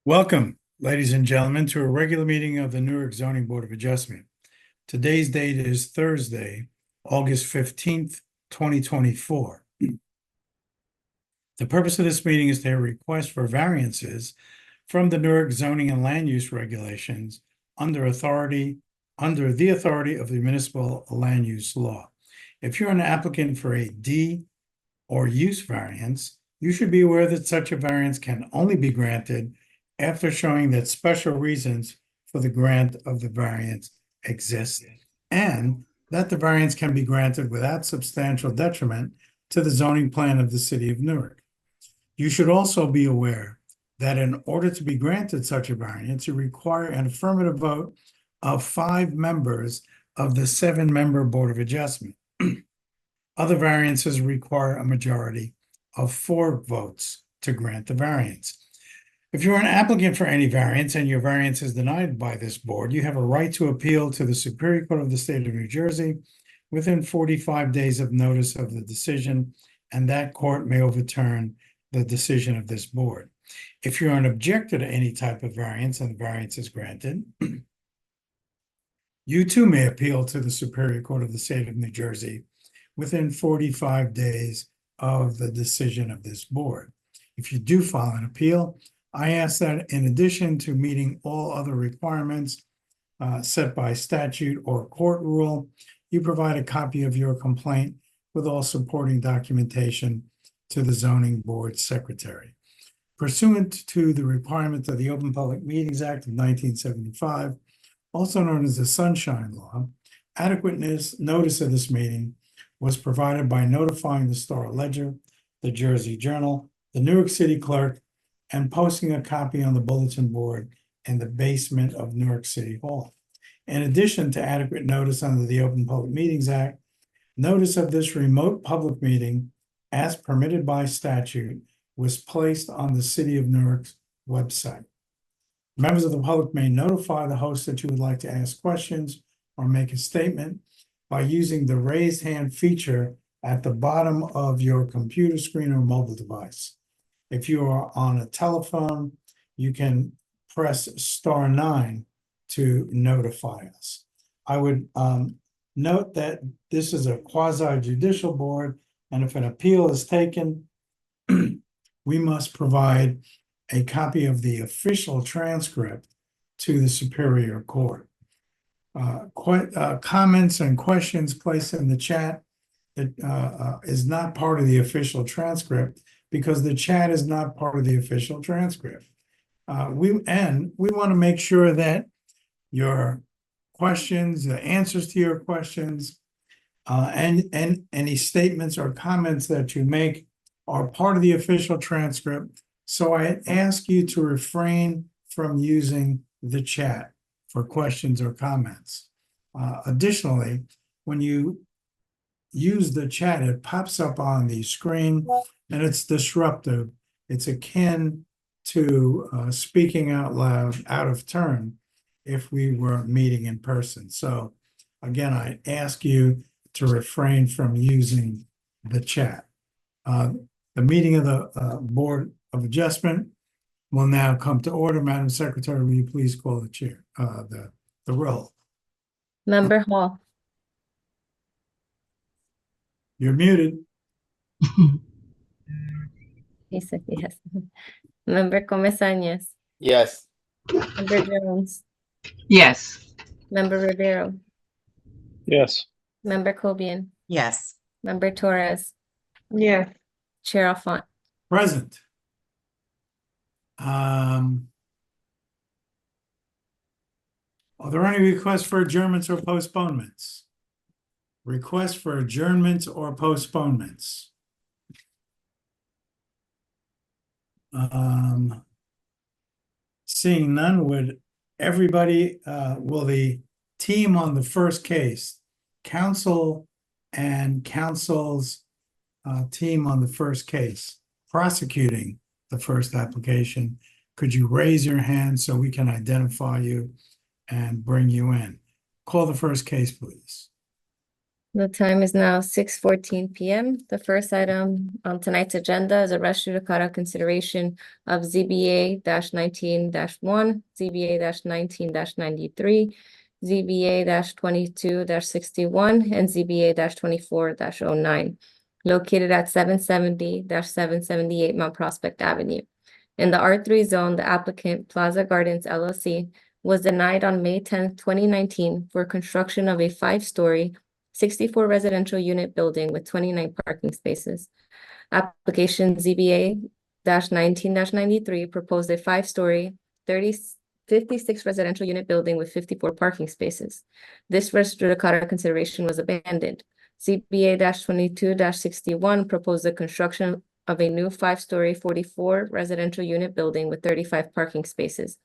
Welcome, ladies and gentlemen, to a regular meeting of the Newark Zoning Board of Adjustment. Today's date is Thursday, August 15th, 2024. The purpose of this meeting is to hear requests for variances from the Newark zoning and land use regulations under the authority of the municipal land use law. If you're an applicant for a D or use variance, you should be aware that such a variance can only be granted after showing that special reasons for the grant of the variance exist, and that the variance can be granted without substantial detriment to the zoning plan of the city of Newark. You should also be aware that in order to be granted such a variance, you require an affirmative vote of 5 members of the 7-member Board of Adjustment. Other variances require a majority of 4 votes to grant the variance. If you're an applicant for any variance and your variance is denied by this board, you have a right to appeal to the Superior Court of the State of New Jersey within 45 days of notice of the decision, and that court may overturn the decision of this board. If you're an objector to any type of variance and the variance is granted, you too may appeal to the Superior Court of the State of New Jersey within 45 days of the decision of this board. If you do file an appeal, I ask that in addition to meeting all other requirements set by statute or court rule, you provide a copy of your complaint with all supporting documentation to the zoning board secretary. Pursuant to the requirements of the Open Public Meetings Act of 1975, also known as the Sunshine Law, adequate notice of this meeting was provided by notifying the Star-Ledger, the Jersey Journal, the New York City Clerk, and posting a copy on the bulletin board in the basement of Newark City Hall. In addition to adequate notice under the Open Public Meetings Act, notice of this remote public meeting, as permitted by statute, was placed on the City of Newark's website. Members of the public may notify the host that you would like to ask questions or make a statement by using the raised hand feature at the bottom of your computer screen or mobile device. If you are on a telephone, you can press *9 to notify us. I would note that this is a quasi-judicial board, and if an appeal is taken, we must provide a copy of the official transcript to the Superior Court. Comments and questions placed in the chat that is not part of the official transcript, because the chat is not part of the official transcript. We want to make sure that your questions, the answers to your questions, and any statements or comments that you make are part of the official transcript. So I ask you to refrain from using the chat for questions or comments. Additionally, when you use the chat, it pops up on the screen and it's disruptive. It's akin to speaking out loud, out of turn, if we were meeting in person. So again, I ask you to refrain from using the chat. The meeting of the Board of Adjustment will now come to order. Madam Secretary, will you please call the roll? Member Hall. You're muted. He said yes. Member Comesañas. Yes. Member Jones. Yes. Member Rivero. Yes. Member Cobian. Yes. Member Torres. Yeah. Chair Alfont. Present. Are there any requests for adjournments or postponements? Requests for adjournments or postponements? Seeing none, would everybody, will the team on the first case, counsel and counsel's team on the first case, prosecuting the first application, could you raise your hand so we can identify you and bring you in? Call the first case, please. The time is now 6:14 p.m. The first item on tonight's agenda is a res judicata consideration of ZBA 19 ZBA 19 93, ZBA 22 61, and ZBA 24 09, located at 770 778 Mount Prospect Avenue. In the R3 zone, the applicant Plaza Gardens LLC was denied on May 10th, 2019 for construction of a 5-story 64 residential unit building with 29 parking spaces. Application ZBA 19 93 proposed a 5-story 56 residential unit building with 54 parking spaces. This res judicata consideration was abandoned. ZBA 22 61 proposed the construction of a new 5-story 44 residential unit building with 35 parking spaces.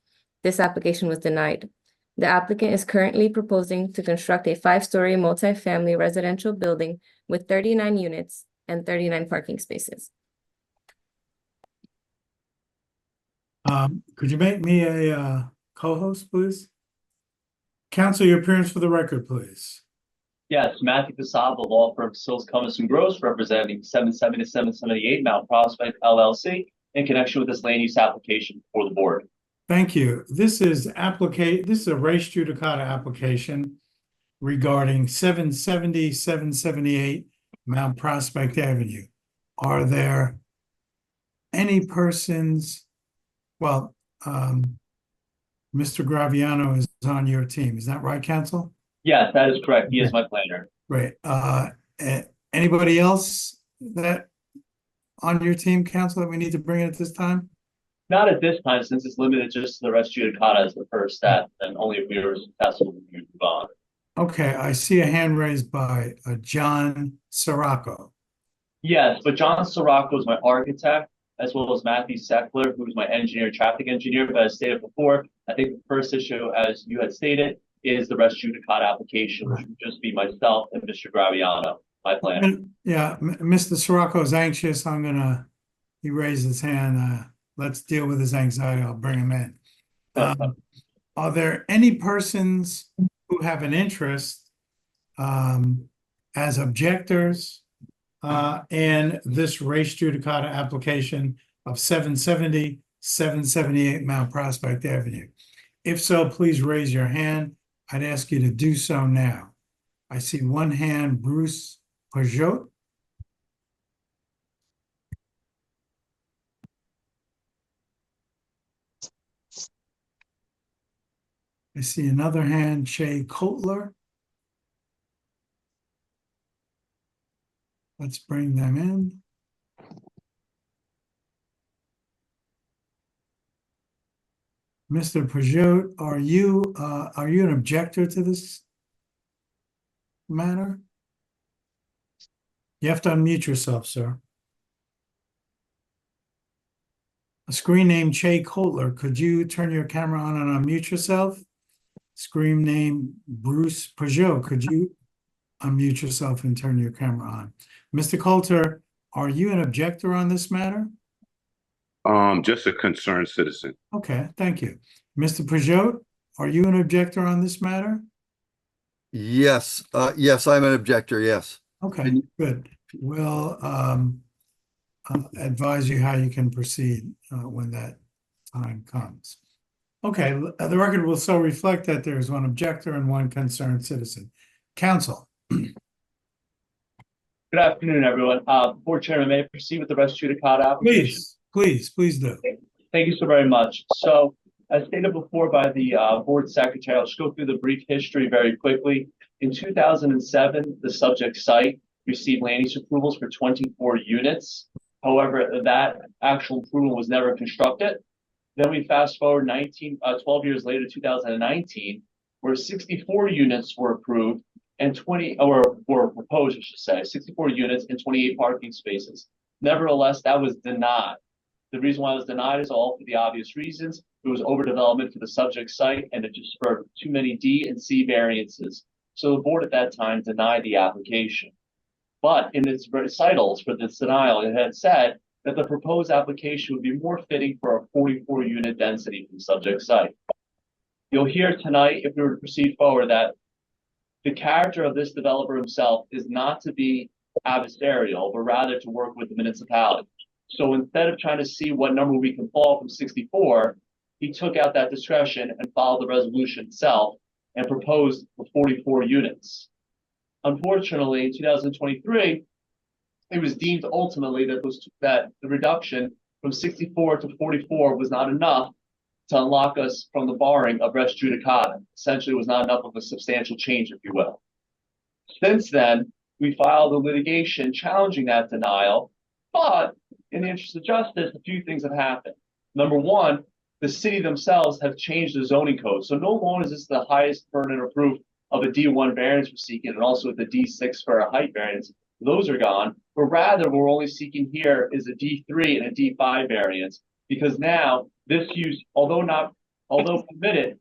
This application was denied. The applicant is currently proposing to construct a 5-story multifamily residential building with 39 units and 39 parking spaces. Could you make me a co-host, please? Counsel, your appearance for the record, please. Yes, Matthew Casab, the law firm Sills, Cummins and Gross, representing 770 to 778 Mount Prospect LLC, in connection with this land use application for the board. Thank you. This is a res judicata application regarding 770, 778 Mount Prospect Avenue. Are there any persons, well, Mr. Graviano is on your team. Is that right, counsel? Yes, that is correct. He is my planner. Great. Anybody else that on your team, counsel, that we need to bring in at this time? Not at this time, since it's limited just to the res judicata as the first step, and only if we are successful we move on. Okay, I see a hand raised by John Sirocco. Yes, but John Sirocco is my architect, as well as Matthew Seckler, who is my engineer, traffic engineer. But as stated before, I think the first issue, as you had stated, is the res judicata application, which would just be myself and Mr. Graviano, my planner. Yeah, Mr. Sirocco is anxious. He raised his hand. Let's deal with his anxiety. I'll bring him in. Are there any persons who have an interest as objectors in this res judicata application of 770, 778 Mount Prospect Avenue? If so, please raise your hand. I'd ask you to do so now. I see one hand, Bruce Pajot. I see another hand, Shay Kotler. Let's bring them in. Mr. Pajot, are you an objector to this matter? You have to unmute yourself, sir. A screen name Shay Kotler. Could you turn your camera on and unmute yourself? Screen name Bruce Pajot. Could you unmute yourself and turn your camera on? Mr. Coulter, are you an objector on this matter? Just a concerned citizen. Okay, thank you. Mr. Pajot, are you an objector on this matter? Yes, yes, I'm an objector, yes. Okay, good. We'll advise you how you can proceed when that time comes. Okay, the record will so reflect that there is one objector and one concerned citizen. Counsel. Good afternoon, everyone. Board Chairman, may I proceed with the res judicata application? Please do. Thank you so very much. So, as stated before by the board secretary, I'll just go through the brief history very quickly. In 2007, the subject site received land use approvals for 24 units. However, that actual approval was never constructed. Then we fast forward 12 years later, 2019, where 64 units were approved and were proposed, I should say, 64 units and 28 parking spaces. Nevertheless, that was denied. The reason why it was denied is all for the obvious reasons. It was overdevelopment for the subject site, and it just spurred too many D and C variances. So the board at that time denied the application. But in its recitals for this denial, it had said that the proposed application would be more fitting for a 44 unit density from subject site. You'll hear tonight, if we were to proceed forward, that The character of this developer himself is not to be adversarial, but rather to work with the municipality. So instead of trying to see what number we can fall from 64, he took out that discretion and followed the resolution itself and proposed the 44 units. Unfortunately, in 2023, it was deemed ultimately that the reduction from 64 to 44 was not enough to unlock us from the barring of res judicata. Essentially, it was not enough of a substantial change, if you will. Since then, we filed a litigation challenging that denial, but in the interest of justice, a few things have happened. Number one, the city themselves have changed the zoning code. So no longer is this the highest burden of proof of a D1 variance we're seeking, and also the D6 for a height variance. Those are gone, but rather we're only seeking here is a D3 and a D5 variance, because now this use, although permitted,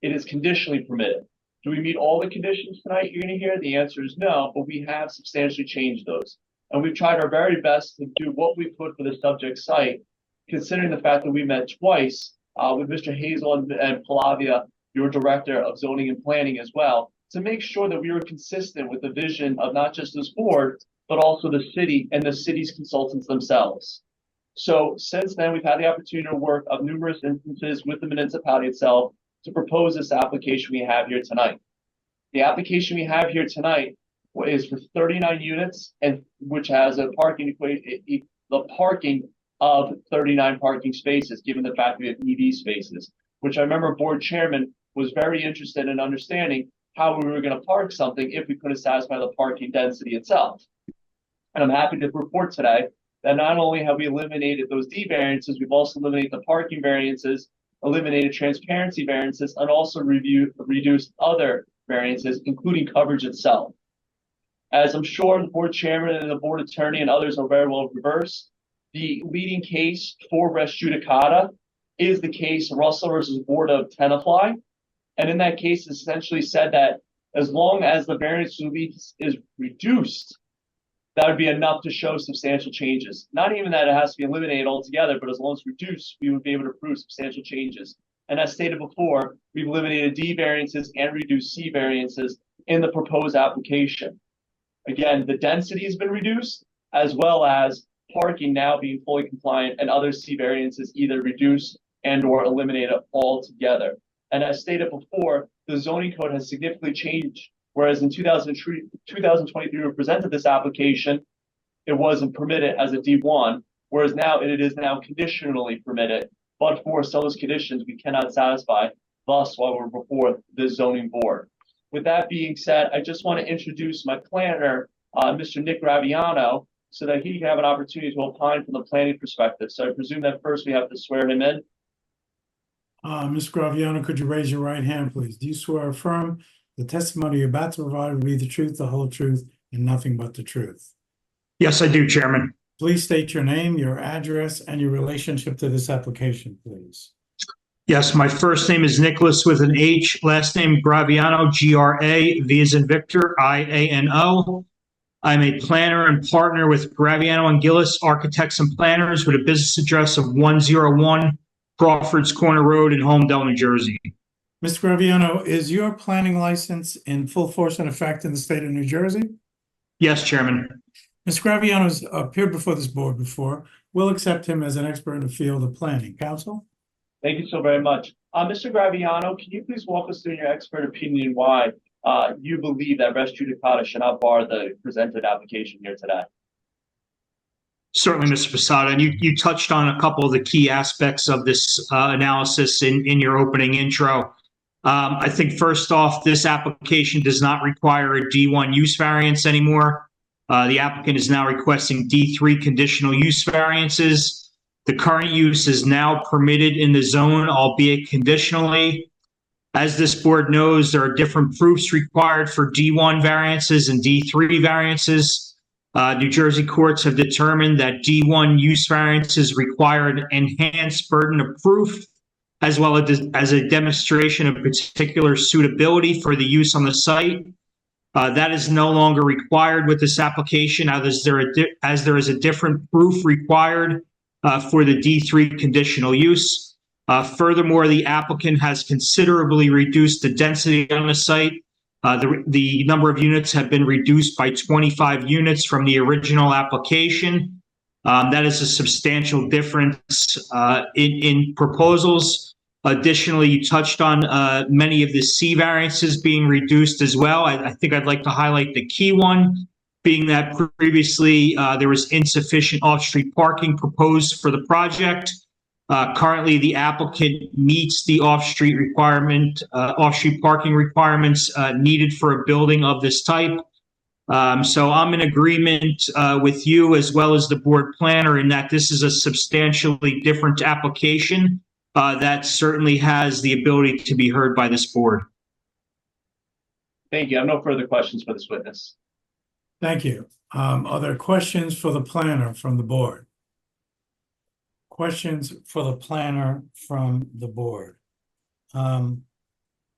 it is conditionally permitted. Do we meet all the conditions tonight you're going to hear? The answer is no, but we have substantially changed those. And we've tried our very best to do what we could for the subject site, considering the fact that we met twice with Mr. Hazel and Palavia, your director of zoning and planning as well, to make sure that we were consistent with the vision of not just this board, but also the city and the city's consultants themselves. So since then, we've had the opportunity to work on numerous instances with the municipality itself to propose this application we have here tonight. The application we have here tonight is for 39 units, and which has a parking of 39 parking spaces, given the fact we have EV spaces, which I remember board chairman was very interested in understanding how we were going to park something if we couldn't satisfy the parking density itself. And I'm happy to report today that not only have we eliminated those D variances, we've also eliminated the parking variances, eliminated transparency variances, and also reduced other variances, including coverage itself. As I'm sure the board chairman and the board attorney and others are very well versed, the leading case for res judicata is the case Russell versus Board of Tenafly. And in that case, it essentially said that as long as the variance relief is reduced, that would be enough to show substantial changes. Not even that it has to be eliminated altogether, but as long as reduced, we would be able to prove substantial changes. And as stated before, we've eliminated D variances and reduced C variances in the proposed application. Again, the density has been reduced, as well as parking now being fully compliant and other C variances either reduced and or eliminated altogether. And as stated before, the zoning code has significantly changed. Whereas in 2023, we presented this application, it wasn't permitted as a D1, whereas now it is now conditionally permitted, but for some of those conditions we cannot satisfy, thus why we're before the zoning board. With that being said, I just want to introduce my planner, Mr. Nick Graviano, so that he can have an opportunity to opine from the planning perspective. So I presume that first we have to swear him in. Ms. Graviano, could you raise your right hand, please? Do you swear or affirm the testimony you're about to provide will be the truth, the whole truth, and nothing but the truth? Yes, I do, Chairman. Please state your name, your address, and your relationship to this application, please. Yes, my first name is Nicholas with an H, last name Graviano, G-R-A, V as in Victor, I-A-N-O. I'm a planner and partner with Graviano and Gillis Architects and Planners with a business address of 101 Crawford's Corner Road in Holmdel, New Jersey. Mr. Graviano, is your planning license in full force and effect in the state of New Jersey? Yes, Chairman. Mr. Graviano has appeared before this board before. We'll accept him as an expert in the field of planning. Counsel? Thank you so very much. Mr. Graviano, can you please walk us through your expert opinion why you believe that res judicata should not bar the presented application here today? Certainly, Mr. Posada. And you touched on a couple of the key aspects of this analysis in your opening intro. I think first off, this application does not require a D1 use variance anymore. The applicant is now requesting D3 conditional use variances. The current use is now permitted in the zone, albeit conditionally. As this board knows, there are different proofs required for D1 variances and D3 variances. New Jersey courts have determined that D1 use variances require an enhanced burden of proof, as well as a demonstration of particular suitability for the use on the site. That is no longer required with this application, as there is a different proof required for the D3 conditional use. Furthermore, the applicant has considerably reduced the density on the site The number of units have been reduced by 25 units from the original application. That is a substantial difference in proposals. Additionally, you touched on many of the C variances being reduced as well. I think I'd like to highlight the key one, being that previously there was insufficient off-street parking proposed for the project. Currently, the applicant meets the off-street parking requirements needed for a building of this type. So I'm in agreement with you as well as the board planner in that this is a substantially different application that certainly has the ability to be heard by this board. Thank you. I have no further questions for this witness. Thank you. Are there questions for the planner from the board? Questions for the planner from the board? Mr.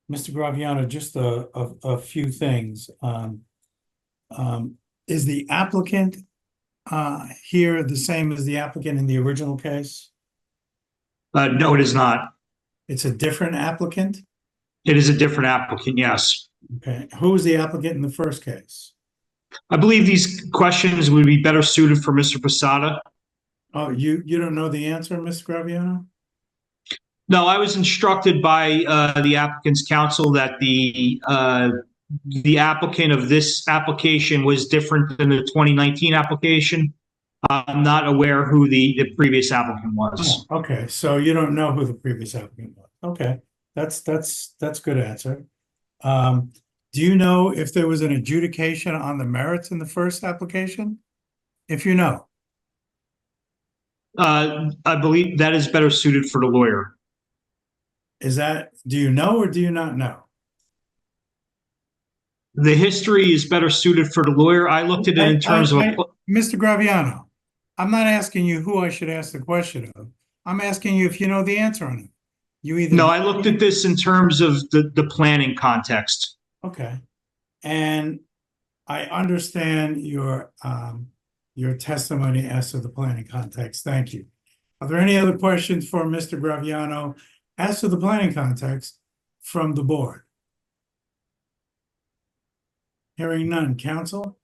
Graviano, just a few things. Is the applicant here the same as the applicant in the original case? No, it is not. It's a different applicant? It is a different applicant, yes. Okay. Who was the applicant in the first case? I believe these questions would be better suited for Mr. Posada. Oh, you don't know the answer, Mr. Graviano? No, I was instructed by the applicant's counsel that the applicant of this application was different than the 2019 application. I'm not aware who the previous applicant was. Oh, okay, so you don't know who the previous applicant was. Okay, that's good answer. Do you know if there was an adjudication on the merits in the first application? If you know. I believe that is better suited for the lawyer. Do you know or do you not know? The history is better suited for the lawyer. I looked at it in terms of Mr. Graviano, I'm not asking you who I should ask the question of. I'm asking you if you know the answer on it. You either No, I looked at this in terms of the planning context. Okay. And I understand your testimony as to the planning context. Thank you. Are there any other questions for Mr. Graviano as to the planning context from the board? Hearing none. Counsel?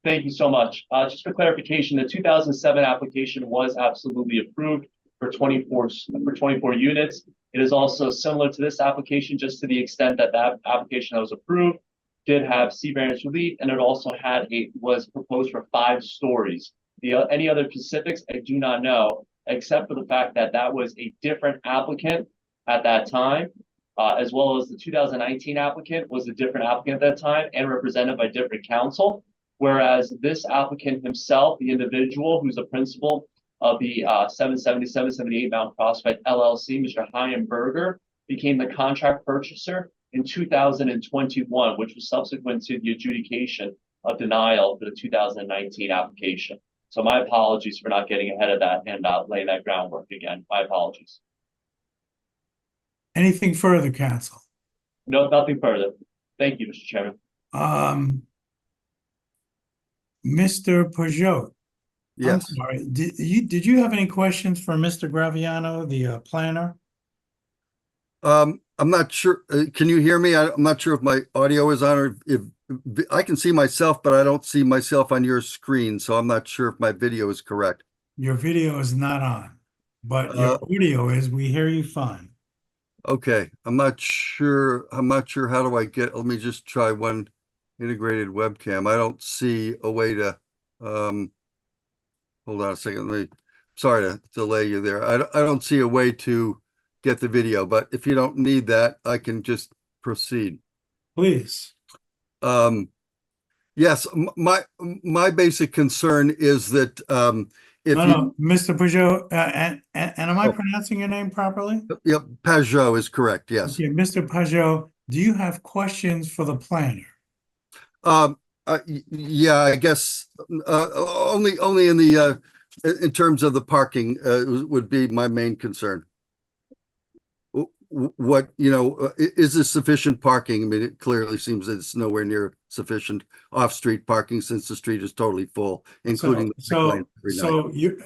Thank you so much. Just for clarification, the 2007 application was absolutely approved for 24 units. It is also similar to this application, just to the extent that that application that was approved did have C variance relief, and it also was proposed for 5 stories. Any other specifics, I do not know, except for the fact that that was a different applicant at that time, as well as the 2019 applicant was a different applicant at that time and represented by different counsel. Whereas this applicant himself, the individual who's the principal of the 777-78 Mount Prospect LLC, Mr. Chaim Berger, became the contract purchaser in 2021, which was subsequent to the adjudication of denial for the 2019 application. So my apologies for not getting ahead of that and laying that groundwork again. My apologies. Anything further, counsel? No, nothing further. Thank you, Mr. Chairman. Mr. Peugeot. I'm Yes. sorry. Did you have any questions for Mr. Graviano, the planner? I'm not sure. Can you hear me? I'm not sure if my audio is on or if I can see myself, but I don't see myself on your screen. So I'm not sure if my video is correct. Your video is not on, but your audio is. We hear you fine. Okay. I'm not sure. How do I let me just try one integrated webcam. I don't see a way to, hold on a second. Sorry to delay you there. I don't see a way to get the video, but if you don't need that, I can just proceed. Please. Yes, my basic concern is that No, Mr. Peugeot, and am I pronouncing your name properly? Yep, Peugeot is correct, yes. Okay, Mr. Peugeot, do you have questions for the planner? Yeah, I guess only in the in terms of the parking would be my main concern. What, is this sufficient parking? I mean, it clearly seems that it's nowhere near sufficient off-street parking since the street is totally full, including so you,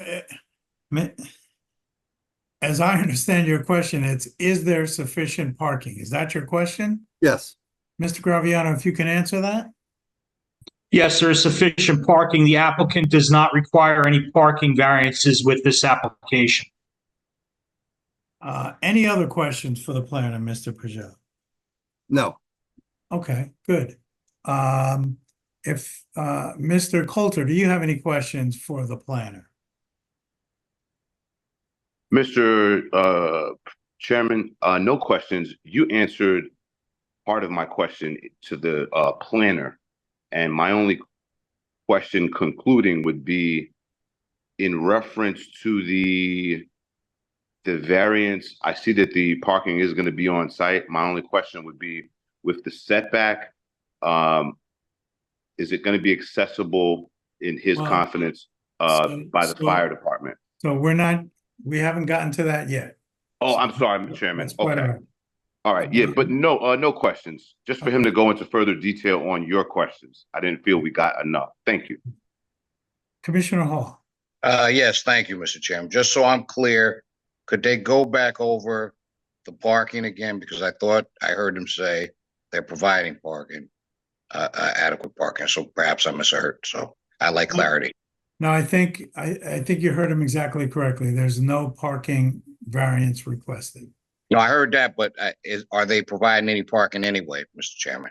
as I understand your question, is there sufficient parking? Is that your question? Yes. Mr. Graviano, if you can answer that? Yes, there is sufficient parking. The applicant does not require any parking variances with this application. Any other questions for the planner, Mr. Peugeot? No, Okay, good. If Mr. Coulter, do you have any questions for the planner? Mr. Chairman, no questions. You answered part of my question to the planner, and my only question concluding would be in reference to the variance. I see that the parking is going to be on site. My only question would be with the setback, is it going to be accessible in his Well, confidence by the fire department? So we haven't gotten to that yet. Oh, I'm sorry, Mr. Chairman. That's quite all Okay. right. All right. Yeah, but no questions. Just for him to go into further detail on your questions. I didn't feel we got enough. Thank you. Commissioner Hall. Yes, thank you, Mr. Chairman. Just so I'm clear, could they go back over the parking again? Because I thought I heard them say they're providing parking, adequate parking. So perhaps I misheard. So I like clarity. No, I think you heard him exactly correctly. There's no parking variance requested. No, I heard that, but are they providing any parking anyway, Mr. Chairman?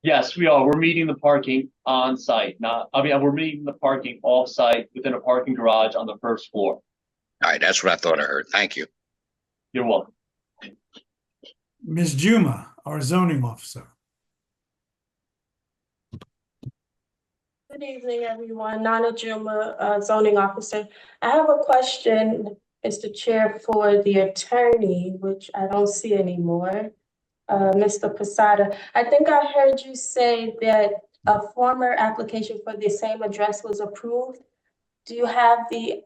Yes, we are. We're meeting the parking on site, we're meeting the parking off site within a parking garage on the first floor. All right, that's what I thought I heard. Thank you. You're welcome. Ms. Juma, our zoning officer. Good evening, everyone. Nana Juma, zoning officer. I have a question, Mr. Chair, for the attorney, which I don't see anymore. Mr. Posada, I think I heard you say that a former application for the same address was approved. Do you have the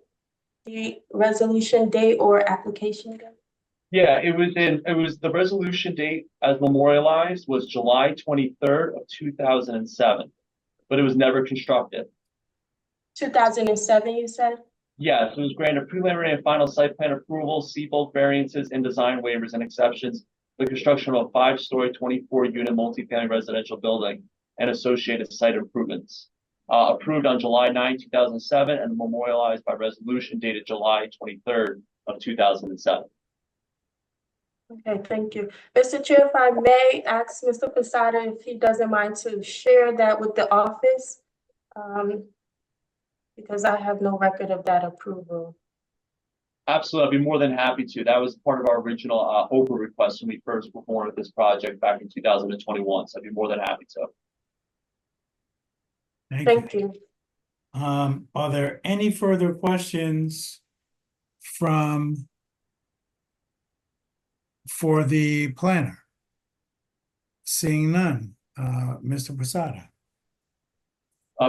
resolution date or application date? Yeah, it was the resolution date as memorialized was July 23rd of 2007, but it was never constructed. 2007, you said? Yes, it was granted preliminary and final site plan approval, bulk variances and design waivers and exceptions, the construction of a 5-story, 24-unit multifamily residential building and associated site improvements. Approved on July 9, 2007 and memorialized by resolution dated July 23rd of 2007. Okay, thank you. Mr. Chair, if I may ask Mr. Posada if he doesn't mind to share that with the office, because I have no record of that approval. Absolutely, I'd be more than happy to. That was part of our original OPA request when we first performed this project back in 2021. So I'd be more than happy to. Thank you. Are there any further questions for the planner? Seeing none, Mr. Posada.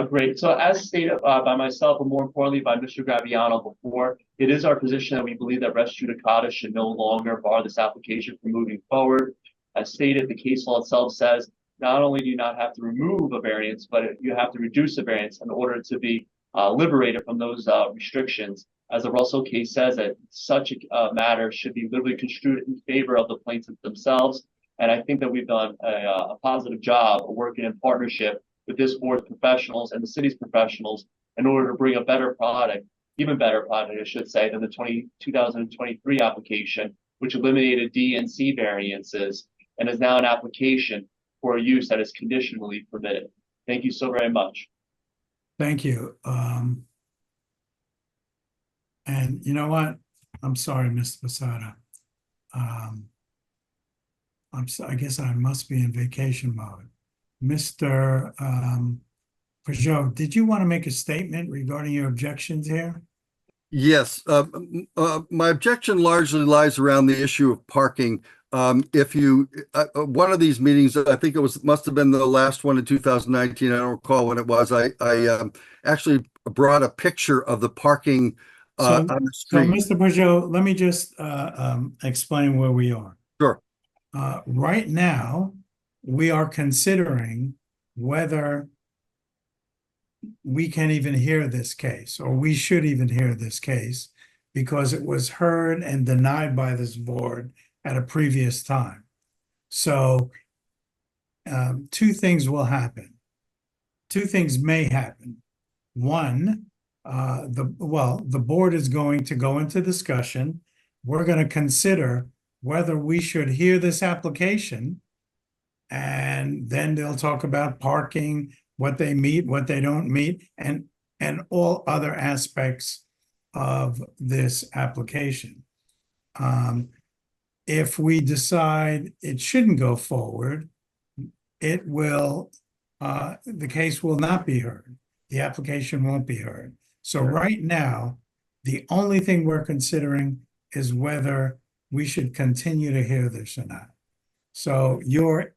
Great. So as stated by myself, but more importantly by Mr. Graviano before, it is our position that we believe that res judicata should no longer bar this application from moving forward. As stated, the case law itself says not only do you not have to remove a variance, but you have to reduce a variance in order to be liberated from those restrictions. As the Russell case says, that such a matter should be liberally construed in favor of the plaintiffs themselves. And I think that we've done a positive job of working in partnership with this board's professionals and the city's professionals in order to bring a better product, even better product, I should say, than the 2023 application, which eliminated D and C variances and is now an application for a use that is conditionally permitted. Thank you so very much. Thank you. And you know what? I'm sorry, Mr. Posada. I guess I must be in vacation mode. Mr. Peugeot, did you want to make a statement regarding your objections here? yes, my objection largely lies around the issue of parking. If you, one of these meetings, I think it must have been the last one in 2019. I don't recall when it was. I actually brought a picture of the parking on the So, street. Mr. Peugeot, let me just explain where we are. Sure. Right now, we are considering whether we can even hear this case, or we should even hear this case, because it was heard and denied by this board at a previous time. So two things will happen. Two things may happen. One, the board is going to go into discussion. We're going to consider whether we should hear this application. And then they'll talk about parking, what they meet, what they don't meet, and all other aspects of this application. If we decide it shouldn't go forward, it will, the case will not be heard. The application won't be heard. So right now, the only thing we're considering is whether we should continue to hear this or not. So your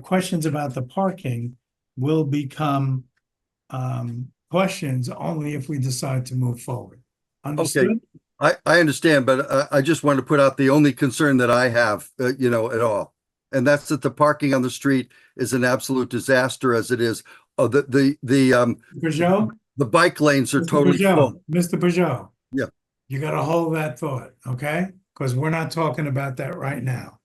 questions about the parking will become questions only if we decide to move forward. Understood? I understand, but I just want to put out the only concern that I have, at all. And that's that the parking on the street is an absolute disaster as it is. Oh, Peugeot? the bike lanes are Mr. totally Peugeot, full. Mr. Peugeot. Yeah. You got to hold that thought, okay? Because we're not talking about that right now.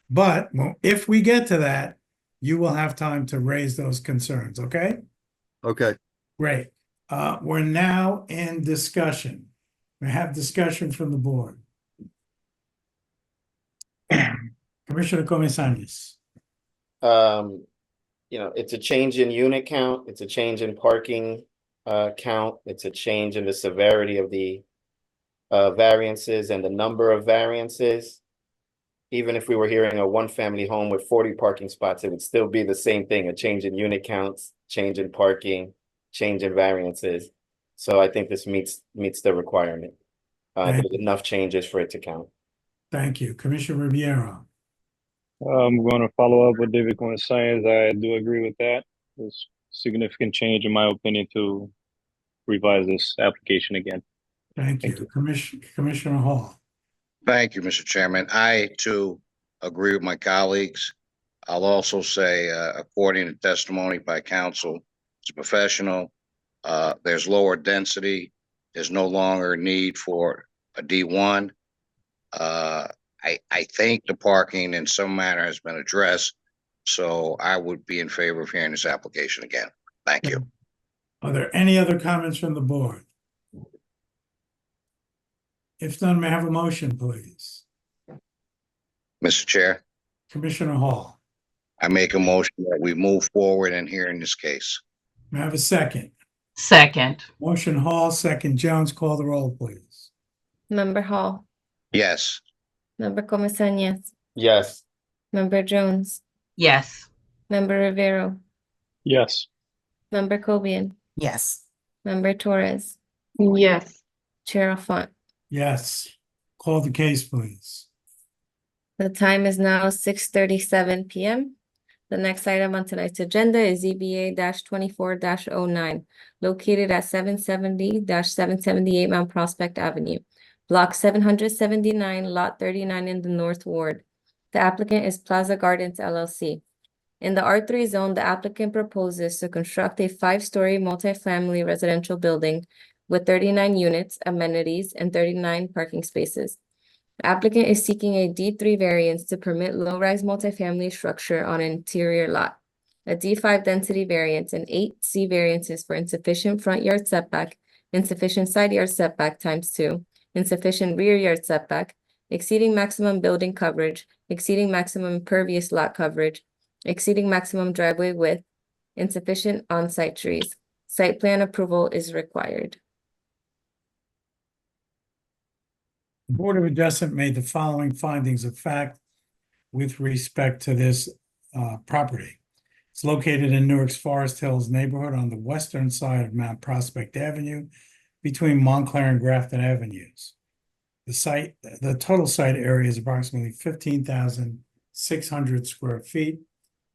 But if we get to that, you will have time to raise those concerns, okay? Okay. Great. We're now in discussion. We have discussion from the board. Commissioner Comesañas. It's a change in unit count, it's a change in parking count, it's a change in the severity of the variances and the number of variances. Even if we were hearing a one-family home with 40 parking spots, it would still be the same thing, a change in unit counts, change in parking, change in variances. So I think this meets the requirement. There's enough changes for it to count. Thank you. Commissioner Riviera. I'm going to follow up what David was saying. I do agree with that. There's significant change, in my opinion, to revise this application again. Thank you. Commissioner Hall. Thank you, Mr. Chairman. I too agree with my colleagues. I'll also say, according to testimony by counsel, it's a professional. There's lower density. There's no longer need for a D1. I think the parking in some manner has been addressed, so I would be in favor of hearing this application again. Thank you. Are there any other comments from the board? If none, may I have a motion, please? Mr. Chair, Commissioner Hall. I make a motion that we move forward in hearing this case. May I have a second? Second. Motion Hall, second Jones. Call the roll, please. Member Hall, Yes. Member Comesañas, Yes. Member Jones, Yes. Member Rivero, Yes. Member Cobian, Yes. Member Torres, Yes. Chair Font. Yes. Call the case, please. The time is now 6:37 PM. The next item on tonight's agenda is ZBA 24-09, located at 770-778 Mount Prospect Avenue, Block 779, Lot 39 in the North Ward. The applicant is Plaza Gardens LLC. In the R3 zone, the applicant proposes to construct a 5-story multifamily residential building with 39 units, amenities, and 39 parking spaces. The applicant is seeking a D3 variance to permit low-rise multifamily structure on an interior lot, a D5 density variance, and 8 C variances for insufficient front yard setback, insufficient side yard setback ×2, insufficient rear yard setback, exceeding maximum building coverage, exceeding maximum impervious lot coverage, exceeding maximum driveway width, insufficient on-site trees. Site plan approval is required. The Board of Adjustment made the following findings of fact with respect to this property. It's located in Newark's Forest Hills neighborhood on the western side of Mount Prospect Avenue between Montclair and Grafton Avenues. The total site area is approximately 15,600 square feet.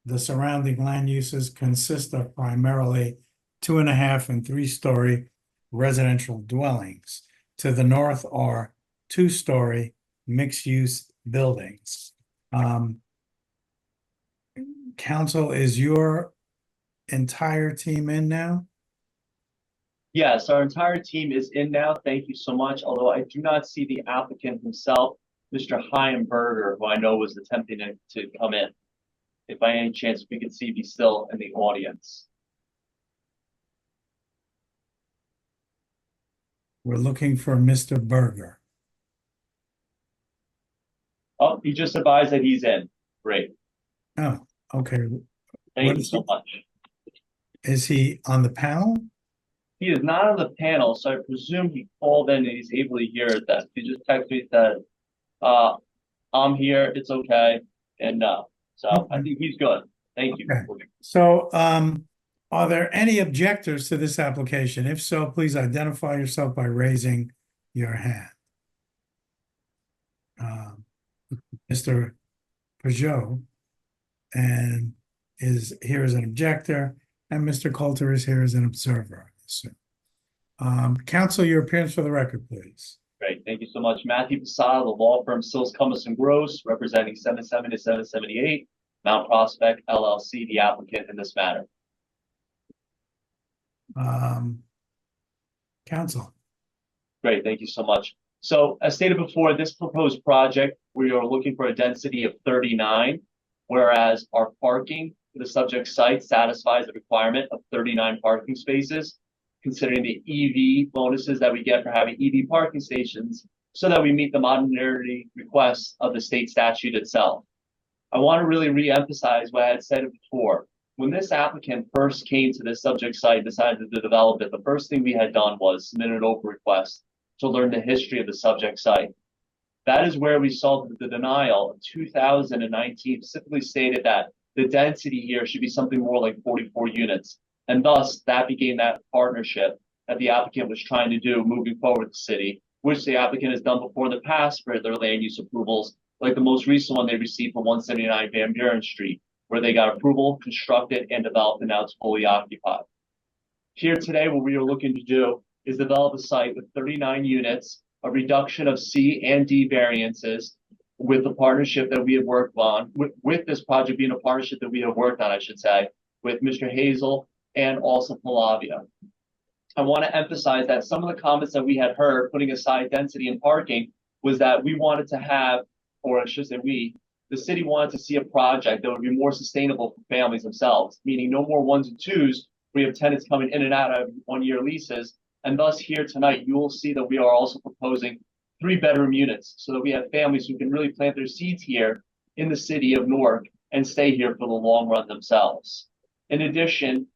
The surrounding land uses consist of primarily 2.5 and 3-story residential dwellings. To the north are 2-story mixed-use buildings. Council, is your entire team in now? Yes, our entire team is in now. Thank you so much. Although I do not see the applicant himself, Mr. Heimberger, who I know was attempting to come in. if by any chance we could see, be still in the audience. We're looking for Mr. Berger. Oh, he just advised that he's in. Great. Oh, okay. Thank What you is so he? much. Is he on the panel? He is not on the panel, so I presume he called in and he's able to hear that. He just texted me that I'm here, it's okay, and so I Okay. think he's good. Thank you. Okay. So, are there any objectors to this application? If so, please identify yourself by raising your hand. Mr. Peugeot and is here as an objector, and Mr. Coulter is here as an observer. So, counsel, your appearance for the record, please. Great, thank you so much. Matthew Posada, the law firm Sills, Cummins and Gross, representing 770 to 778 Mount Prospect LLC, the applicant in this matter. Counsel. Great, thank you so much. So as stated before, this proposed project, we are looking for a density of 39, whereas our parking for the subject site satisfies the requirement of 39 parking spaces, considering the EV bonuses that we get for having EV parking stations, so that we meet the modernity requests of the state statute itself. I want to really re-emphasize what I had said before. When this applicant first came to this subject site, decided to develop it, the first thing we had done was submit an open request to learn the history of the subject site. That is where we saw that the denial of 2019 specifically stated that the density here should be something more like 44 units. And thus that became that partnership that the applicant was trying to do moving forward with the city, which the applicant has done before in the past for their land use approvals, like the most recent one they received for 179 Van Buren Street, where they got approval, constructed, and developed, and now it's fully occupied. Here today, what we are looking to do is develop a site with 39 units, a reduction of C and D variances with the partnership that we have worked on, with this project being a partnership that we have worked on, I should say, with Mr. Hazel and also Palavia. I want to emphasize that some of the comments that we had heard, putting aside density and parking, was that we wanted to have, or I should say the city wanted to see a project that would be more sustainable for families themselves, meaning no more ones and twos. We have tenants coming in and out of 1-year leases. And thus here tonight, you will see that we are also proposing 3-bedroom units so that we have families who can really plant their seeds here in the city of Newark and stay here for the long run themselves. In addition,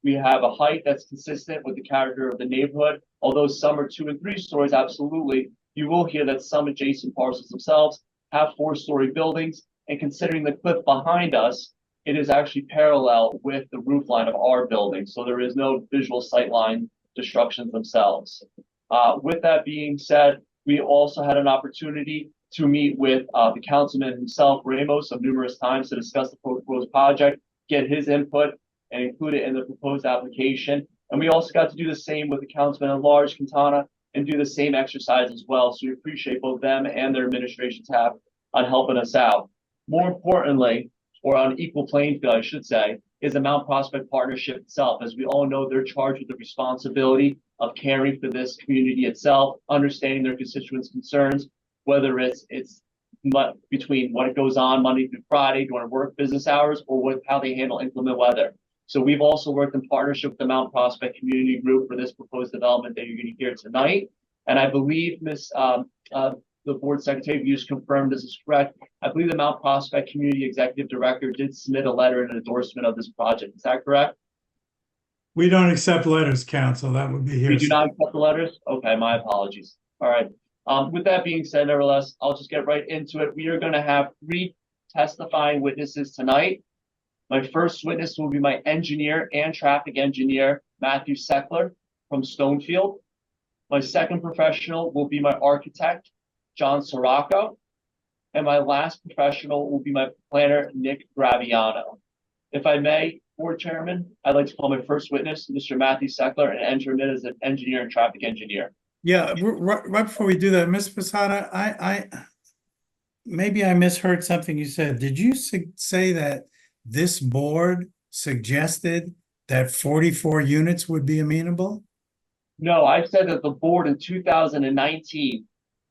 we have a height that's consistent with the character of the neighborhood. Although some are 2 and 3 stories, absolutely, you will hear that some adjacent parcels themselves have 4-story buildings. And considering the cliff behind us, it is actually parallel with the roof line of our building. So there is no visual sightline destructions themselves. With that being said, we also had an opportunity to meet with the councilman himself, Ramos, of numerous times to discuss the proposed project, get his input, and include it in the proposed application. And we also got to do the same with the councilman at large, Quintana, and do the same exercise as well. So we appreciate both them and their administration's help on helping us out. More importantly, or on equal playing field, I should say, is the Mount Prospect Partnership itself. As we all know, they're charged with the responsibility of caring for this community itself, understanding their constituents' concerns, whether it's between what goes on Monday through Friday during work business hours, or with how they handle inclement weather. So we've also worked in partnership with the Mount Prospect Community Group for this proposed development that you're going to hear tonight. And I believe the board secretary, if you just confirmed this is correct, I believe the Mount Prospect Community Executive Director did submit a letter and an endorsement of this project. Is that correct? We don't accept letters, counsel. That would be here. We do not accept the letters? Okay, my apologies. All right. With that being said, nevertheless, I'll just get right into it. We are going to have 3 testifying witnesses tonight. My first witness will be my engineer and traffic engineer, Matthew Seckler from Stonefield. My second professional will be my architect, John Sirocco. And my last professional will be my planner, Nick Graviano. If I may, board chairman, I'd like to call my first witness, Mr. Matthew Seckler, and enter him as an engineer and traffic engineer. Yeah, right before we do that, Ms. Posada, I maybe I misheard something you said. Did you say that this board suggested that 44 units would be amenable? No, I said that the board in 2019,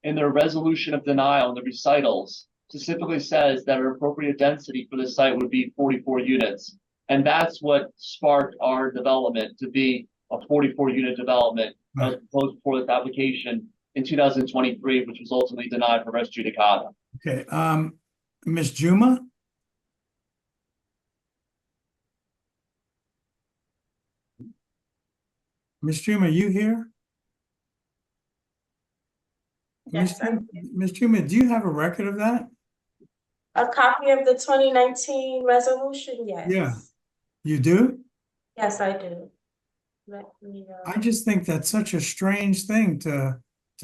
in their resolution of denial and the recitals, specifically says that an appropriate density for the site would be 44 units. And that's what sparked our development to be a 44 unit development that was proposed for this application in 2023, which was ultimately denied for res judicata. Okay, Ms. Juma? Ms. Juma, you here? Yes, I'm Ms. Juma, do you have a record of that? a copy of the 2019 resolution, yes. Yeah. You do? Yes, I do. Let me, I just think that's such a strange thing to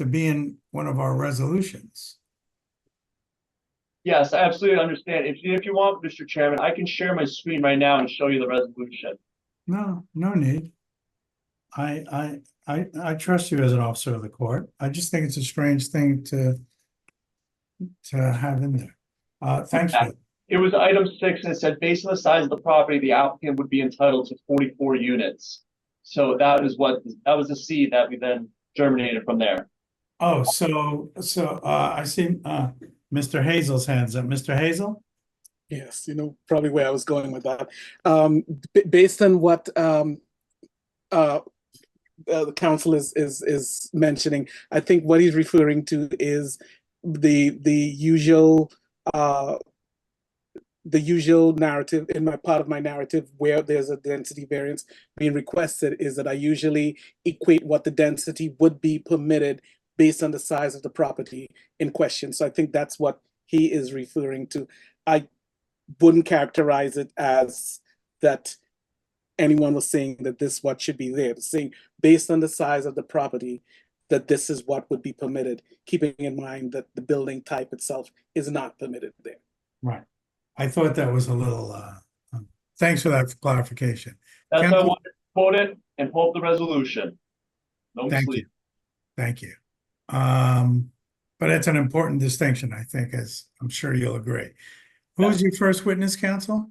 be in one of our resolutions. Yes, I absolutely understand. If you want, Mr. Chairman, I can share my screen right now and show you the resolution. No, no need. I trust you as an officer of the court. I just think it's a strange thing to have in there. Thanks for that. It was item 6, and it said, based on the size of the property, the applicant would be entitled to 44 units. So that was the seed that we then germinated from there. Oh, so I see Mr. Hazel's hands up. Mr. Hazel? Yes, you know, probably where I was going with that. Based on what the council is mentioning, I think what he's referring to is the usual narrative in my part of my narrative where there's a density variance being requested is that I usually equate what the density would be permitted based on the size of the property in question. So I think that's what he is referring to. I wouldn't characterize it as that anyone was saying that this what should be there. Saying based on the size of the property, that this is what would be permitted, keeping in mind that the building type itself is not permitted there. Right. I thought that was a little, thanks for that clarification. That's why I Counsel- wanted to quote it and pull up the resolution. No Thank sleep. you. Thank you. But it's an important distinction, I think, as I'm sure you'll agree. Who's your first witness, counsel?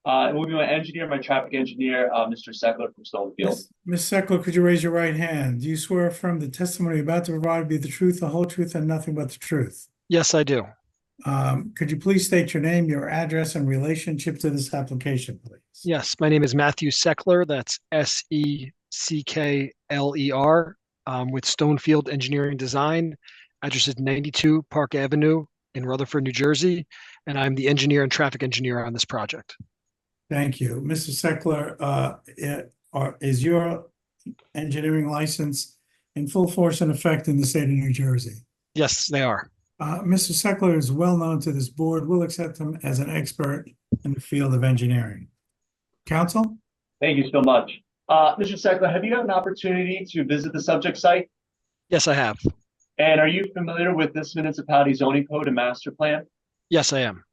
It will be my engineer, my traffic engineer, Mr. Seckler from Stonefield. Ms. Seckler, could you raise your right hand? Do you swear affirm the testimony you're about to provide be the truth, the whole truth, and nothing but the truth? Yes, I do. Could you please state your name, your address, and relationship to this application, please? Yes, my name is Matthew Seckler. That's Seckler with Stonefield Engineering Design. Address is 92 Park Avenue in Rutherford, New Jersey, and I'm the engineer and traffic engineer on this project. Thank you. Mr. Seckler, is your engineering license in full force and effect in the state of New Jersey? Yes, they are. Mr. Seckler is well known to this board. We'll accept him as an expert in the field of engineering. Counsel? Thank you so much. Mr. Seckler, have you had an opportunity to visit the subject site? Yes, I have. And are you familiar with this municipality zoning code and master plan? Yes, I am.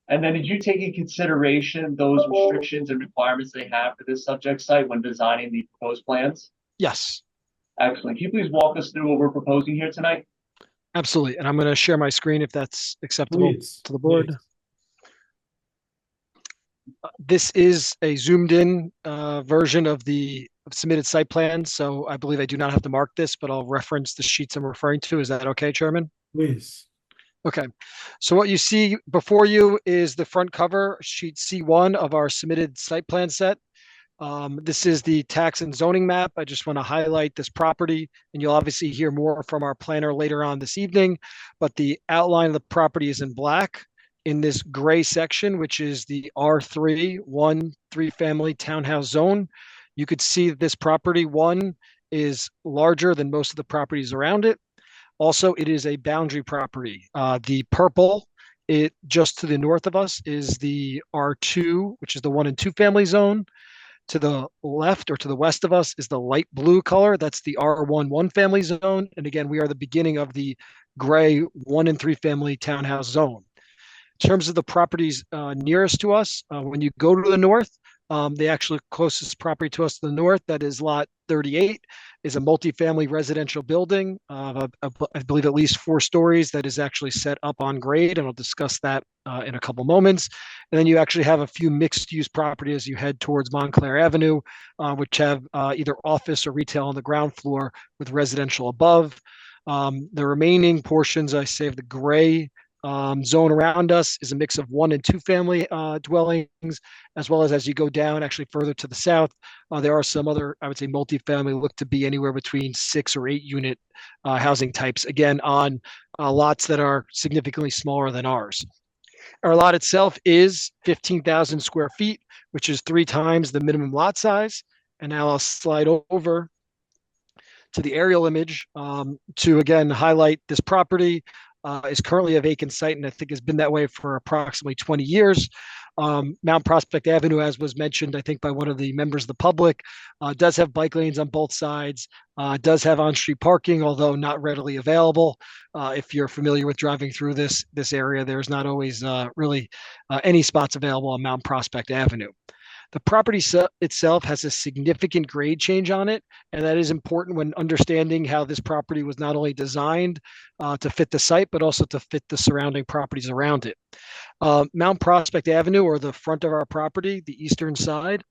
And then did you take in consideration those restrictions and requirements they have for this subject site when designing the proposed plans? Yes, Excellent. Can you please walk us through what we're proposing here tonight? absolutely. And I'm going to share my screen if that's acceptable Please, to the board. please. This is a zoomed in version of the submitted site plan. So I believe I do not have to mark this, but I'll reference the sheets I'm referring to. Is that okay, Chairman? Please. Okay. So what you see before you is the front cover, sheet C1 of our submitted site plan set. This is the tax and zoning map. I just want to highlight this property, and you'll obviously hear more from our planner later on this evening, but the outline of the property is in black in this gray section, which is the R3 3-family townhouse zone. You could see that this property, one, is larger than most of the properties around it. Also, it is a boundary property. The purple, it just to the north of us is the R2, which is the 1 and 2 family zone. To the left or to the west of us is the light blue color. That's the R1 1-family zone. And again, we are the beginning of the gray 1 and 3 family townhouse zone. In terms of the properties nearest to us, when you go to the north, the actually closest property to us to the north, that is lot 38, is a multifamily residential building, I believe at least 4 stories, that is actually set up on grade, and I'll discuss that in a couple moments. And then you actually have a few mixed-use properties as you head towards Montclair Avenue, which have either office or retail on the ground floor with residential above. The remaining portions, I say, of the gray zone around us is a mix of 1 and 2 family dwellings, as well as you go down actually further to the south, there are some other, I would say, multifamily look to be anywhere between 6 or 8 unit housing types, again, on lots that are significantly smaller than ours. Our lot itself is 15,000 square feet, which is 3 times the minimum lot size. And now I'll slide over to the aerial image to again highlight this property. Is currently a vacant site, and I think has been that way for approximately 20 years. Mount Prospect Avenue, as was mentioned, I think by one of the members of the public, does have bike lanes on both sides, does have on-street parking, although not readily available. If you're familiar with driving through this area, there's not always really any spots available on Mount Prospect Avenue. The property itself has a significant grade change on it, and that is important when understanding how this property was not only designed to fit the site, but also to fit the surrounding properties around it. Mount Prospect Avenue, or the front of our property, the eastern side,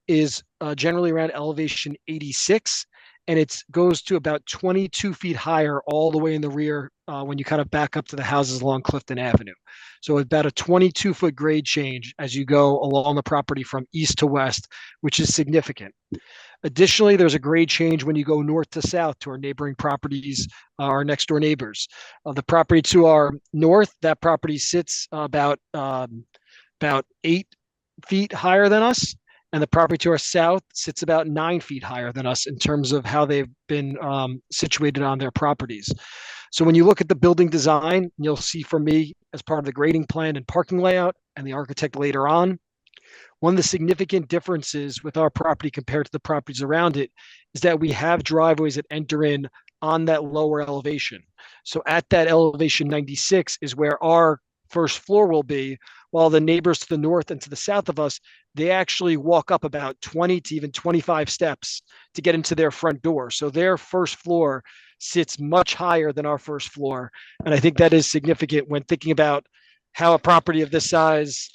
is generally around elevation 86, and it goes to about 22 feet higher all the way in the rear when you kind of back up to the houses along Clifton Avenue. So about a 22-foot grade change as you go along the property from east to west, which is significant. Additionally, there's a grade change when you go north to south to our neighboring properties, our next door neighbors. The property to our north, that property sits about 8 feet higher than us. And the property to our south sits about 9 feet higher than us in terms of how they've been situated on their properties. So when you look at the building design, you'll see from me as part of the grading plan and parking layout and the architect later on, one of the significant differences with our property compared to the properties around it is that we have driveways that enter in on that lower elevation. So at that elevation 96 is where our first floor will be, while the neighbors to the north and to the south of us, they actually walk up about 20 to even 25 steps to get into their front door. So their first floor sits much higher than our first floor. And I think that is significant when thinking about how a property of this size,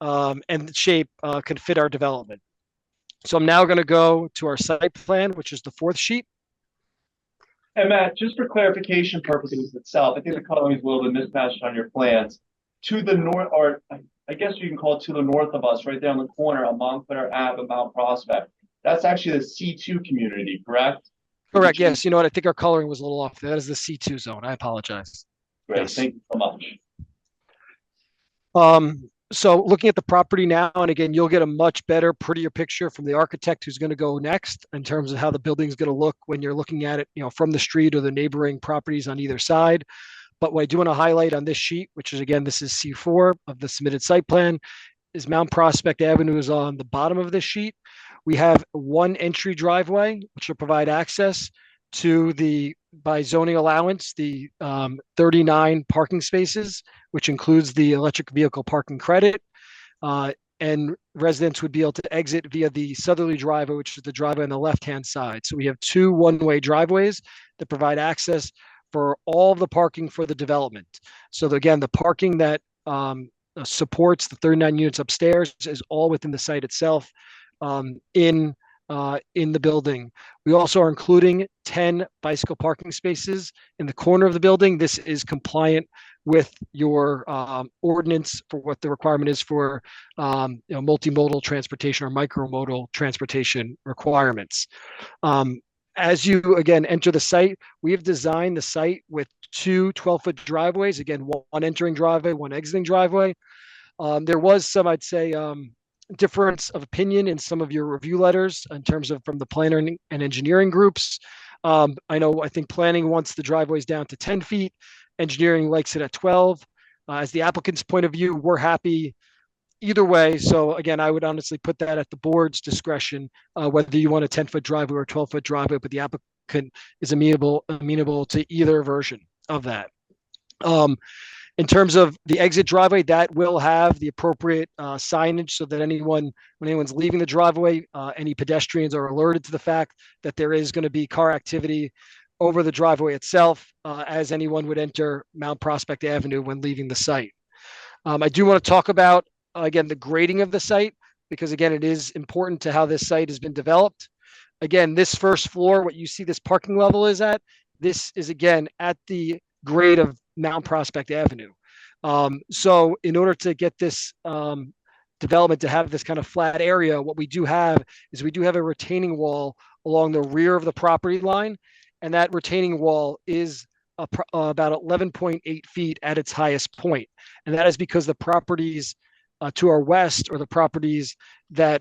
and shape can fit our development. So I'm now going to go to our site plan, which is the 4th sheet. And Matt, just for clarification purposes itself, I think the coloring is a little bit mismatched on your plans. To the north, or I guess you can call it to the north of us, right there on the corner on Montclair Ave and Mount Prospect. That's actually the C2 community, correct? Correct. Yes. You know what? I think our coloring was a little off. That is the C2 zone. I apologize. Great. Yes. Thank you so much. So looking at the property now, and again, you'll get a much better, prettier picture from the architect who's going to go next in terms of how the building's going to look when you're looking at it, from the street or the neighboring properties on either side. But what I do want to highlight on this sheet, which is again, this is C4 of the submitted site plan, is Mount Prospect Avenue is on the bottom of this sheet. We have one entry driveway, which will provide access to by zoning allowance, the 39 parking spaces, which includes the electric vehicle parking credit. And residents would be able to exit via the southerly driveway, which is the driveway on the left-hand side. So we have 2 one-way driveways that provide access for all of the parking for the development. So again, the parking that supports the 39 units upstairs is all within the site itself in the building. We also are including 10 bicycle parking spaces in the corner of the building. This is compliant with your ordinance for what the requirement is for multimodal transportation or micromodal transportation requirements. As you again enter the site, we have designed the site with 2 12-foot driveways. Again, one entering driveway, one exiting driveway. There was some, I'd say, difference of opinion in some of your review letters in terms of from the planner and engineering groups. I think planning wants the driveways down to 10 feet. Engineering likes it at 12. As the applicant's point of view, we're happy either way. So again, I would honestly put that at the board's discretion, whether you want a 10-foot driveway or a 12-foot driveway, but the applicant is amenable to either version of that. In terms of the exit driveway, that will have the appropriate signage so that when anyone's leaving the driveway, any pedestrians are alerted to the fact that there is going to be car activity over the driveway itself, as anyone would enter Mount Prospect Avenue when leaving the site. I do want to talk about, again, the grading of the site, because again, it is important to how this site has been developed. Again, this first floor, what you see this parking level is at, this is again at the grade of Mount Prospect Avenue. So in order to get this development to have this kind of flat area, what we do have is we do have a retaining wall along the rear of the property line, and that retaining wall is about 11.8 feet at its highest point. And that is because the properties to our west, or the properties that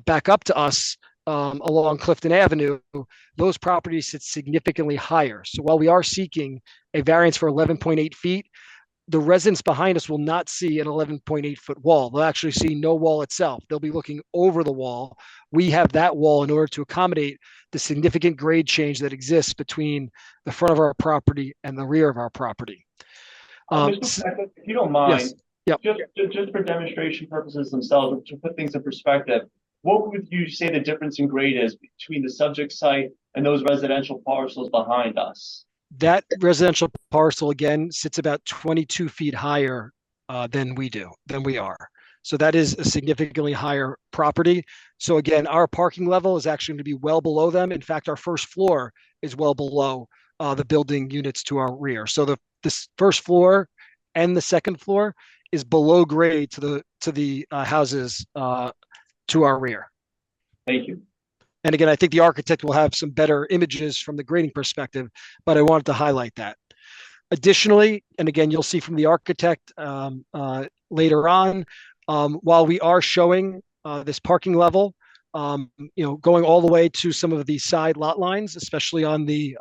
back up to us along Clifton Avenue, those properties sit significantly higher. So while we are seeking a variance for 11.8 feet, the residents behind us will not see an 11.8-foot wall. They'll actually see no wall itself. They'll be looking over the wall. We have that wall in order to accommodate the significant grade change that exists between the front of our property and the rear of our property. Mr. Beckett, if you don't mind, Yep. just for demonstration purposes themselves, to put things in perspective, what would you say the difference in grade is between the subject site and those residential parcels behind us? That residential parcel again sits about 22 feet higher than we are. So that is a significantly higher property. So again, our parking level is actually going to be well below them. In fact, our first floor is well below the building units to our rear. So this first floor and the second floor is below grade to the houses to our rear. Thank you. And again, I think the architect will have some better images from the grading perspective, but I wanted to highlight that. Additionally, and again, you'll see from the architect later on, while we are showing this parking level, going all the way to some of the side lot lines, especially on the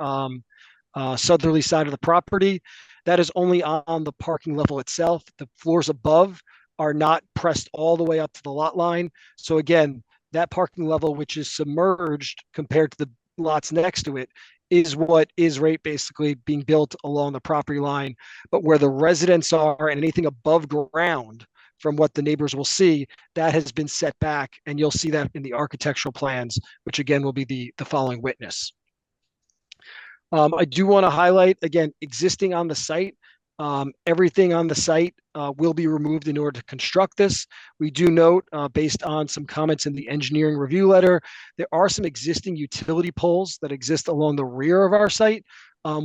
southerly side of the property, that is only on the parking level itself. The floors above are not pressed all the way up to the lot line. So again, that parking level, which is submerged compared to the lots next to it, is what is right basically being built along the property line. But where the residents are and anything above ground from what the neighbors will see, that has been set back. And you'll see that in the architectural plans, which again will be the following witness. I do want to highlight, again, existing on the site, everything on the site will be removed in order to construct this. We do note, based on some comments in the engineering review letter, there are some existing utility poles that exist along the rear of our site.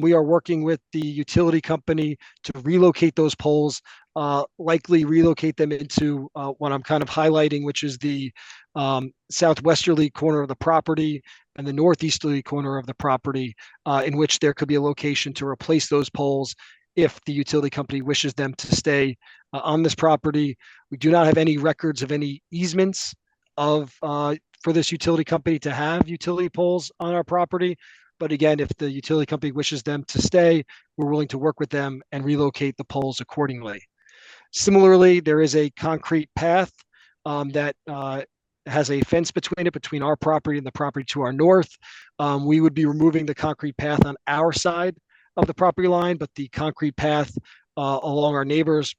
We are working with the utility company to relocate those poles, likely relocate them into what I'm kind of highlighting, which is the southwesterly corner of the property and the northeasterly corner of the property, in which there could be a location to replace those poles if the utility company wishes them to stay on this property. We do not have any records of any easements for this utility company to have utility poles on our property. But again, if the utility company wishes them to stay, we're willing to work with them and relocate the poles accordingly. Similarly, there is a concrete path that has a fence between it, between our property and the property to our north. We would be removing the concrete path on our side of the property line, but the concrete path along our neighbor's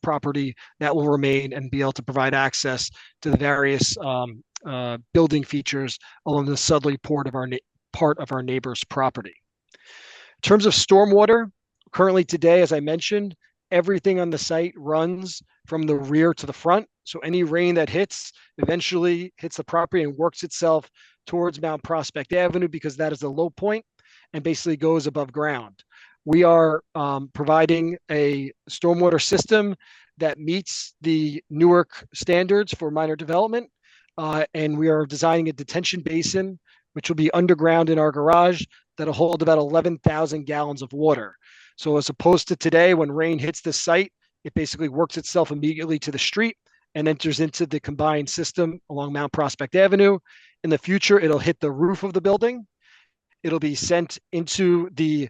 property, that will remain and be able to provide access to the various building features along the southerly part of our neighbor's property. In terms of stormwater, currently today, as I mentioned, everything on the site runs from the rear to the front. So any rain that hits eventually hits the property and works itself towards Mount Prospect Avenue, because that is the low point, and basically goes above ground. We are providing a stormwater system that meets the Newark standards for minor development, and we are designing a detention basin, which will be underground in our garage, that'll hold about 11,000 gallons of water. So as opposed to today, when rain hits the site, it basically works itself immediately to the street and enters into the combined system along Mount Prospect Avenue. In the future, it'll hit the roof of the building. It'll be sent into the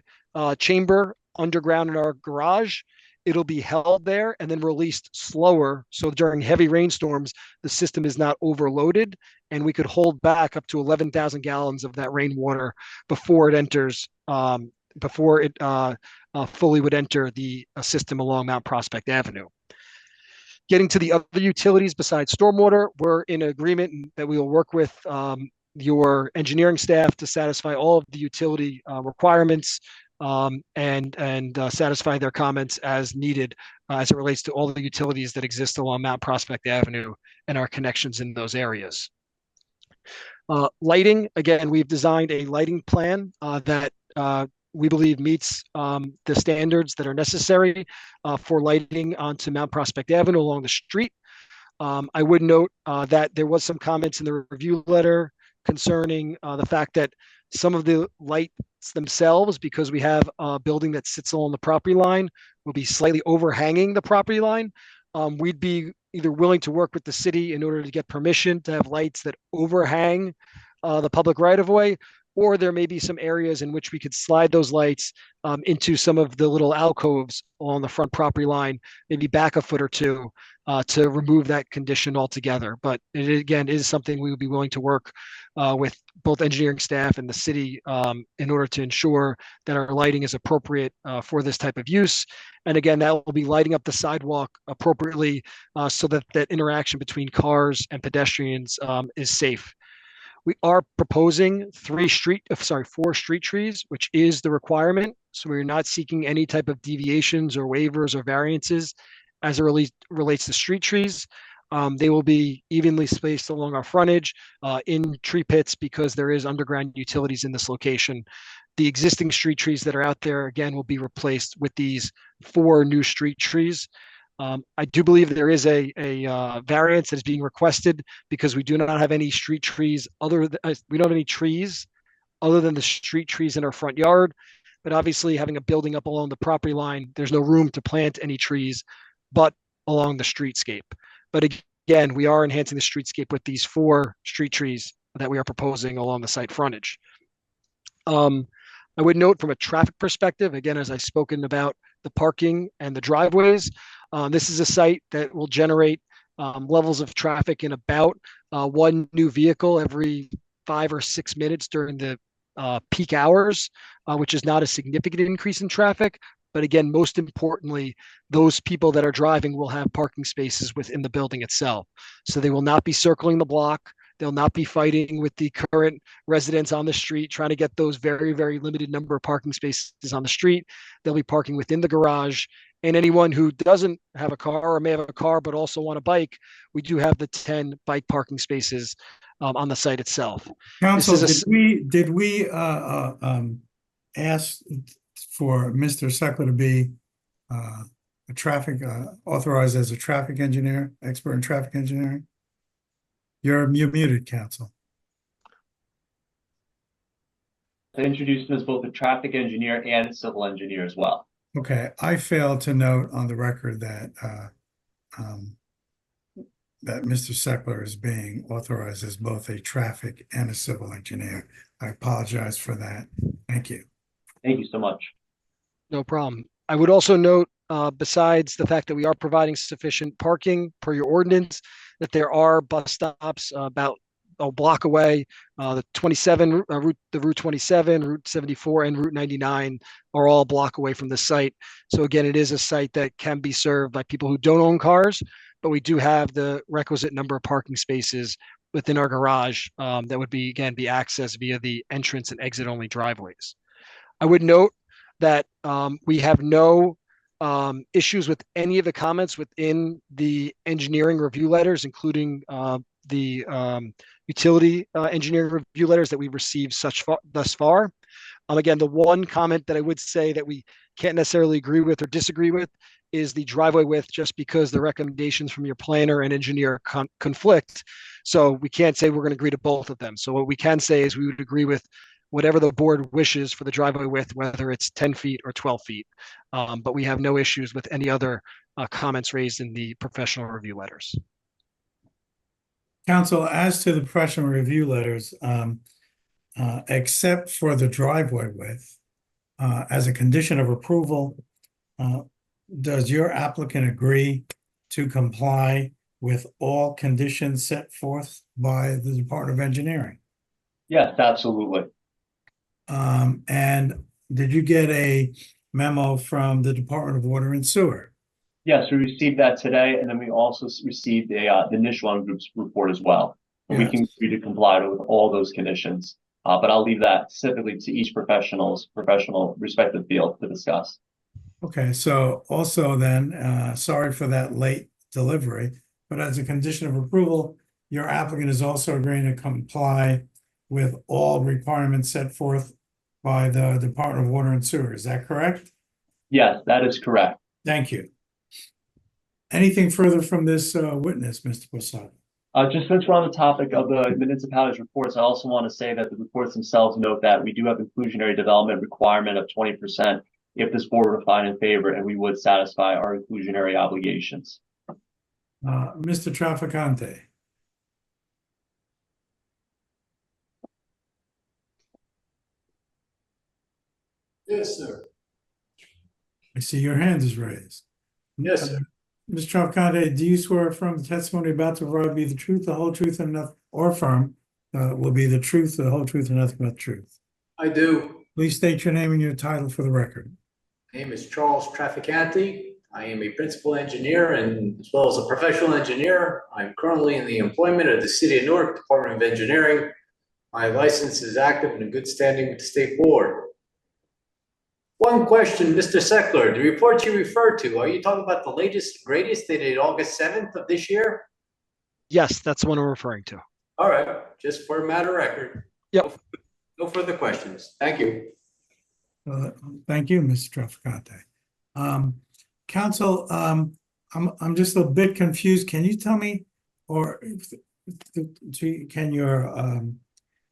chamber underground in our garage. It'll be held there and then released slower. So during heavy rainstorms, the system is not overloaded, and we could hold back up to 11,000 gallons of that rainwater before it enters, before it fully would enter the system along Mount Prospect Avenue. Getting to the other utilities besides stormwater, we're in agreement that we will work with your engineering staff to satisfy all of the utility requirements and satisfy their comments as needed as it relates to all the utilities that exist along Mount Prospect Avenue and our connections in those areas. Lighting, again, we've designed a lighting plan that we believe meets the standards that are necessary for lighting onto Mount Prospect Avenue along the street. I would note that there was some comments in the review letter concerning the fact that some of the lights themselves, because we have a building that sits along the property line, will be slightly overhanging the property line. We'd be either willing to work with the city in order to get permission to have lights that overhang the public right of way, or there may be some areas in which we could slide those lights into some of the little alcoves along the front property line, maybe back a foot or two to remove that condition altogether. But it again is something we would be willing to work with both engineering staff and the city in order to ensure that our lighting is appropriate for this type of use. And again, that will be lighting up the sidewalk appropriately so that that interaction between cars and pedestrians is safe. We are proposing 4 street trees, which is the requirement. So we're not seeking any type of deviations or waivers or variances as it relates to street trees. They will be evenly spaced along our frontage in tree pits because there is underground utilities in this location. The existing street trees that are out there, again, will be replaced with these 4 new street trees. I do believe there is a variance that is being requested because we do not have any street trees we don't have any trees other than the street trees in our front yard. But obviously having a building up along the property line, there's no room to plant any trees but along the streetscape. But again, we are enhancing the streetscape with these 4 street trees that we are proposing along the site frontage. I would note from a traffic perspective, again, as I've spoken about the parking and the driveways, this is a site that will generate levels of traffic in about 1 new vehicle every 5 or 6 minutes during the peak hours, which is not a significant increase in traffic. But again, most importantly, those people that are driving will have parking spaces within the building itself. So they will not be circling the block. They'll not be fighting with the current residents on the street, trying to get those very, very limited number of parking spaces on the street. They'll be parking within the garage. And anyone who doesn't have a car or may have a car but also want a bike, we do have the 10 bike parking spaces on the site itself. Council, did we ask for Mr. Seckler to be a traffic authorized as a traffic engineer, expert in traffic engineering? You're muted, Council. I introduced him as both a traffic engineer and a civil engineer as well. Okay, I failed to note on the record that that Mr. Seckler is being authorized as both a traffic and a civil engineer. I apologize for that. Thank you. Thank you so much. No problem. I would also note, besides the fact that we are providing sufficient parking per your ordinance, that there are bus stops about a block away. The 27 the Route 27, Route 74, and Route 99 are all a block away from the site. So again, it is a site that can be served by people who don't own cars, but we do have the requisite number of parking spaces within our garage that would be accessed via the entrance and exit only driveways. I would note that we have no issues with any of the comments within the engineering review letters, including the utility engineering review letters that we've received thus far. Again, the one comment that I would say that we can't necessarily agree with or disagree with is the driveway width, just because the recommendations from your planner and engineer conflict. So we can't say we're going to agree to both of them. So what we can say is we would agree with whatever the board wishes for the driveway width, whether it's 10 feet or 12 feet. But we have no issues with any other comments raised in the professional review letters. Council, as to the professional review letters, except for the driveway width, as a condition of approval, does your applicant agree to comply with all conditions set forth by the Department of Engineering? Yes, absolutely. And did you get a memo from the Department of Water and Sewer? Yes, we received that today, and then we also received the initial on group's report as well. And Yes. we can agree to comply with all those conditions. But I'll leave that specifically to each professional respective field to discuss. Okay, so also then, sorry for that late delivery, but as a condition of approval, your applicant is also agreeing to comply with all requirements set forth by the Department of Water and Sewer. Is that correct? Yes, that is correct. Thank you. Anything further from this witness, Mr. Posada? Just since we're on the topic of the municipalities reports, I also want to say that the reports themselves note that we do have inclusionary development requirement of 20% if this board were to find in favor, and we would satisfy our inclusionary obligations. Mr. Trafficante. Yes, sir. I see your hand is raised. Yes, sir. Mr. Trafficante, do you swear affirm the testimony about to provide be the truth, the whole truth, and nothing, or affirm will be the truth, the whole truth, and nothing but the truth? I do. Please state your name and your title for the record. My name is Charles Trafficante. I am a principal engineer and as well as a professional engineer. I'm currently in the employment of the City of Newark Department of Engineering. My license is active and in good standing with the State Board. One question, Mr. Seckler, the report you referred to, are you talking about the latest, greatest dated August 7th of this year? Yes, that's the one I'm referring to. All right, just for a matter of record. Yep. No further questions. Thank you. Thank you, Mr. Trafficante. Counsel, I'm just a bit confused. Can you tell me, or can your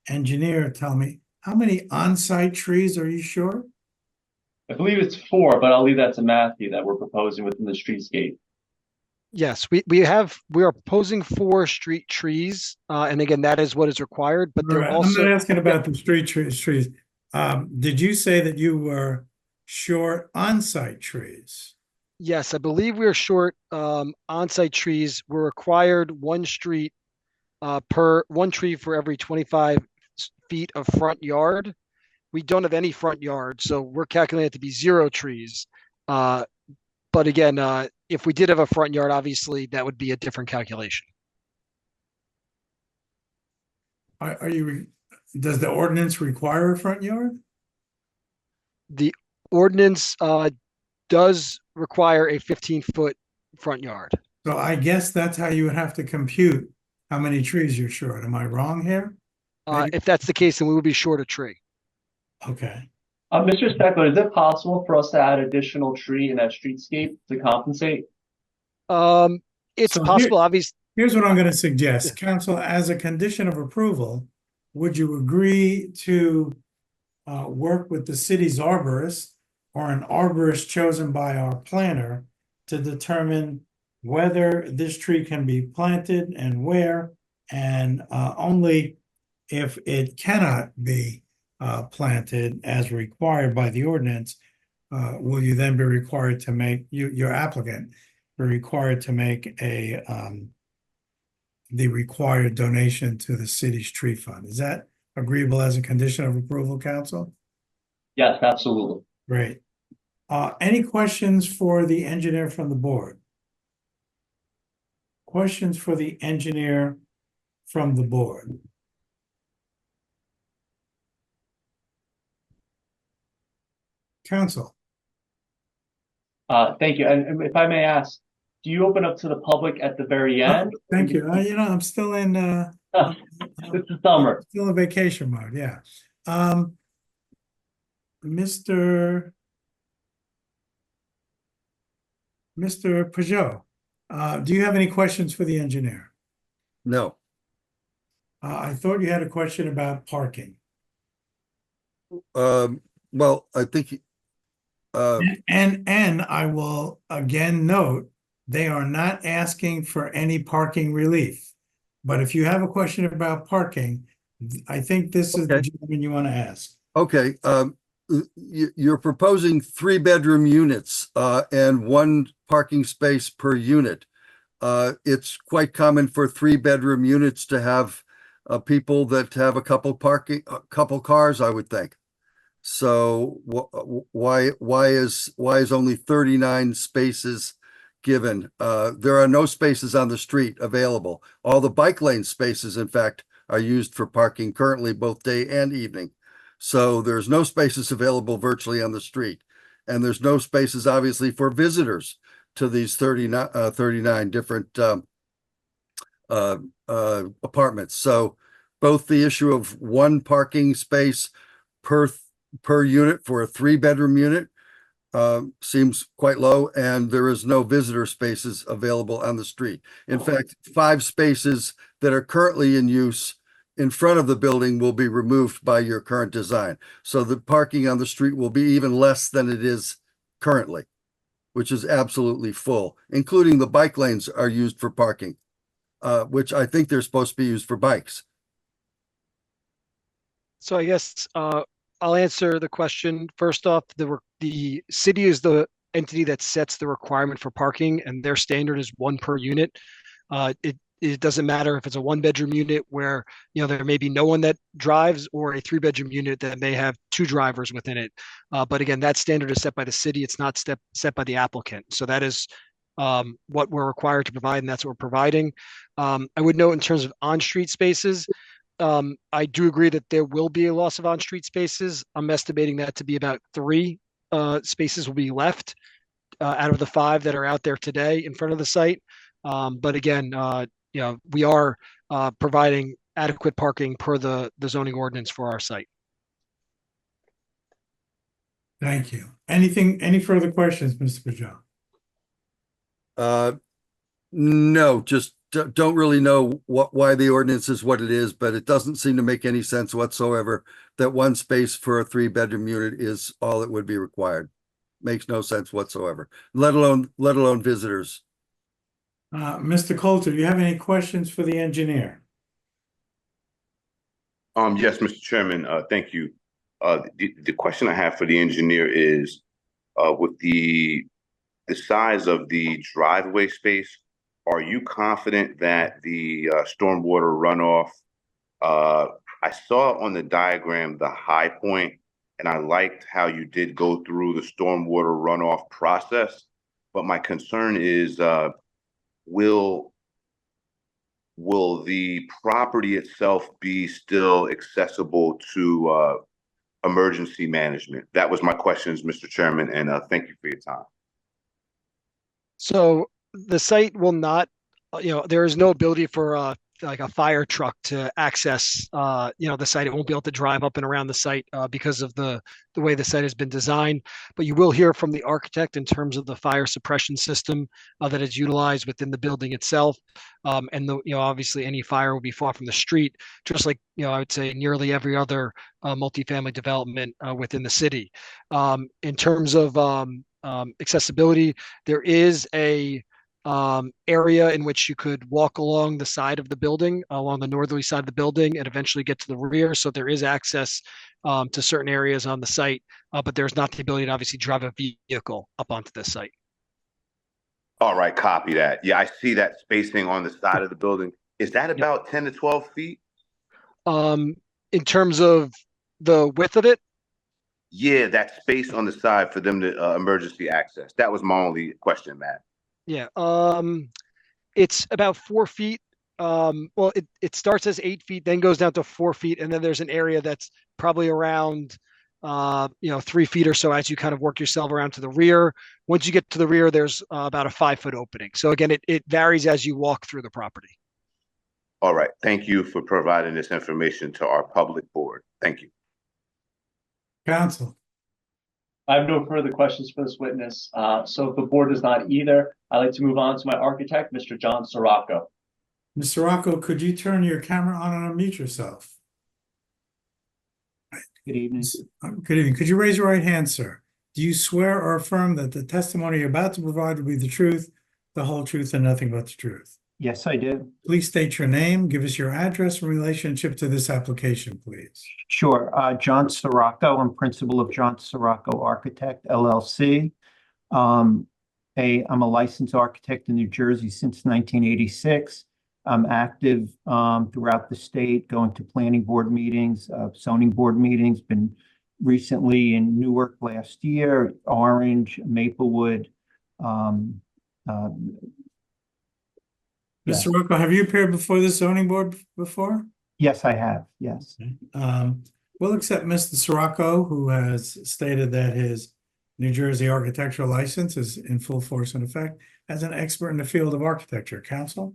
engineer tell me how many on-site trees are you short? I believe it's 4, but I'll leave that to Matthew that we're proposing within the streetscape. Yes, we are proposing 4 street trees, and again, that is what is required. But they're Right. also. I'm not asking about the street trees. Did you say that you were short on-site trees? Yes, I believe we are short on-site trees. We're required one tree for every 25 feet of front yard. We don't have any front yard, so we're calculating it to be 0 trees. But again, if we did have a front yard, obviously that would be a different calculation. Does the ordinance require a front yard? The ordinance does require a 15-foot front yard. So I guess that's how you would have to compute how many trees you're short. Am I wrong here? If that's the case, then we would be short a tree. Okay. Mr. Speckler, is it possible for us to add additional tree in that streetscape to compensate? It's possible, obviously. Here's what I'm going to suggest. Council, as a condition of approval, would you agree to work with the city's arborist or an arborist chosen by our planner to determine whether this tree can be planted and where, and only if it cannot be planted as required by the ordinance, will you then be required to make, your applicant, be required to make the required donation to the city's tree fund? Is that agreeable as a condition of approval, council? Yes, absolutely. Great. Any questions for the engineer from the board? Questions for the engineer from the board? Council. Thank you. And if I may ask, do you open up to the public at the very end? Thank you. I'm still in It's the summer. Still in vacation mode, yeah. Mr. Peugeot, do you have any questions for the engineer? No. I thought you had a question about parking. Well, I think and I will again note, they are not asking for any parking relief. But if you have a question about parking, I think this is the gentleman you want to ask. Okay, you're proposing 3-bedroom units and 1 parking space per unit. It's quite common for 3-bedroom units to have people that have a couple cars, I would think. So why is only 39 spaces given? There are no spaces on the street available. All the bike lane spaces, in fact, are used for parking currently, both day and evening. So there's no spaces available virtually on the street. And there's no spaces, obviously, for visitors to these 39 different apartments. So both the issue of 1 parking space per per unit for a 3-bedroom unit seems quite low, and there is no visitor spaces available on the street. In fact, 5 spaces that are currently in use in front of the building will be removed by your current design. So the parking on the street will be even less than it is currently, which is absolutely full, including the bike lanes are used for parking, which I think they're supposed to be used for bikes. So I guess I'll answer the question. First off, the city is the entity that sets the requirement for parking, and their standard is 1 per unit. It doesn't matter if it's a 1-bedroom unit where there may be no one that drives, or a 3-bedroom unit that may have 2 drivers within it. But again, that standard is set by the city. It's not set by the applicant. So that is what we're required to provide, and that's what we're providing. I would note in terms of on-street spaces, I do agree that there will be a loss of on-street spaces. I'm estimating that to be about 3 spaces will be left out of the 5 that are out there today in front of the site. But again, we are providing adequate parking per the zoning ordinance for our site. Thank you. Any further questions, Mr. Pajot? No, just don't really know why the ordinance is what it is, but it doesn't seem to make any sense whatsoever that 1 space for a 3-bedroom unit is all that would be required. Makes no sense whatsoever, let alone visitors. Mr. Coulter, do you have any questions for the engineer? Yes, Mr. Chairman, thank you. The question I have for the engineer is, with the size of the driveway space, are you confident that the stormwater runoff, I saw on the diagram the high point, and I liked how you did go through the stormwater runoff process, but my concern is, will the property itself be still accessible to emergency management? That was my questions, Mr. Chairman, and thank you for your time. So the site will not, there is no ability for like a fire truck to access, the site. It won't be able to drive up and around the site because of the way the site has been designed. But you will hear from the architect in terms of the fire suppression system that is utilized within the building itself. And obviously any fire will be fought from the street, just like, I would say nearly every other multifamily development within the city. In terms of accessibility, there is a area in which you could walk along the side of the building, along the northerly side of the building, and eventually get to the rear. So there is access to certain areas on the site, but there's not the ability to obviously drive a vehicle up onto this site. All right, copy that. Yeah, I see that spacing on the side of the building. Is that about 10 to 12 feet? In terms of the width of it? Yeah, that space on the side for them to emergency access. That was my only question, Matt. Yeah, it's about 4 feet. Well, it starts as 8 feet, then goes down to 4 feet, and then there's an area that's probably around 3 feet or so as you kind of work yourself around to the rear. Once you get to the rear, there's about a 5-foot opening. So again, it varies as you walk through the property. All right, thank you for providing this information to our public board. Thank you. Counsel. I have no further questions for this witness. So if the board does not either, I'd like to move on to my architect, Mr. John Sirocco. Mr. Rocco, could you turn your camera on and unmute yourself? Good evening. Good evening. Could you raise your right hand, sir? Do you swear or affirm that the testimony you're about to provide will be the truth, the whole truth, and nothing but the truth? Yes, I do. Please state your name, give us your address and relationship to this application, please. Sure. John Sirocco. I'm principal of John Sirocco Architect, LLC. I'm a licensed architect in New Jersey since 1986. I'm active throughout the state, going to planning board meetings, zoning board meetings, been recently in Newark last year, Orange, Maplewood. Mr. Rocco, have you appeared before the zoning board before? Yes, I have. Yes. We'll accept Mr. Sirocco, who has stated that his New Jersey architectural license is in full force and effect, as an expert in the field of architecture. Counsel?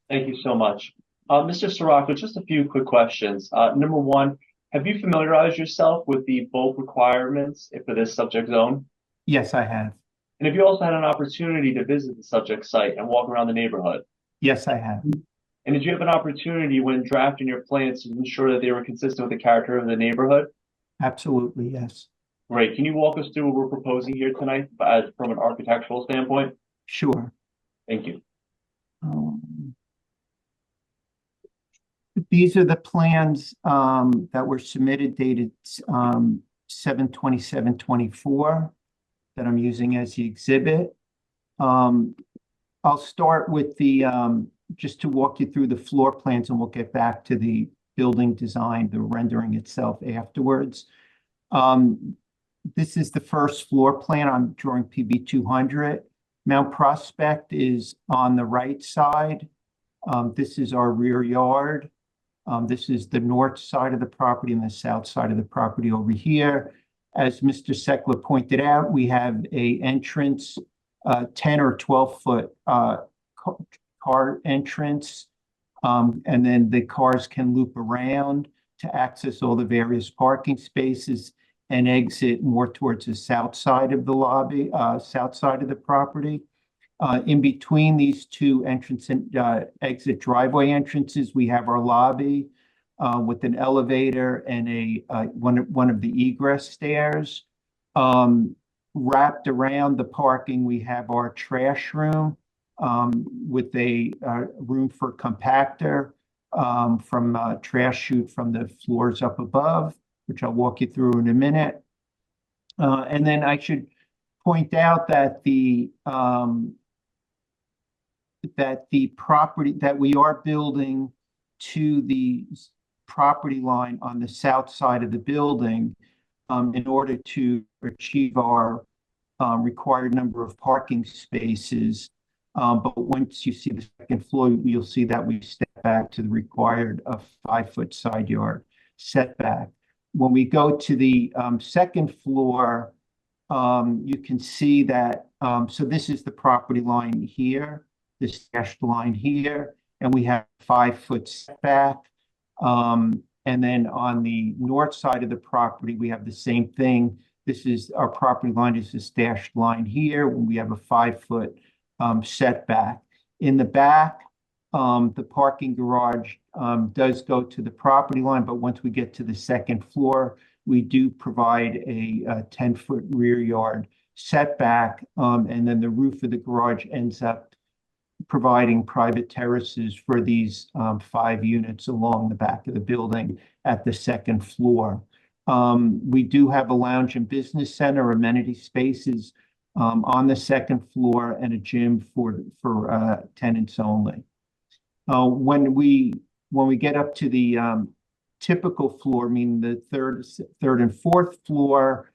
Thank you so much. Mr. Sirocco, just a few quick questions. Number one, Have you familiarized yourself with the bulk requirements for this subject zone? Yes, I have. And have you also had an opportunity to visit the subject site and walk around the neighborhood? Yes, I have. And did you have an opportunity when drafting your plans to ensure that they were consistent with the character of the neighborhood? Absolutely, yes. Great. Can you walk us through what we're proposing here tonight from an architectural standpoint? Sure. Thank you. These are the plans that were submitted dated 7/27/24 that I'm using as the exhibit. I'll start with the just to walk you through the floor plans, and we'll get back to the building design, the rendering itself afterwards. This is the first floor plan. I'm drawing PB 200. Mount Prospect is on the right side. This is our rear yard. This is the north side of the property and the south side of the property over here. As Mr. Sekla pointed out, we have a entrance, 10 or 12-foot car entrance, and then the cars can loop around to access all the various parking spaces and exit more towards the south side of the lobby, south side of the property. In between these two entrance and exit driveway entrances, we have our lobby with an elevator and one of the egress stairs. Wrapped around the parking, we have our trash room with a room for compactor from trash chute from the floors up above, which I'll walk you through in a minute. And then I should point out that the property that we are building to the property line on the south side of the building in order to achieve our required number of parking spaces. But once you see the second floor, you'll see that we step back to the required 5-foot side yard setback. When we go to the second floor, you can see that, so this is the property line here, this dashed line here, and we have 5-foot setback. And then on the north side of the property, we have the same thing. This is our property line is this dashed line here, when we have a 5-foot setback. In the back, the parking garage does go to the property line, but once we get to the second floor, we do provide a 10-foot rear yard setback, and then the roof of the garage ends up providing private terraces for these 5 units along the back of the building at the second floor. We do have a lounge and business center, amenity spaces on the second floor, and a gym for tenants only. When we get up to the typical floor, meaning the third and fourth floor,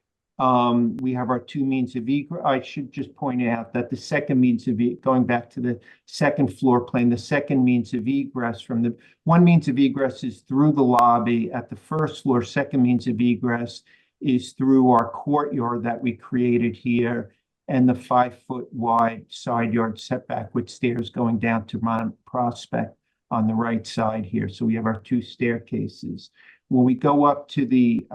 we have our 2 means of egress. I should just point out that the second means of going back to the second floor plan, the second means of egress one means of egress is through the lobby at the first floor. Second means of egress is through our courtyard that we created here, and the 5-foot wide side yard setback with stairs going down to Mount Prospect on the right side here. So we have our 2 staircases. When we go up to the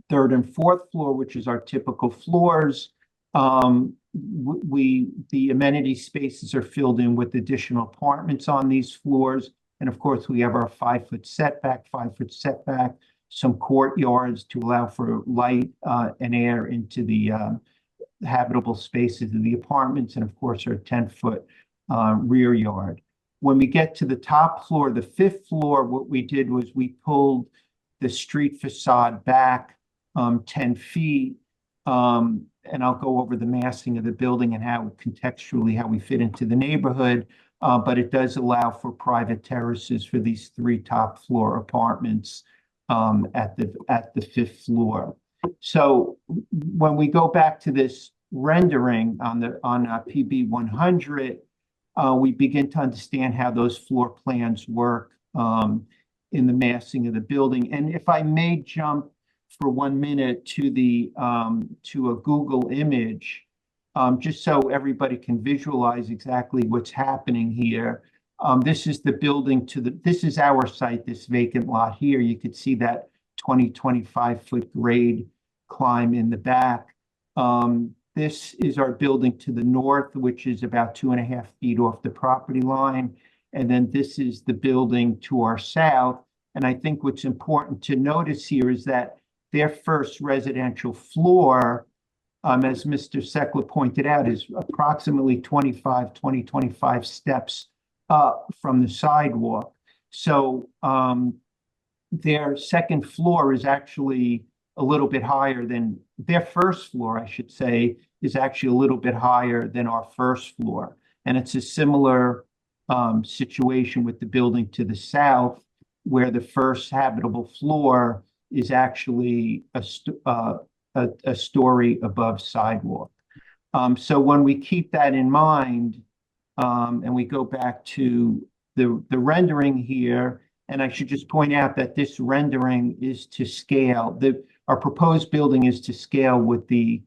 third and fourth floor, which is our typical floors, the amenity spaces are filled in with additional apartments on these floors. And of course, we have our 5-foot setback, some courtyards to allow for light and air into the habitable spaces of the apartments, and of course, our 10-foot rear yard. When we get to the top floor, the 5th floor, what we did was we pulled the street facade back 10 feet, and I'll go over the massing of the building and how contextually how we fit into the neighborhood, but it does allow for private terraces for these 3 top floor apartments at the 5th floor. So when we go back to this rendering on PB 100, we begin to understand how those floor plans work in the massing of the building. And if I may jump for 1 minute to a Google image, just so everybody can visualize exactly what's happening here. This is the building this is our site, this vacant lot here. You could see that 25-foot grade climb in the back. This is our building to the north, which is about 2.5 feet off the property line. And then this is the building to our south. And I think what's important to notice here is that their first residential floor, as Mr. Sekla pointed out, is approximately 25 steps up from the sidewalk. So their second floor is actually a little bit higher than their first floor, I should say, is actually a little bit higher than our first floor. And it's a similar situation with the building to the south, where the first habitable floor is actually a story above sidewalk. So when we keep that in mind, and we go back to the rendering here, and I should just point out that this rendering is to scale. Our proposed building is to scale with the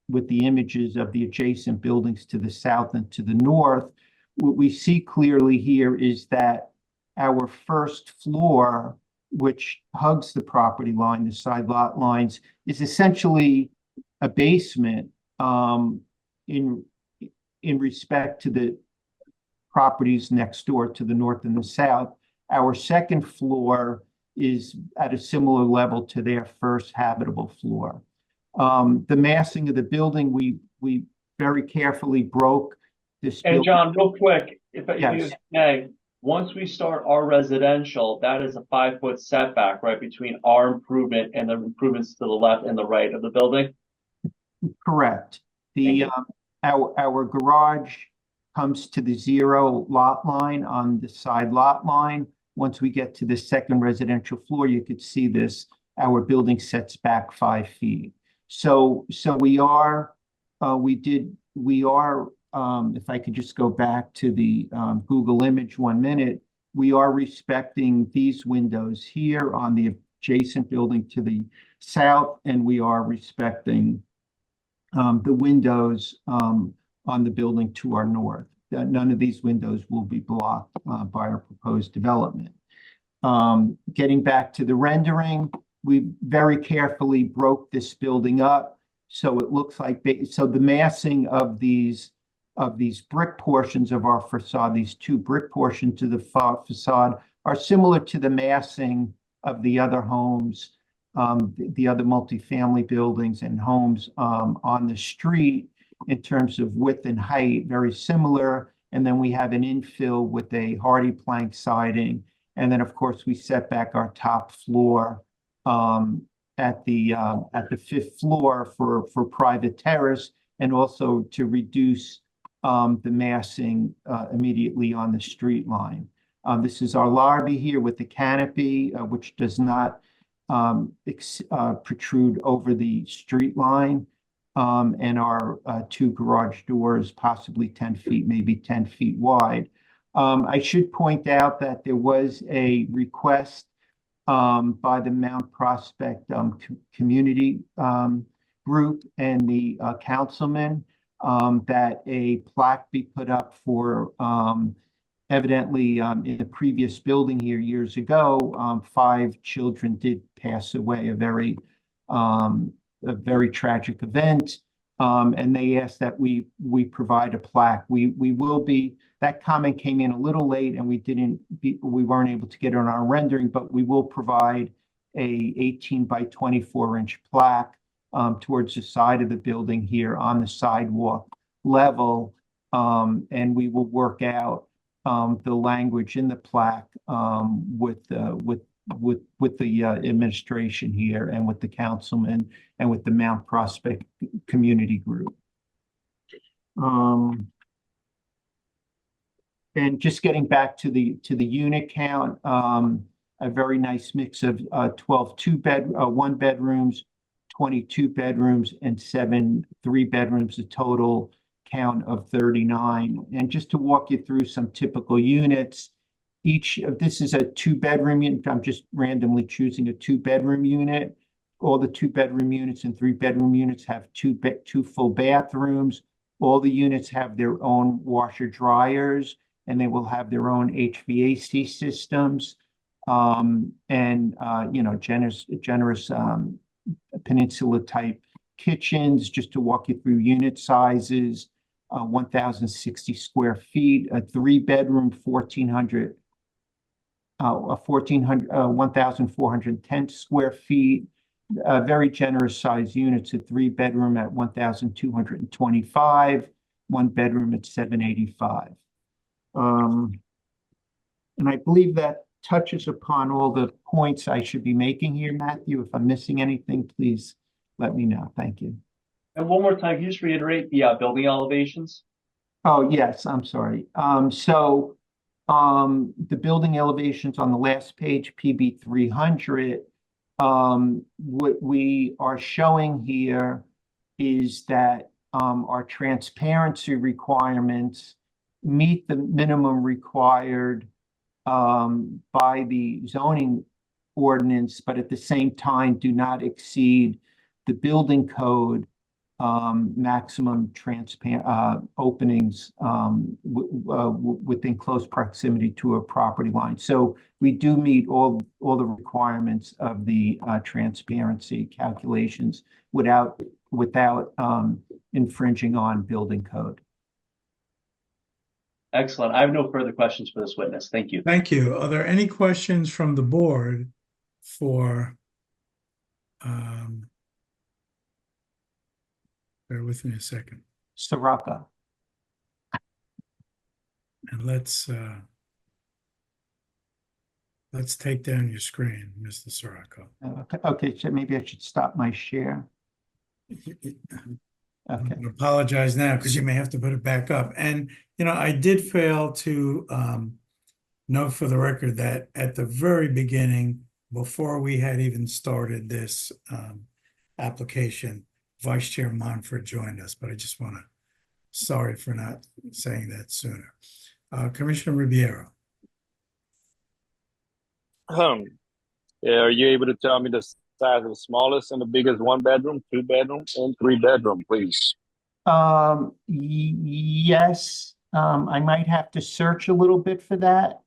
images of the adjacent buildings to the south and to the north. What we see clearly here is that our first floor, which hugs the property line, the side lot lines, is essentially a basement in respect to the properties next door to the north and the south. Our second floor is at a similar level to their first habitable floor. The massing of the building, we very carefully broke this. And John, real quick, if Yes. you may, once we start our residential, that is a 5-foot setback, right, between our improvement and the improvements to the left and the right of the building? Correct. Our garage comes to the 0 lot line on the side lot line. Once we get to the second residential floor, you could see this, our building sets back 5 feet. So we are, if I could just go back to the Google image 1 minute, we are respecting these windows here on the adjacent building to the south, and we are respecting the windows on the building to our north. None of these windows will be blocked by our proposed development. Getting back to the rendering, we very carefully broke this building up. So it looks like, so the massing of these brick portions of our facade, these 2 brick portions to the facade, are similar to the massing of the other homes, the other multifamily buildings and homes on the street in terms of width and height, very similar. And then we have an infill with a hardy plank siding. And then, of course, we set back our top floor at the 5th floor for private terrace, and also to reduce the massing immediately on the street line. This is our lobby here with the canopy, which does not protrude over the street line, and our 2 garage doors, possibly 10 feet, maybe 10 feet wide. I should point out that there was a request by the Mount Prospect community group and the councilman that a plaque be put up for evidently in the previous building here years ago, 5 children did pass away, a very tragic event, and they asked that we provide a plaque. We will be. That comment came in a little late, and we weren't able to get it on our rendering, but we will provide a 18 by 24 inch plaque towards the side of the building here on the sidewalk level, and we will work out the language in the plaque with the administration here and with the councilman and with the Mount Prospect community group. And just getting back to the unit count, a very nice mix of 12 1 bedrooms, 22 bedrooms, and 7 3 bedrooms, a total count of 39. And just to walk you through some typical units, this is a 2-bedroom unit. I'm just randomly choosing a 2-bedroom unit. All the 2-bedroom units and 3-bedroom units have two full bathrooms. All the units have their own washer dryers, and they will have their own HVAC systems. And generous peninsula type kitchens. Just to walk you through unit sizes, 1,060 square feet, a 3-bedroom, 1,410 square feet. Very generous size units, a 3-bedroom at 1,225, 1-bedroom at 785. And I believe that touches upon all the points I should be making here, Matthew. If I'm missing anything, please let me know. Thank you. And one more time, can you just reiterate the building elevations? Oh, yes, I'm sorry. The building elevations on the last page, PB 300, what we are showing here is that our transparency requirements meet the minimum required by the zoning ordinance, but at the same time do not exceed the building code maximum transparent openings within close proximity to a property line. So we do meet all the requirements of the transparency calculations without infringing on building code. Excellent. I have no further questions for this witness. Thank you. Thank you. Are there any questions from the board for, bear with me a second. Sirocco. And let's take down your screen, Mr. Sirocco. Okay, so maybe I should stop my share. Okay. I apologize now because you may have to put it back up. And, I did fail to note for the record that at the very beginning, before we had even started this application, Vice Chair Monfort joined us, but I just sorry for not saying that sooner. Commissioner Ribeiro. Yeah, are you able to tell me the size of the smallest and the biggest 1-bedroom, 2-bedroom, and 3-bedroom, please? Yes. I might have to search a little bit for that.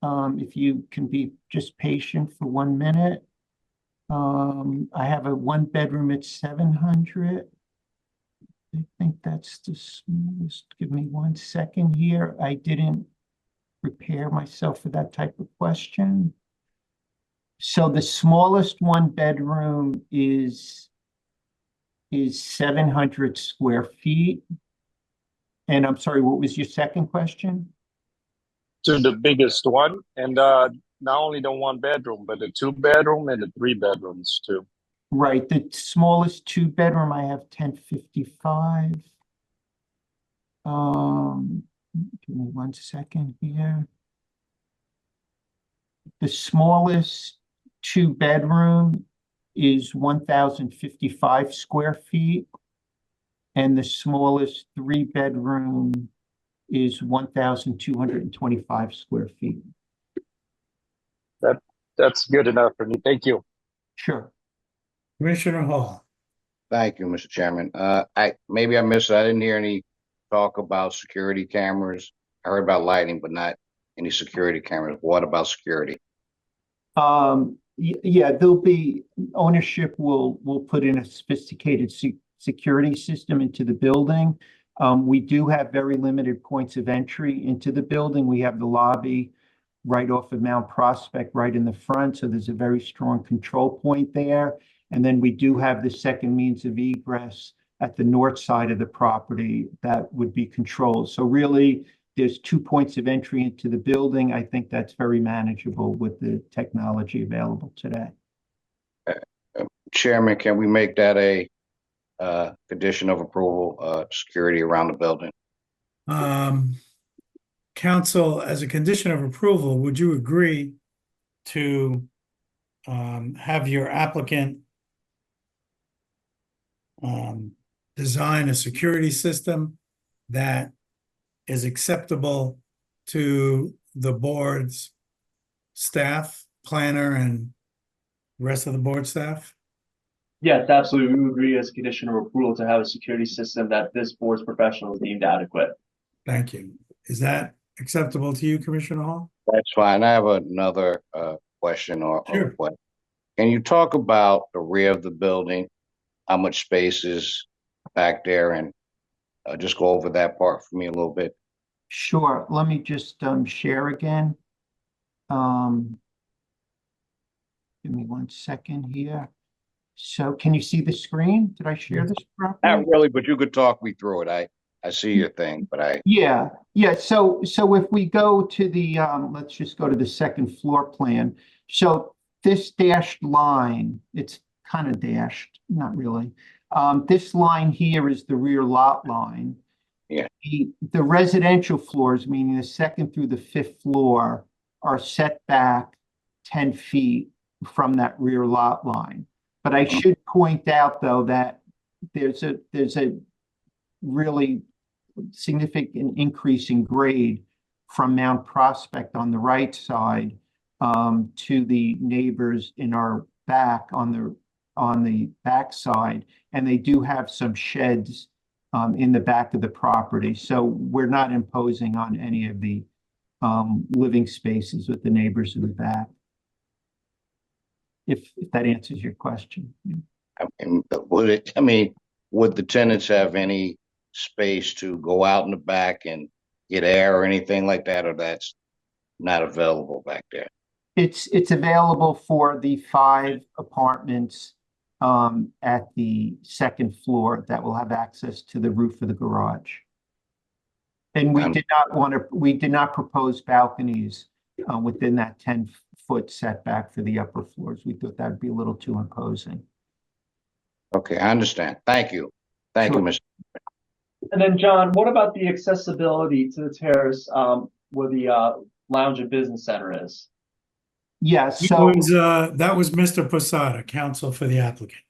If you can be just patient for 1 minute. I have a 1-bedroom at 700. I think that's the smallest. Give me 1 second here. I didn't prepare myself for that type of question. So the smallest 1-bedroom is 700 square feet. And I'm sorry, what was your second question? To the biggest one, and not only the 1-bedroom, but the 2-bedroom and the 3-bedrooms too. Right, the smallest 2-bedroom I have 1055. Give me 1 second here. The smallest 2-bedroom is 1,055 square feet, and the smallest 3-bedroom is 1,225 square feet. That's good enough for me. Thank you. Sure. Commissioner Hall. Thank you, Mr. Chairman. Maybe I missed it. I didn't hear any talk about security cameras. I heard about lighting, but not any security cameras. What about security? Yeah, there'll be ownership will put in a sophisticated security system into the building. We do have very limited points of entry into the building. We have the lobby right off of Mount Prospect right in the front, so there's a very strong control point there. And then we do have the second means of egress at the north side of the property that would be controlled. So really, there's 2 points of entry into the building. I think that's very manageable with the technology available today. Chairman, can we make that a condition of approval, security around the building? Council, as a condition of approval, would you agree to have your applicant design a security system that is acceptable to the board's staff, planner, and rest of the board staff? Yes, absolutely. We would agree as a condition of approval to have a security system that this board's professionals deemed adequate. Thank you. Is that acceptable to you, Commissioner Hall? That's fine. I have another question or Sure. what? Can you talk about the rear of the building? How much space is back there, and just go over that part for me a little bit? Sure. Let me just share again. Give me 1 second here. So can you see the screen? Did I share this properly? Not really, but you could talk me through it. I see your thing, but I. Yeah. So if we go to the, let's just go to the second floor plan. So this dashed line, it's kind of dashed, not really. This line here is the rear lot line. Yeah. The residential floors, meaning the second through the fifth floor, are set back 10 feet from that rear lot line. But I should point out, though, that there's a really significant increase in grade from Mount Prospect on the right side to the neighbors in our back on the back side, and they do have some sheds in the back of the property. So we're not imposing on any of the living spaces with the neighbors in the back. If that answers your question. Would the tenants have any space to go out in the back and get air or anything like that, or that's not available back there? It's available for the 5 apartments at the second floor that will have access to the roof of the garage. And we did not propose balconies within that 10-foot setback for the upper floors. We thought that would be a little too imposing. Okay, I understand. Thank you. Thank you, Mr. And then, John, what about the accessibility to the terrace where the lounge and business center is? Yes. That was Mr. Posada, counsel for the applicant.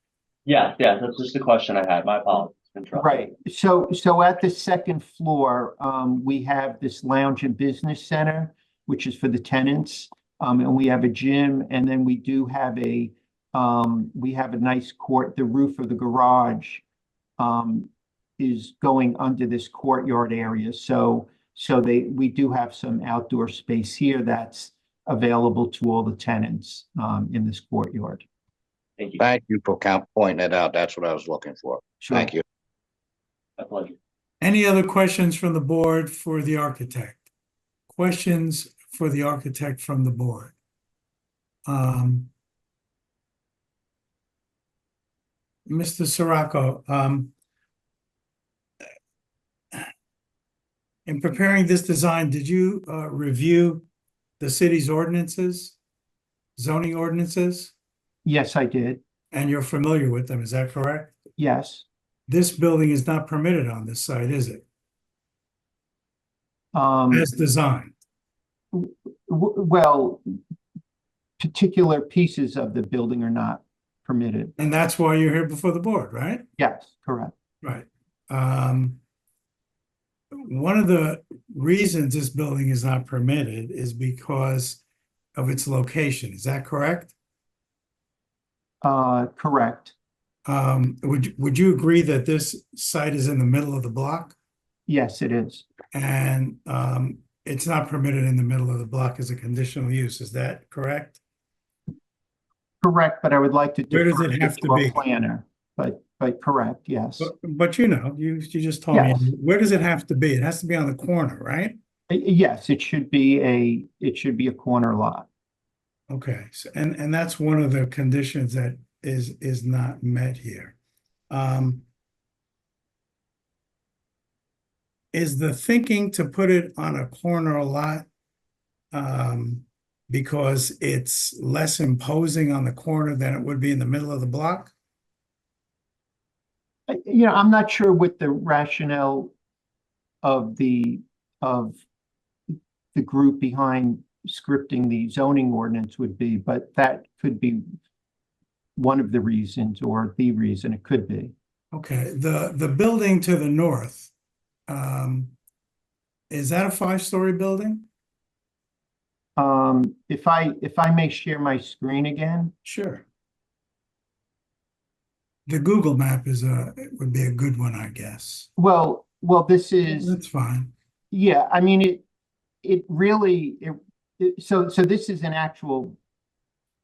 Yeah, that's just the question I had. My apologies. Right. So at the second floor, we have this lounge and business center, which is for the tenants, and we have a gym, and then we do have a nice court. The roof of the garage is going under this courtyard area, so we do have some outdoor space here that's available to all the tenants in this courtyard. Thank you. Thank you for pointing that out. That's what I was looking for. Sure. Thank you. My pleasure. Any other questions from the board for the architect? Questions for the architect from the board? Mr. Sirocco, in preparing this design, did you review the city's ordinances, zoning ordinances? Yes, I did. And you're familiar with them, is that correct? Yes. This building is not permitted on this site, is it? As designed. Well, particular pieces of the building are not permitted. And that's why you're here before the board, right? Yes, correct. Right. One of the reasons this building is not permitted is because of its location. Is that correct? Correct. Would you agree that this site is in the middle of the block? Yes, it is. And it's not permitted in the middle of the block as a conditional use. Is that correct? Correct, but I would like to Where does defer it have to our be? planner. But correct, yes. But you just told me, where does it have to be? It has to be on the corner, right? Yes, it should be a corner lot. Okay, so, and that's one of the conditions that is not met here. Is the thinking to put it on a corner lot because it's less imposing on the corner than it would be in the middle of the block? I'm not sure what the rationale of the group behind scripting the zoning ordinance would be, but that could be one of the reasons, or the reason it could be. Okay, the building to the north, is that a 5-story building? If I may share my screen again. Sure. The Google map would be a good one, I guess. Well, this is. That's fine. Yeah, I mean, it really, so this is an actual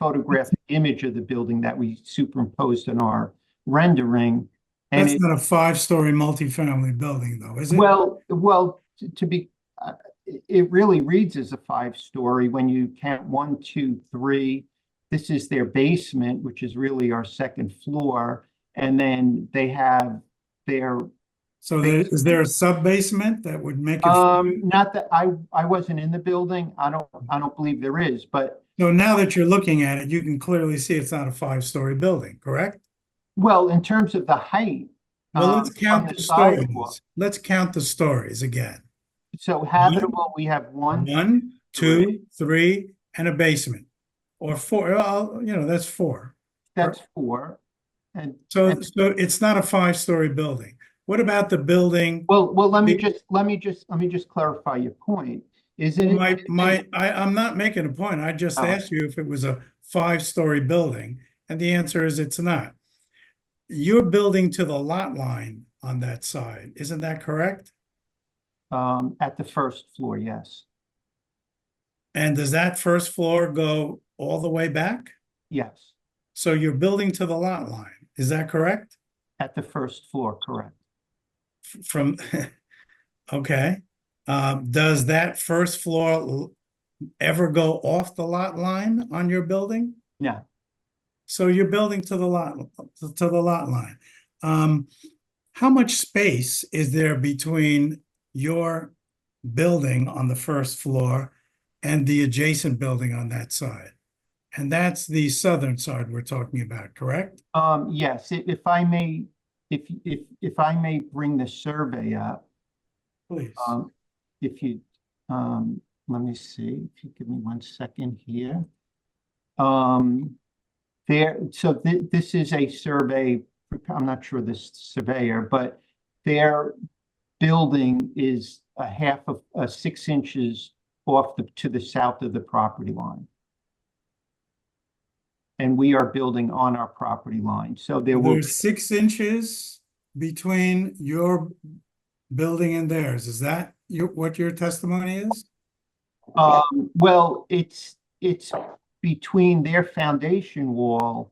photographic image of the building that we superimposed in our rendering. And That's not a 5-story multifamily building though, is it? well, to be, it really reads as a 5-story when you count 1, 2, 3. This is their basement, which is really our second floor. And then they have their. So is there a sub-basement that would make it? Not that I wasn't in the building. I don't believe there is, but. So now that you're looking at it, you can clearly see it's not a 5-story building, correct? Well, in terms of the height. Well, let's count from the sidewalk. stories. Let's count the stories again. So habitable, we have 1, 2, 3, and a basement. Or 4, well, that's 4. That's 4. And so it's not a 5-story building. What about the building? Well, let me just clarify your point. I'm not making a point. I just asked you if it was a 5-story building, and the answer is it's not. You're building to the lot line on that side, isn't that correct? At the first floor, yes. And does that first floor go all the way back? Yes. So you're building to the lot line, is that correct? At the first floor, correct. From, okay. Does that first floor ever go off the lot line on your building? No. So you're building to the lot line. How much space is there between your building on the first floor and the adjacent building on that side? And that's the southern side we're talking about, correct? Yes, if I may bring the survey up. Please. If you let me see, if you give me 1 second here. This is a survey. I'm not sure this surveyor, but their building is a half of 6 inches off to the south of the property line. And we are building on our property line. So there's 6 inches between your building and theirs. Is that what your testimony is? Well, it's between their foundation wall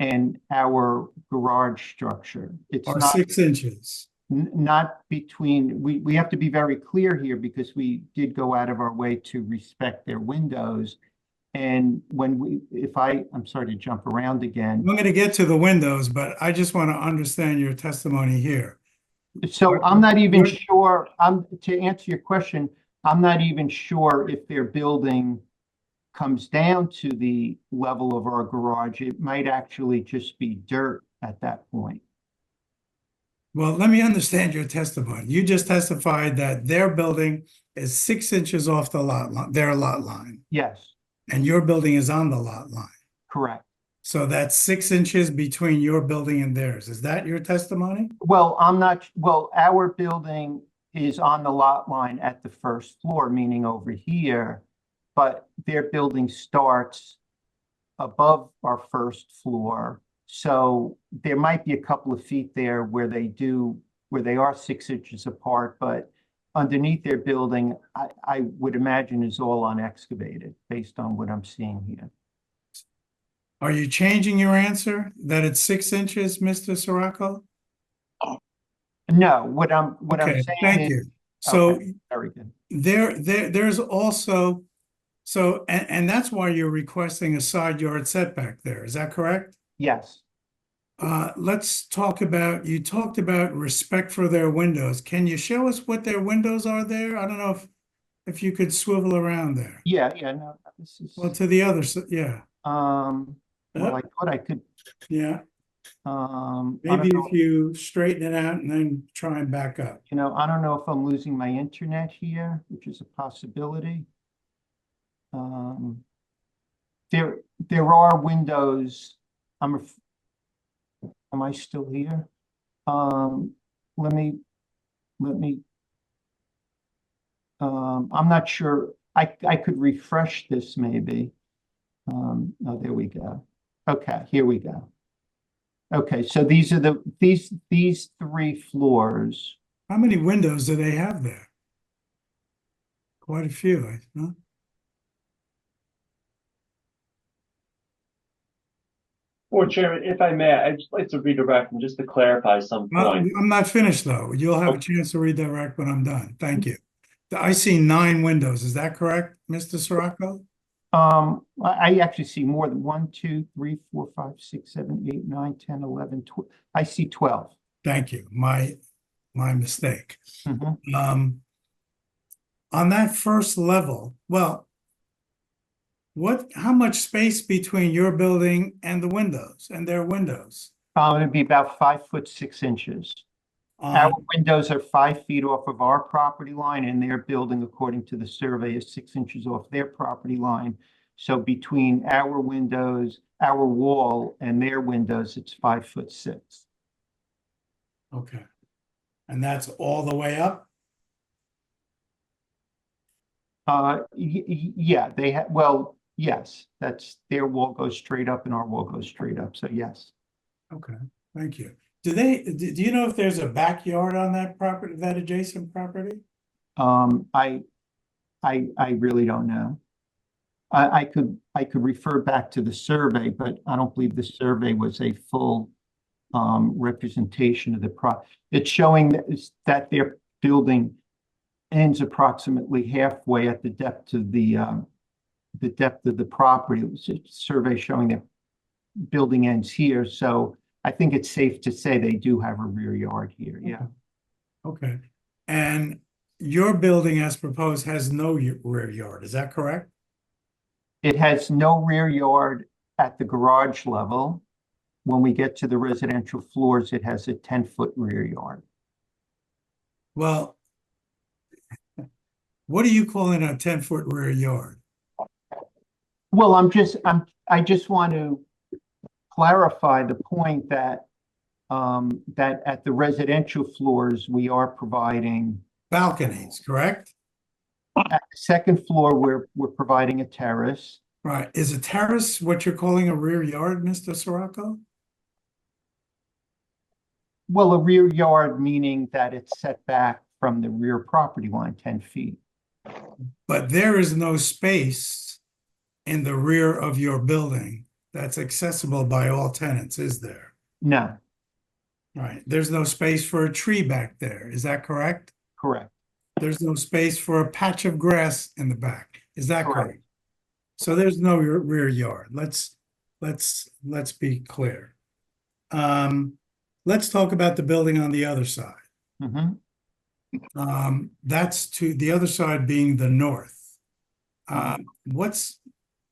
and our garage structure. It's or not 6 inches. Not between. We have to be very clear here because we did go out of our way to respect their windows. And when I'm sorry to jump around again. I'm going to get to the windows, but I just want to understand your testimony here. So I'm not even sure, to answer your question, I'm not even sure if their building comes down to the level of our garage. It might actually just be dirt at that point. Well, let me understand your testimony. You just testified that their building is 6 inches off the lot line, their lot line. Yes. And your building is on the lot line. Correct. So that's 6 inches between your building and theirs. Is that your testimony? Well, our building is on the lot line at the first floor, meaning over here, but their building starts above our first floor. So there might be a couple of feet there where they are 6 inches apart, but underneath their building, I would imagine is all unexcavated based on what I'm seeing here. Are you changing your answer that it's 6 inches, Mr. Sirocco? No, what I'm saying thank is, you. So okay, very good. There's also, and that's why you're requesting a side yard setback there. Is that correct? Yes. Let's talk about, you talked about respect for their windows. Can you show us what their windows are there? I don't know if you could swivel around there. Yeah, no, this is. Well, to the other side, yeah. Well, I thought I could. Yeah. Maybe if you straighten it out and then try and back up. I don't know if I'm losing my internet here, which is a possibility. There are windows. Am I still here? Let me. I'm not sure. I could refresh this maybe. Oh, there we go. Okay, here we go. Okay, so these are these 3 floors. How many windows do they have there? Quite a few, huh? Board Chairman, if I may, I'd just like to redirect and just to clarify some Well, point. I'm not finished though. You'll have a chance to redirect when I'm done. Thank you. I see 9 windows. Is that correct, Mr. Sirocco? I actually see more than 1, 2, 3, 4, 5, 6, 7, 8, 9, 10, 11, 12. I see 12. Thank you. My mistake. Mhm. On that first level, well, how much space between your building and the windows and their windows? It'd be about 5'6". Our windows are 5 feet off of our property line, and their building, according to the survey, is 6 inches off their property line. So between our windows, our wall, and their windows, it's 5'6". Okay. And that's all the way up? Yeah, they have, well, yes, that's, their wall goes straight up and our wall goes straight up, so yes. Okay, thank you. Do you know if there's a backyard on that property, that adjacent property? I really don't know. I could refer back to the survey, but I don't believe the survey was a full representation of the It's showing that their building ends approximately halfway at the depth of the property. It was a survey showing that building ends here, so I think it's safe to say they do have a rear yard here. Yeah. Okay. And your building as proposed has no rear yard, is that correct? It has no rear yard at the garage level. When we get to the residential floors, it has a 10-foot rear yard. Well, what are you calling a 10-foot rear yard? Well, I just want to clarify the point that that at the residential floors, we are providing balconies, correct? At the second floor, we're providing a terrace. Right. Is a terrace what you're calling a rear yard, Mr. Sirocco? Well, a rear yard meaning that it's set back from the rear property line 10 feet. But there is no space in the rear of your building that's accessible by all tenants, is there? No. Right. There's no space for a tree back there. Is that correct? Correct. There's no space for a patch of grass in the back. Is that correct? Correct. So there's no rear yard. Let's be clear. Let's talk about the building on the other side. Mhm. That's to the other side being the north. What's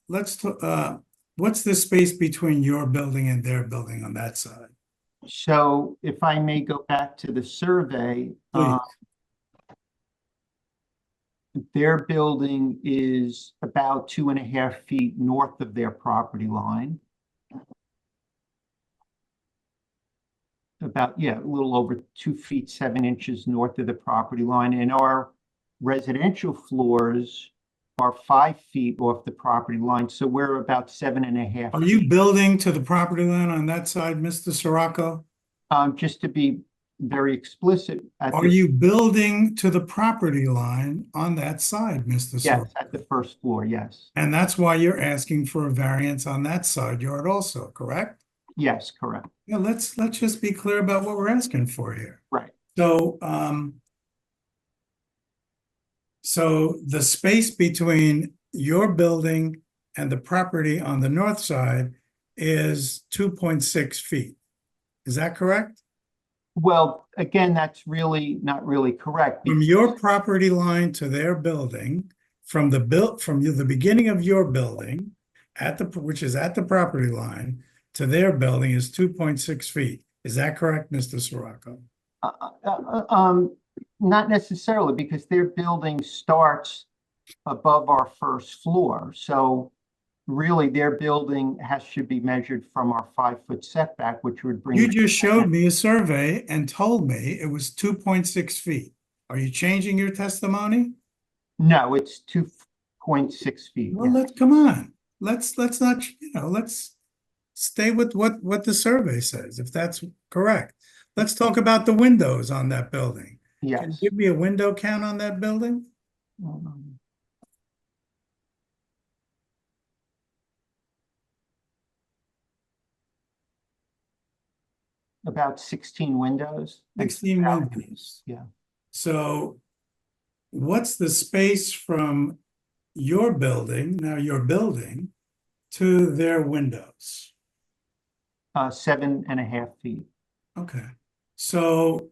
the space between your building and their building on that side? So if I may go back to the survey, Please. their building is about 2.5 feet north of their property line. About, yeah, a little over 2 feet 7 inches north of the property line. And our residential floors are 5 feet off the property line. So we're about 7.5 Are you building to the property line on that side, Mr. Sirocco? Just to be very explicit. Are you building to the property line on that side, Mr. Yes, Sirocco? at the first floor, yes. And that's why you're asking for a variance on that side yard also, correct? Yes, correct. Yeah, let's just be clear about what we're asking for here. Right. So, so the space between your building and the property on the north side is 2.6 feet. Is that correct? Well, again, that's really not really correct. From your property line to their building, from the beginning of your building which is at the property line to their building is 2.6 feet. Is that correct, Mr. Sirocco? Not necessarily, because their building starts above our first floor. So really their building should be measured from our 5-foot setback, which would bring. You just showed me a survey and told me it was 2.6 feet. Are you changing your testimony? No, it's 2.6 feet. Well, Yeah. come on. Let's not, let's stay with what the survey says, if that's correct. Let's talk about the windows on that building. Yes. Can you give me a window count on that building? About 16 windows. and 16 balconies. windows. Yeah. So what's the space from your building, now your building, to their windows? 7.5 feet. Okay. So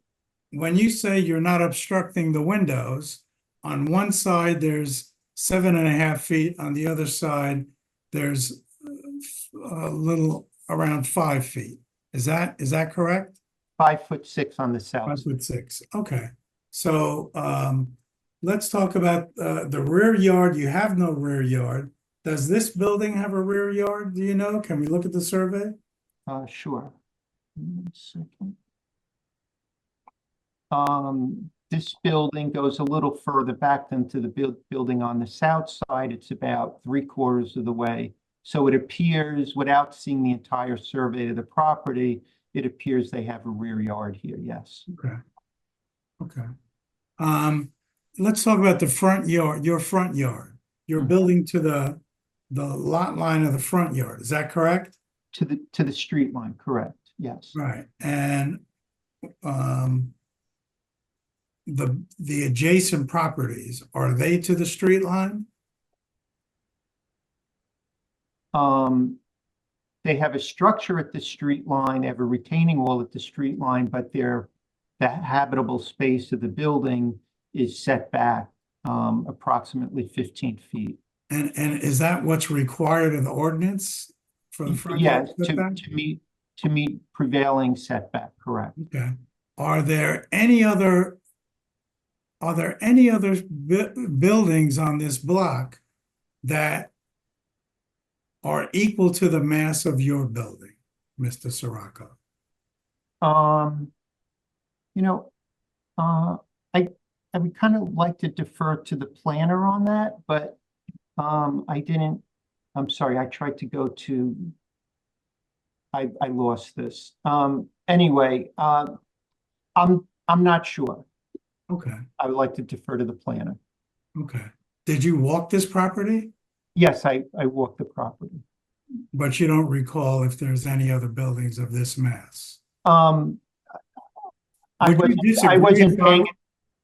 when you say you're not obstructing the windows, on one side there's 7.5 feet, on the other side there's a little around 5 feet. Is that correct? 5'6" on the south. 5'6". Okay. So let's talk about the rear yard. You have no rear yard. Does this building have a rear yard? Do you know? Can we look at the survey? Sure. 1 second. This building goes a little further back than to the building on the south side. It's about 3/4 of the way. So it appears, without seeing the entire survey of the property, it appears they have a rear yard here, yes. Okay. Okay. Let's talk about the front yard, your front yard. You're building to the lot line of the front yard. Is that correct? To the street line, correct, yes. Right. And the adjacent properties, are they to the street line? They have a structure at the street line, they have a retaining wall at the street line, but the habitable space of the building is set back approximately 15 feet. And is that what's required in the ordinance for the front Yes, yard setback? to meet prevailing setback, correct. Okay. Are there any other buildings on this block that are equal to the mass of your building, Mr. Sirocco? You know, I would kind of like to defer to the planner on that, but I'm sorry, I tried to go to, I lost this. Anyway, I'm not sure. Okay. I would like to defer to the planner. Okay. Did you walk this property? Yes, I walked the property. But you don't recall if there's any other buildings of this mass?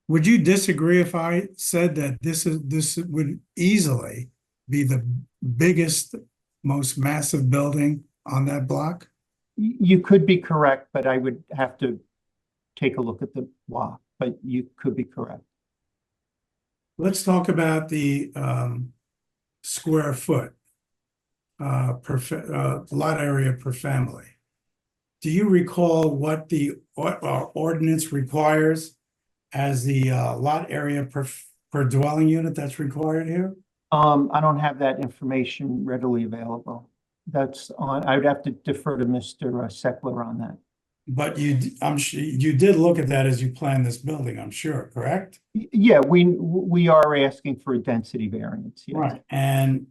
Would you disagree if I said that this would easily be the biggest, most massive building on that block? You could be correct, but I would have to take a look at the block, but you could be correct. Let's talk about the square foot lot area per family. Do you recall what our ordinance requires as the lot area per dwelling unit that's required here? I don't have that information readily available. I would have to defer to Mr. Seckler on that. But I'm sure you did look at that as you planned this building, I'm sure, correct? Yeah, we are asking for a density variance, yes. Right. And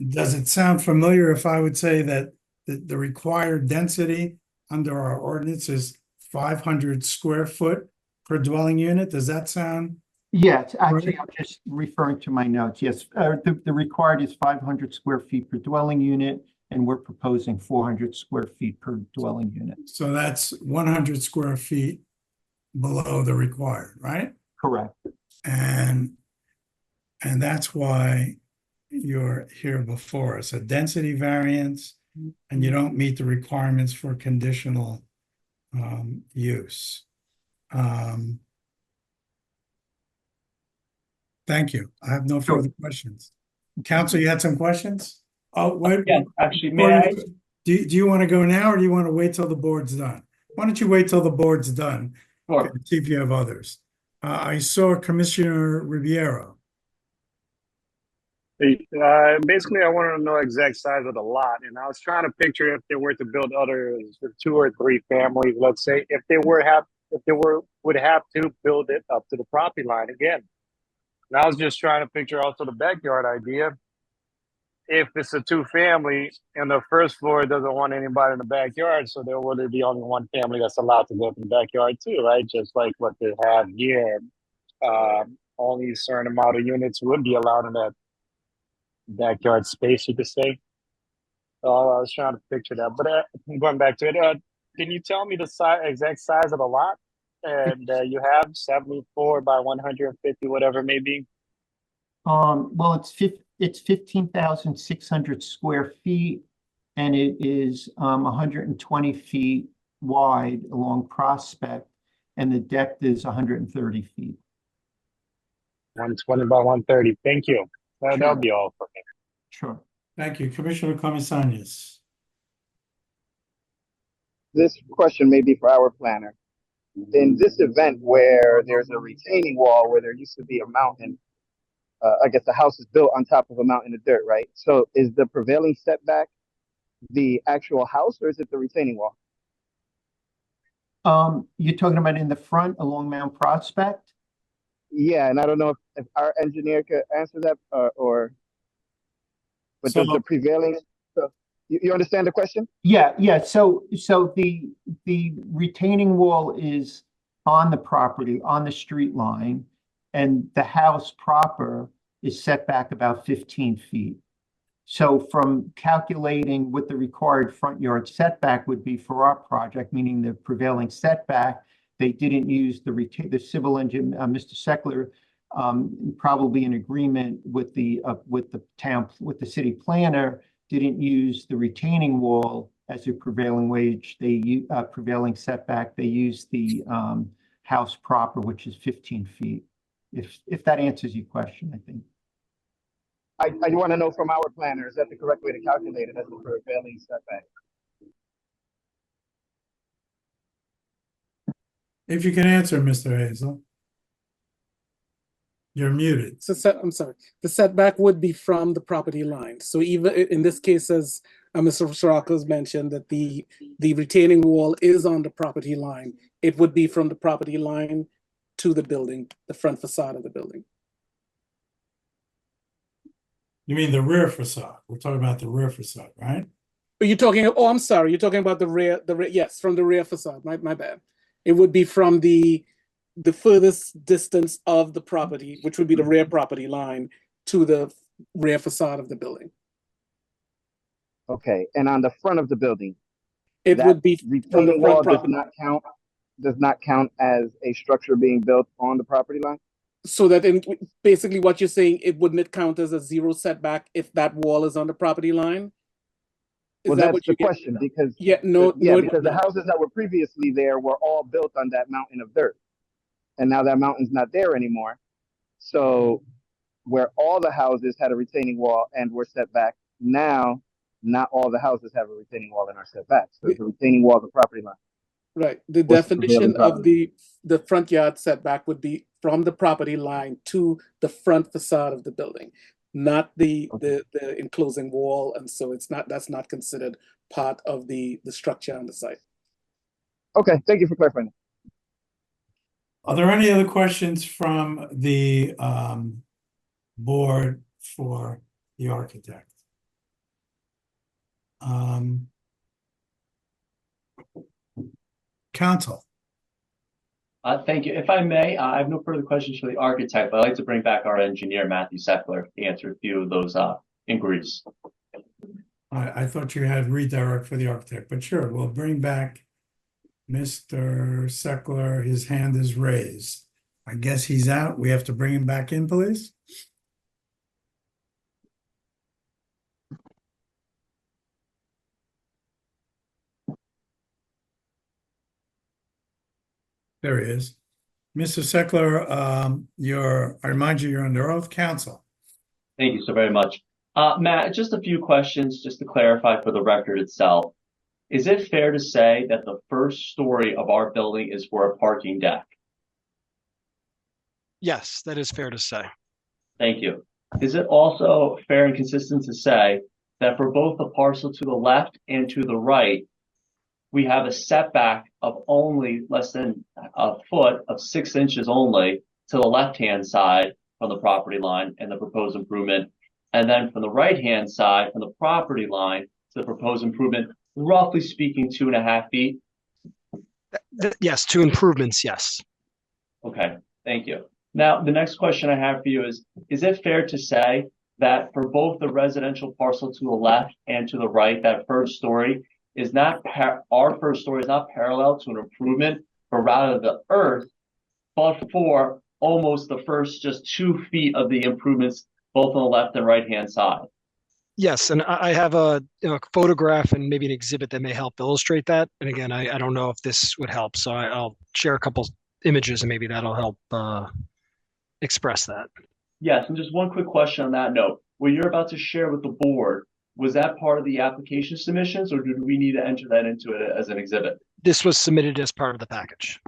does it sound familiar if I would say that the required density under our ordinance is 500 square foot per dwelling unit? Does that sound? Yes, actually, I'm just referring to my notes. Yes, the required is 500 square feet per dwelling unit, and we're proposing 400 square feet per dwelling unit. So that's 100 square feet below the required, right? Correct. And that's why you're here before us, a density variance, and you don't meet the requirements for conditional use. Thank you. I have no further questions. Counsel, you had some questions? Oh, wait. Yeah, actually, may I? Do you want to go now, or do you want to wait till the board's done? Why don't you wait till the board's done? Sure. See if you have others. I saw Commissioner Ribeiro. Basically, I wanted to know exact size of the lot, and I was trying to picture if they were to build others for 2 or 3 families. Let's say if they would have to build it up to the property line again. And I was just trying to picture also the backyard idea. If it's a 2-family and the first floor doesn't want anybody in the backyard, so there will be only 1 family that's allowed to go in the backyard too, right? Just like what they have here. Only a certain amount of units would be allowed in that backyard space, you could say. Oh, I was trying to picture that, but going back to it, can you tell me the exact size of the lot? And you have 74 by 150, whatever it may be. Well, it's 15,600 square feet, and it is 120 feet wide along Prospect, and the depth is 130 feet. 120 by 130. Thank you. Sure. That'll be all for me. Sure. Thank you. Commissioner Komisanias. This question may be for our planner. In this event where there's a retaining wall where there used to be a mountain, I guess the house is built on top of a mountain of dirt, right? So is the prevailing setback the actual house or is it the retaining wall? You're talking about in the front along Mount Prospect? Yeah, and I don't know if our engineer could answer that but does the prevailing, so you understand the question? Yeah. So the retaining wall is on the property, on the street line, and the house proper is set back about 15 feet. So from calculating what the required front yard setback would be for our project, meaning the prevailing setback, they didn't use the civil engineer, Mr. Seckler, probably in agreement with the city planner, didn't use the retaining wall as a prevailing prevailing setback. They used the house proper, which is 15 feet. If that answers your question, I think. I want to know from our planner, is that the correct way to calculate it as the prevailing setback? If you can answer, Mr. Hazel. You're muted. I'm sorry. The setback would be from the property line. So even in this case, as Mr. Sirocco has mentioned, that the retaining wall is on the property line. It would be from the property line to the building, the front facade of the building. You mean the rear facade? We're talking about the rear facade, right? Are you talking? Oh, I'm sorry. You're talking about the rear. Yes, from the rear facade. My bad. It would be from the furthest distance of the property, which would be the rear property line, to the rear facade of the building. Okay, and on the front of the building, it would be from the front property. Does not count as a structure being built on the property line? So that basically what you're saying, it wouldn't count as a zero setback if that wall is on the property line? Well, that's the question, because because the houses that were previously there were all built on that mountain of dirt, and now that mountain's not there anymore. So where all the houses had a retaining wall and were set back, now not all the houses have a retaining wall and are set back. So the retaining wall of the property line. Right. The definition of the front yard setback would be from the property line to the front facade of the building, not the enclosing wall, and so that's not considered part of the structure on the site. Okay, thank you for clarifying. Are there any other questions from the board for the architect? Counsel. Thank you. If I may, I have no further questions for the architect, but I'd like to bring back our engineer, Matthew Seckler, to answer a few of those inquiries. I thought you had redirect for the architect, but sure, we'll bring back Mr. Seckler. His hand is raised. I guess he's out. We have to bring him back in, please. There he is. Mr. Seckler, I remind you, you're under oath. Counsel. Thank you so very much. Matt, just a few questions just to clarify for the record itself. Is it fair to say that the first story of our building is for a parking deck? Yes, that is fair to say. Thank you. Is it also fair and consistent to say that for both the parcel to the left and to the right, we have a setback of only less than a foot of 6 inches only to the left-hand side from the property line and the proposed improvement? And then from the right-hand side, from the property line to the proposed improvement, roughly speaking, 2.5 feet? Yes, 2 improvements, yes. Okay, thank you. Now, the next question I have for you is it fair to say that for both the residential parcel to the left and to the right, that first story is not our first story is not parallel to an improvement, but rather the earth, but for almost the first just 2 feet of the improvements, both on the left and right hand side. Yes, and I have a, photograph and maybe an exhibit that may help illustrate that. And again, I don't know if this would help, so I'll share a couple images and maybe that'll help express that. Yes, and just one quick question on that note. What you're about to share with the board, was that part of the application submissions, or did we need to enter that into it as an exhibit? This was submitted as part of the package.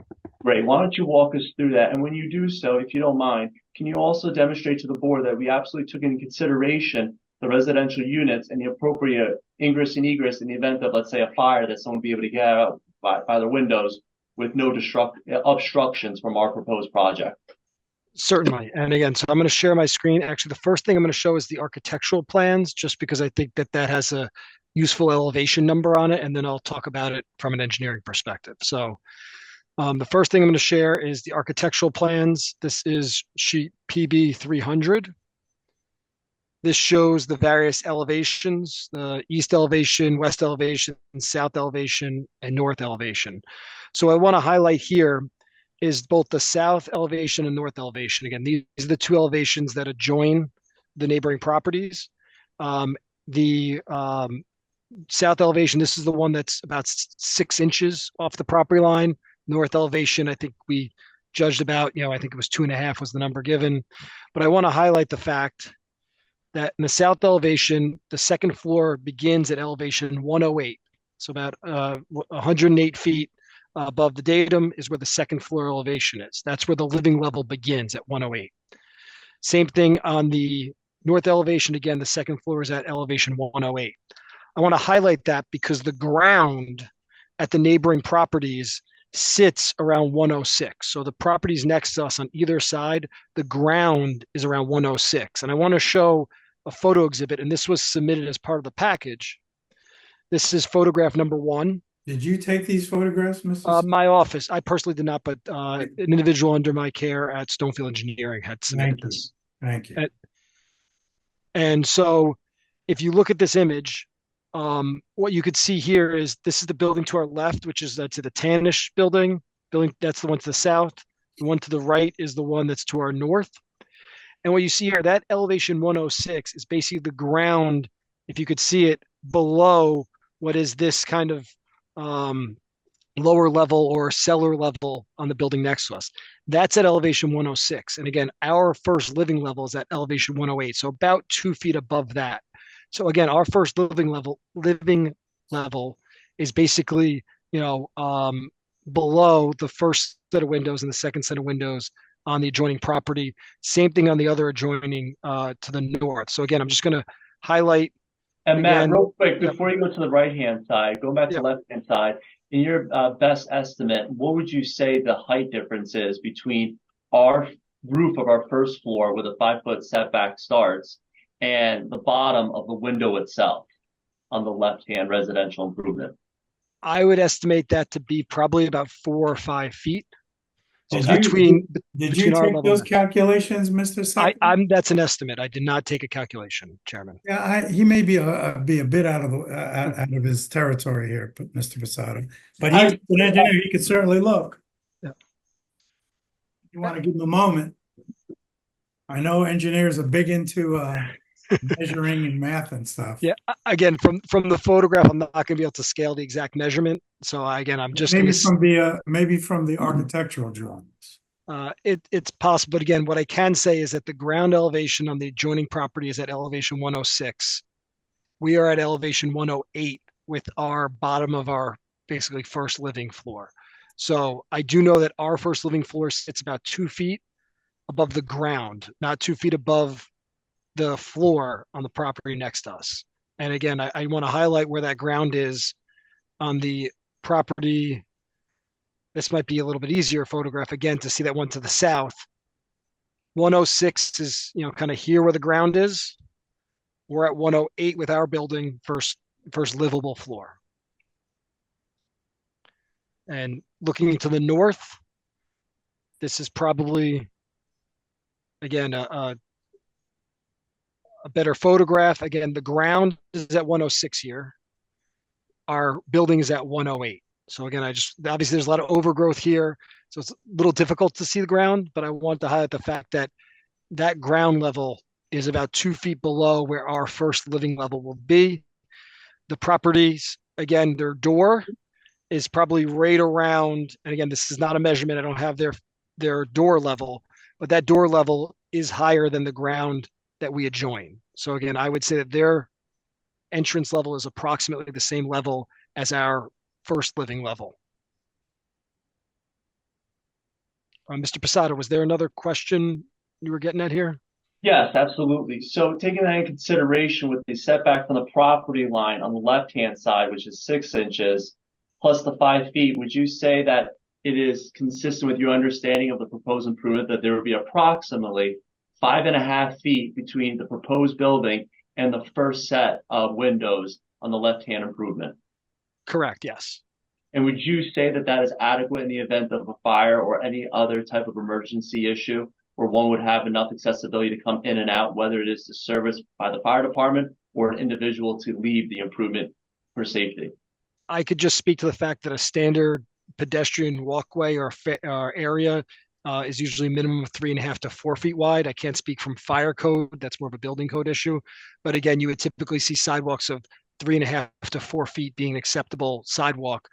Great. Why don't you walk us through that? And when you do so, if you don't mind, can you also demonstrate to the board that we absolutely took into consideration the residential units and the appropriate ingress and egress in the event of, let's say, a fire that someone would be able to get out by the windows with no obstructions from our proposed project? Certainly. And again, so I'm going to share my screen. Actually, the first thing I'm going to show is the architectural plans, just because I think that that has a useful elevation number on it. And then I'll talk about it from an engineering perspective. So the first thing I'm going to share is the architectural plans. This is sheet PB 300. This shows the various elevations, the east elevation, west elevation, south elevation, and north elevation. So I want to highlight here is both the south elevation and north elevation. Again, these are the two elevations that adjoin the neighboring properties. The south elevation, this is the one that's about 6 inches off the property line. North elevation, I think we judged about, I think it was 2.5 was the number given. But I want to highlight the fact that in the south elevation, the second floor begins at elevation 108. So about 108 feet above the datum is where the second floor elevation is. That's where the living level begins at 108. Same thing on the north elevation. Again, the second floor is at elevation 108. I want to highlight that because the ground at the neighboring properties sits around 106. So the properties next to us on either side, the ground is around 106. And I want to show a photo exhibit, and this was submitted as part of the package. This is photograph number 1. Did you take these photographs, Mr.? My office, I personally did not, but an individual under my care at Stonefield Engineering had submitted this. Thank you. And so if you look at this image, what you could see here is this is the building to our left, which is to the tannish building. That's the one to the south. The one to the right is the one that's to our north. And what you see here, that elevation 106 is basically the ground, if you could see it, below what is this kind of lower level or cellar level on the building next to us. That's at elevation 106. And again, our first living level is at elevation 108. So about 2 feet above that. So again, our first living level is basically, below the first set of windows and the second set of windows on the adjoining property. Same thing on the other adjoining to the north. So again, I'm just going to highlight. And Matt, real quick, before you go to the right-hand side, go back to the left-hand side. In your best estimate, what would you say the height difference is between our roof of our first floor where the 5-foot setback starts and the bottom of the window itself on the left-hand residential improvement? I would estimate that to be probably about 4 or 5 feet. Did you take those calculations, Mr. Secretary? That's an estimate. I did not take a calculation, Chairman. Yeah, he may be a bit out of his territory here, Mr. Posada. But he's an engineer. He could certainly look. Yeah. You want to give him a moment? I know engineers are big into measuring and math and stuff. Yeah. Again, from the photograph, I'm not going to be able to scale the exact measurement. So again, I'm just maybe from the architectural drawings. It's possible, but again, what I can say is that the ground elevation on the adjoining property is at elevation 106. We are at elevation 108 with our bottom of our basically first living floor. So I do know that our first living floor sits about 2 feet above the ground, not 2 feet above the floor on the property next to us. And again, I want to highlight where that ground is on the property. This might be a little bit easier photograph again to see that one to the south. 106 is, kind of here where the ground is. We're at 108 with our building, first livable floor. And looking to the north, this is probably, again, a better photograph, again, the ground is at 106 here. Our building is at 108. So again, obviously there's a lot of overgrowth here, so it's a little difficult to see the ground, but I want to highlight the fact that that ground level is about 2 feet below where our first living level will be. The properties, again, their door is probably right around, and again, this is not a measurement, I don't have their door level, but that door level is higher than the ground that we adjoin. So again, I would say that their entrance level is approximately the same level as our first living level. Mr. Posada, was there another question you were getting at here? Yes, absolutely. So taking that in consideration with the setback from the property line on the left-hand side, which is 6 inches, plus the 5 feet, would you say that it is consistent with your understanding of the proposed improvement that there would be approximately 5.5 feet between the proposed building and the first set of windows on the left-hand improvement? Correct, yes. And would you say that that is adequate in the event of a fire or any other type of emergency issue where one would have enough accessibility to come in and out, whether it is to service by the fire department or an individual to leave the improvement for safety? I could just speak to the fact that a standard pedestrian walkway or area is usually minimum of 3.5 to 4 feet wide. I can't speak from fire code. That's more of a building code issue. But again, you would typically see sidewalks of 3.5 to 4 feet being an acceptable sidewalk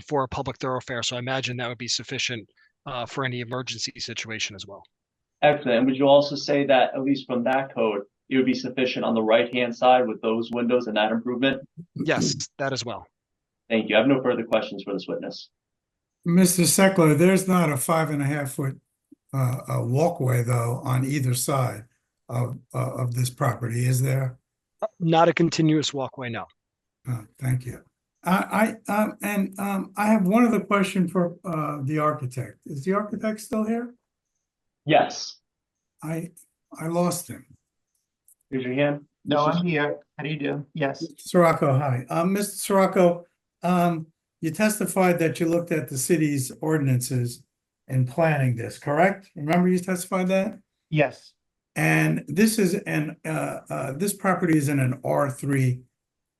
for a public thoroughfare. So I imagine that would be sufficient for any emergency situation as well. Excellent. And would you also say that, at least from that code, it would be sufficient on the right-hand side with those windows and that improvement? Yes, that as well. Thank you. I have no further questions for this witness. Mr. Seckler, there's not a 5.5 foot walkway though on either side of this property, is there? Not a continuous walkway, no. Thank you. I have one other question for the architect. Is the architect still here? Yes. I lost him. Here's your hand. No, I'm here. How do you do? Yes. Sirocco, hi. Mr. Sirocco, you testified that you looked at the city's ordinances in planning this, correct? Remember you testified that? Yes. And this is this property is in an R3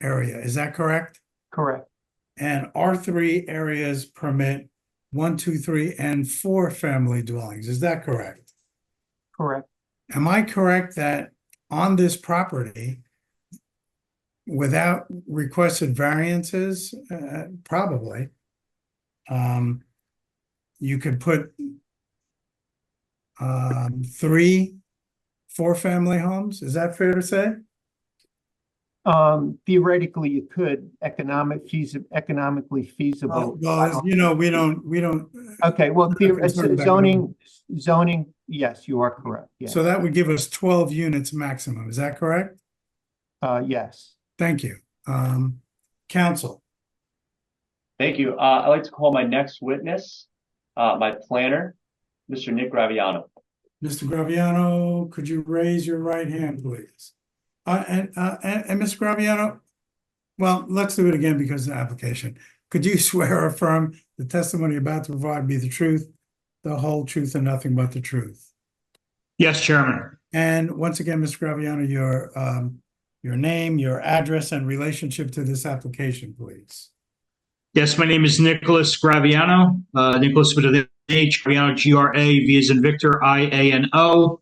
area, is that correct? Correct. And R3 areas permit 1, 2, 3, and 4 family dwellings, is that correct? Correct. Am I correct that on this property, without requested variances, probably, you could put 3 4-family homes? Is that fair to say? Theoretically, you could economically feasible. Well, you know, we don't. Okay, well, zoning, yes, you are correct. Yes. So that would give us 12 units maximum. Is that correct? Yes. Thank you. Counsel. Thank you. I'd like to call my next witness, my planner, Mr. Nick Graviano. Mr. Graviano, could you raise your right hand, please? And Mr. Graviano, well, let's do it again because of the application. Could you swear or affirm the testimony you're about to provide be the truth, the whole truth, and nothing but the truth? Yes, Chairman. And once again, Mr. Graviano, your name, your address, and relationship to this application, please. Yes, my name is Nicholas Graviano. Nicholas with an H, Graviano, G-R-A, V as in Victor, I-A-N-O.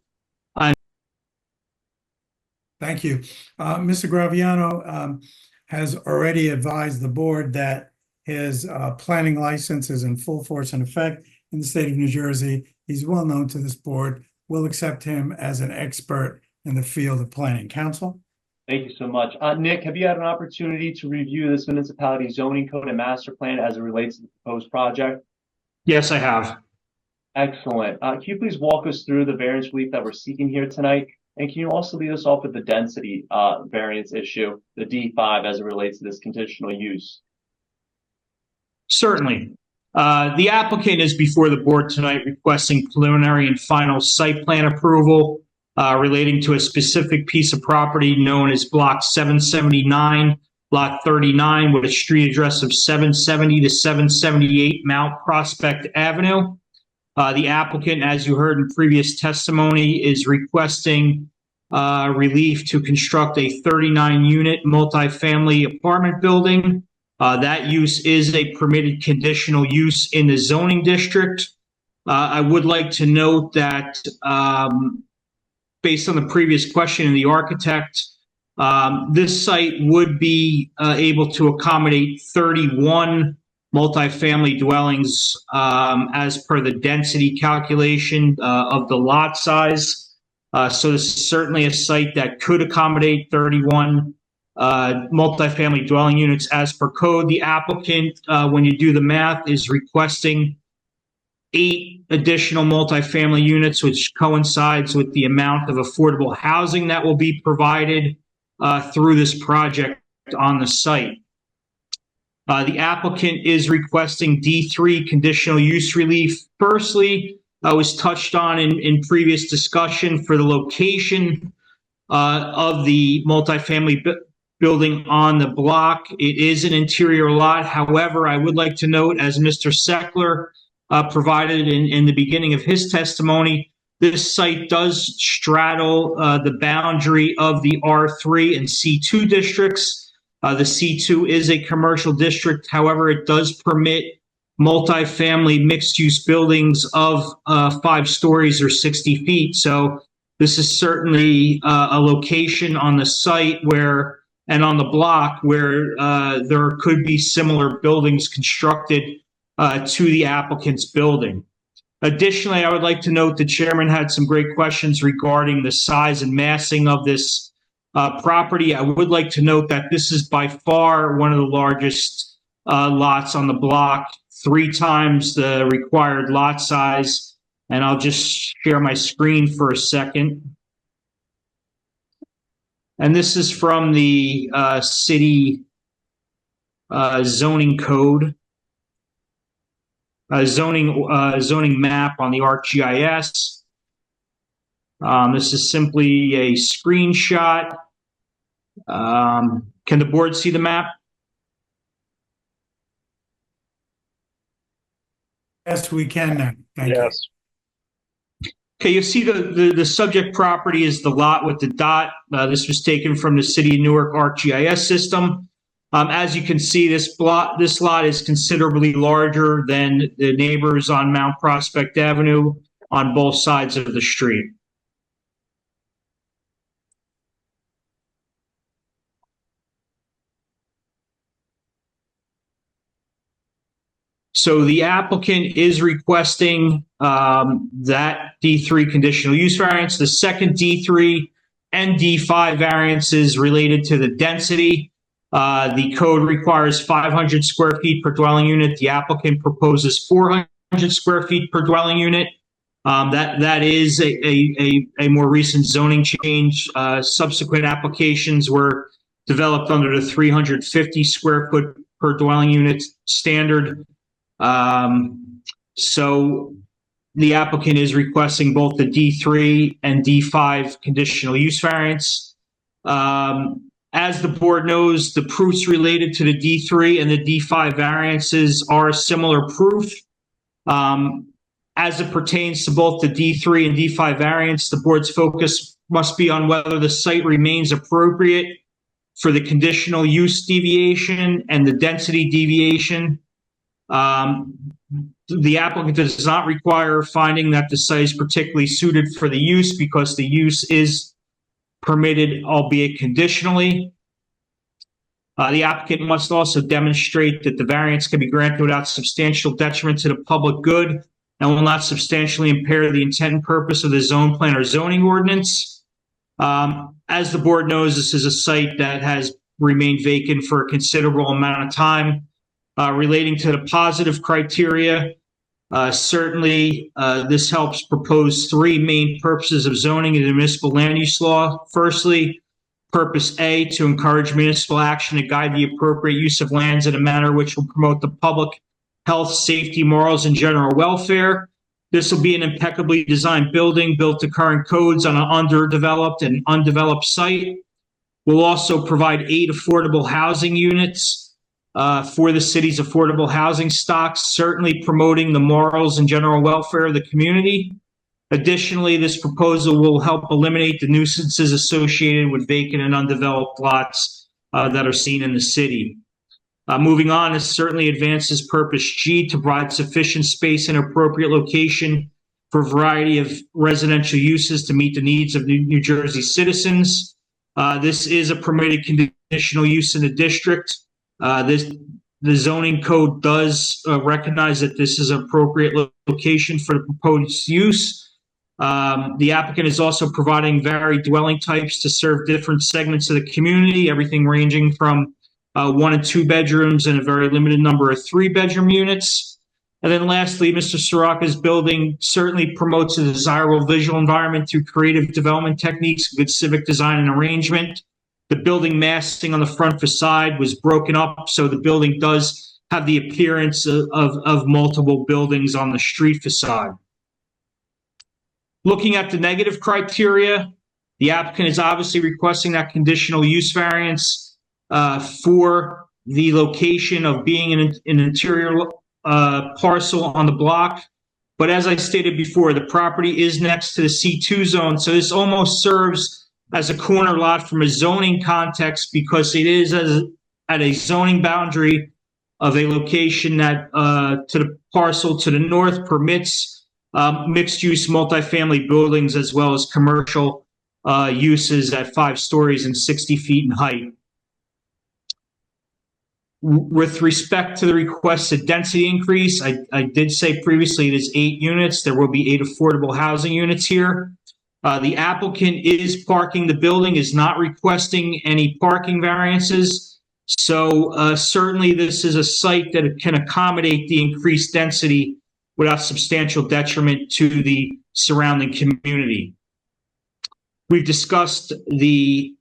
Thank you. Mr. Graviano has already advised the board that his planning license is in full force and effect in the state of New Jersey. He's well known to this board. We'll accept him as an expert in the field of planning. Counsel? Thank you so much. Nick, have you had an opportunity to review this municipality zoning code and master plan as it relates to the proposed project? Yes, I have. Excellent. Can you please walk us through the variance relief that we're seeking here tonight? And can you also lead us off with the density variance issue, the D5, as it relates to this conditional use? Certainly. The applicant is before the board tonight requesting preliminary and final site plan approval relating to a specific piece of property known as Block 779, Lot 39, with a street address of 770 to 778 Mount Prospect Avenue. The applicant, as you heard in previous testimony, is requesting relief to construct a 39-unit multifamily apartment building. That use is a permitted conditional use in the zoning district. I would like to note that based on the previous question in the architect, this site would be able to accommodate 31 multifamily dwellings as per the density calculation of the lot size. So this is certainly a site that could accommodate 31 multifamily dwelling units as per code. The applicant, when you do the math, is requesting 8 additional multifamily units, which coincides with the amount of affordable housing that will be provided through this project on the site. The applicant is requesting D3 conditional use relief. Firstly, was touched on in previous discussion for the location of the multifamily building on the block. It is an interior lot. However, I would like to note, as Mr. Seckler provided in the beginning of his testimony, this site does straddle the boundary of the R3 and C2 districts. The C2 is a commercial district. However, it does permit multifamily mixed-use buildings of 5 stories or 60 feet. So this is certainly a location on the site where, and on the block, where there could be similar buildings constructed to the applicant's building. Additionally, I would like to note the chairman had some great questions regarding the size and massing of this property. I would like to note that this is by far one of the largest lots on the block, 3 times the required lot size. And I'll just share my screen for a second. And this is from the city zoning code. Zoning map on the ArcGIS. This is simply a screenshot. Can the board see the map? Yes, we can now. Thank you. Okay, you see the subject property is the lot with the dot. This was taken from the City of Newark ArcGIS system. As you can see, this lot is considerably larger than the neighbors on Mount Prospect Avenue on both sides of the street. So the applicant is requesting that D3 conditional use variance. The second D3 and D5 variances related to the density. The code requires 500 square feet per dwelling unit. The applicant proposes 400 square feet per dwelling unit. That is a more recent zoning change. Subsequent applications were developed under the 350 square foot per dwelling unit standard. So the applicant is requesting both the D3 and D5 conditional use variance. As the board knows, the proofs related to the D3 and the D5 variances are similar proof. As it pertains to both the D3 and D5 variance, the board's focus must be on whether the site remains appropriate for the conditional use deviation and the density deviation. The applicant does not require finding that the site is particularly suited for the use because the use is permitted, albeit conditionally. The applicant must also demonstrate that the variance can be granted without substantial detriment to the public good and will not substantially impair the intent and purpose of the zone plan or zoning ordinance. As the board knows, this is a site that has remained vacant for a considerable amount of time. Relating to the positive criteria, certainly this helps propose 3 main purposes of zoning in the municipal land use law. Firstly, purpose A, to encourage municipal action to guide the appropriate use of lands in a manner which will promote the public health, safety, morals, and general welfare. This will be an impeccably designed building built to current codes on an underdeveloped and undeveloped site. We'll also provide 8 affordable housing units for the city's affordable housing stock, certainly promoting the morals and general welfare of the community. Additionally, this proposal will help eliminate the nuisances associated with vacant and undeveloped lots that are seen in the city. Moving on, this certainly advances purpose G to provide sufficient space and appropriate location for a variety of residential uses to meet the needs of New Jersey citizens. This is a permitted conditional use in the district. The zoning code does recognize that this is an appropriate location for the proposed use. The applicant is also providing varied dwelling types to serve different segments of the community, everything ranging from 1 and 2 bedrooms and a very limited number of 3-bedroom units. And then lastly, Mr. Soraka's building certainly promotes a desirable visual environment through creative development techniques, good civic design and arrangement. The building massing on the front facade was broken up, so the building does have the appearance of multiple buildings on the street facade. Looking at the negative criteria, the applicant is obviously requesting that conditional use variance for the location of being an interior parcel on the block. But as I stated before, the property is next to the C2 zone, so this almost serves as a corner lot from a zoning context because it is at a zoning boundary of a location that to the parcel to the north permits mixed-use multifamily buildings as well as commercial uses at 5 stories and 60 feet in height. With respect to the requested density increase, I did say previously it is 8 units. There will be 8 affordable housing units here. The applicant is parking the building, is not requesting any parking variances. So certainly this is a site that can accommodate the increased density without substantial detriment to the surrounding community. We've discussed the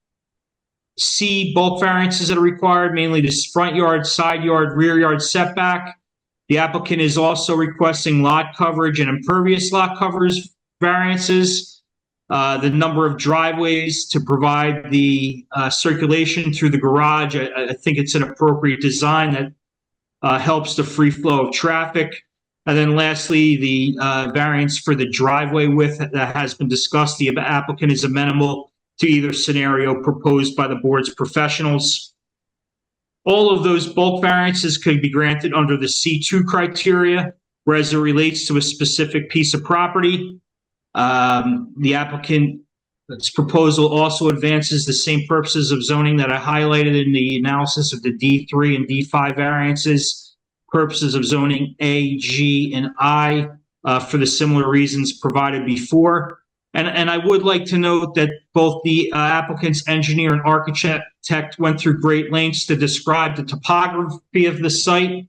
C bulk variances that are required, mainly this front yard, side yard, rear yard setback. The applicant is also requesting lot coverage and impervious lot coverage variances. The number of driveways to provide the circulation through the garage. I think it's an appropriate design that helps the free flow of traffic. And then lastly, the variance for the driveway width that has been discussed. The applicant is amenable to either scenario proposed by the board's professionals. All of those bulk variances could be granted under the C2 criteria, whereas it relates to a specific piece of property. The applicant's proposal also advances the same purposes of zoning that I highlighted in the analysis of the D3 and D5 variances, purposes of zoning A, G, and I for the similar reasons provided before. And I would like to note that both the applicant's engineer and architect went through great lengths to describe the topography of the site,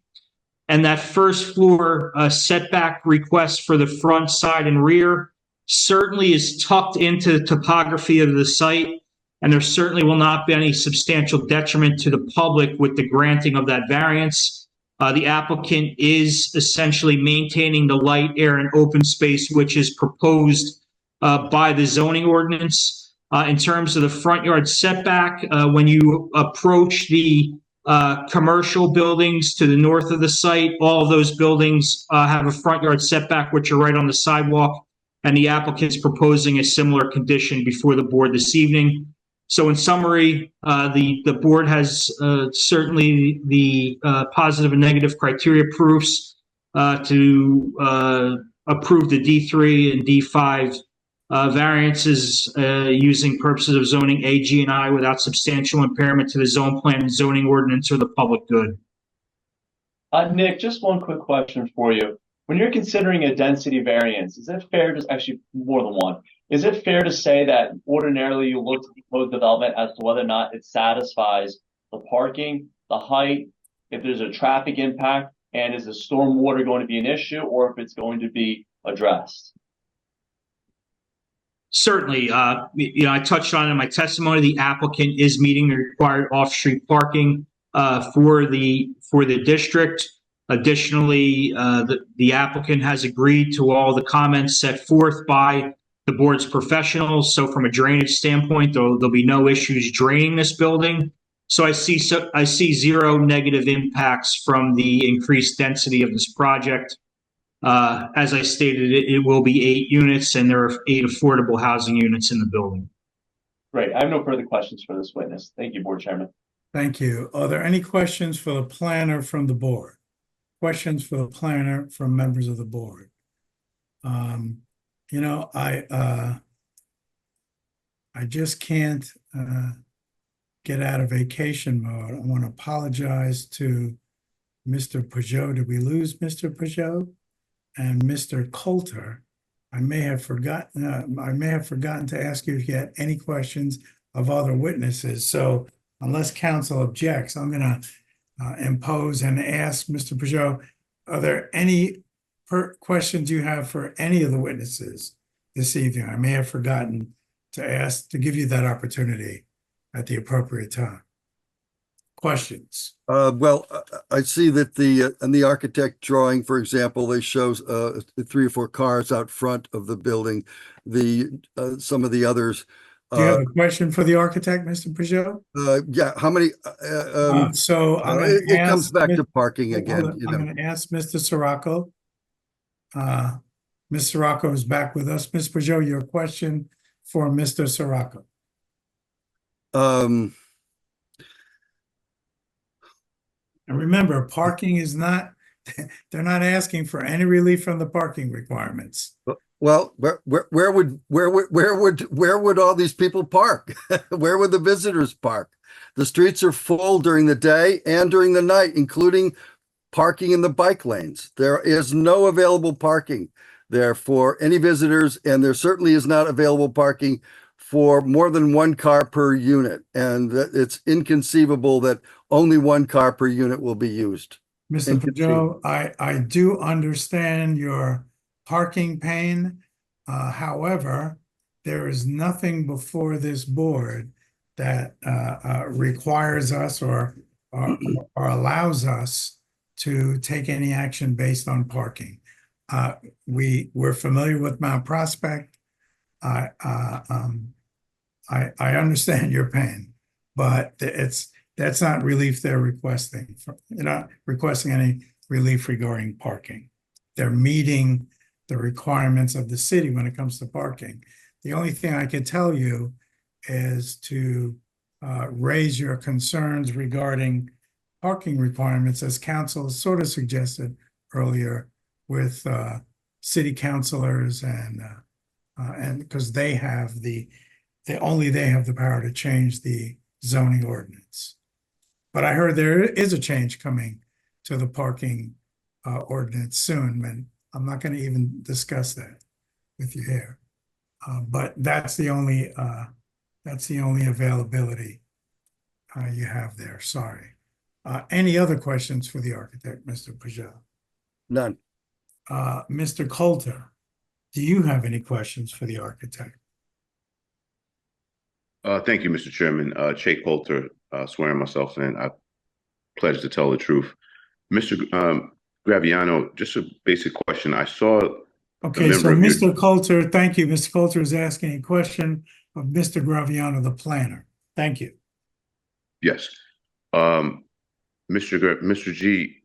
and that first floor setback request for the front, side, and rear certainly is tucked into the topography of the site, and there certainly will not be any substantial detriment to the public with the granting of that variance. The applicant is essentially maintaining the light, air, and open space which is proposed by the zoning ordinance. In terms of the front yard setback, when you approach the commercial buildings to the north of the site, all of those buildings have a front yard setback which are right on the sidewalk, and the applicant's proposing a similar condition before the board this evening. So in summary, the board has certainly the positive and negative criteria proofs to approve the D3 and D5 variances using purposes of zoning A, G, and I without substantial impairment to the zone plan and zoning ordinance or the public good. Nick, just one quick question for you. When you're considering a density variance, is it fair to, actually more than one, is it fair to say that ordinarily you look to proposed development as to whether or not it satisfies the parking, the height, if there's a traffic impact, and is the stormwater going to be an issue, or if it's going to be addressed? Certainly, I touched on in my testimony, the applicant is meeting the required off-street parking for the district. Additionally, the applicant has agreed to all the comments set forth by the board's professionals. So from a drainage standpoint, there'll be no issues draining this building. So I see zero negative impacts from the increased density of this project. As I stated, it will be 8 units, and there are 8 affordable housing units in the building. Great. I have no further questions for this witness. Thank you, Board Chairman. Thank you. Are there any questions for the planner from the board? Questions for the planner from members of the board? You know, I just can't get out of vacation mode. I want to apologize to Mr. Peugeot. Did we lose Mr. Peugeot? And Mr. Coulter. I may have forgotten to ask you if you had any questions of other witnesses. So unless council objects, I'm going to impose and ask Mr. Peugeot, are there any questions you have for any of the witnesses this evening? I may have forgotten to give you that opportunity at the appropriate time. Questions? Well, I see that in the architect drawing, for example, they show 3 or 4 cars out front of the building. Some of the others. Do you have a question for the architect, Mr. Peugeot? Yeah, how many? So I'm going to it comes back to parking again. I'm going to ask Mr. Sirocco. Ms. Sirocco is back with us. Ms. Peugeot, your question for Mr. Sirocco. And remember, parking is not, they're not asking for any relief from the parking requirements. Well, where would all these people park? Where would the visitors park? The streets are full during the day and during the night, including parking in the bike lanes. There is no available parking there for any visitors, and there certainly is not available parking for more than 1 car per unit. And it's inconceivable that only 1 car per unit will be used. Mr. Peugeot, I do understand your parking pain. However, there is nothing before this board that requires us or allows us to take any action based on parking. We're familiar with Mount Prospect. I understand your pain, but that's not relief they're requesting. They're not requesting any relief regarding parking. They're meeting the requirements of the city when it comes to parking. The only thing I can tell you is to raise your concerns regarding parking requirements, as council sort of suggested earlier, with city councilors and because they have only they have the power to change the zoning ordinance. But I heard there is a change coming to the parking ordinance soon, and I'm not going to even discuss that with you here. But that's the only availability you have there. Sorry. Any other questions for the architect, Mr. Peugeot? None. Mr. Coulter, do you have any questions for the architect? Thank you, Mr. Chairman. Che Coulter, swearing myself in. I pledge to tell the truth. Mr. Graviano, just a basic question. I saw. Okay, so Mr. Coulter, thank you. Mr. Coulter is asking a question of Mr. Graviano, the planner. Thank you. Yes. Mr. G,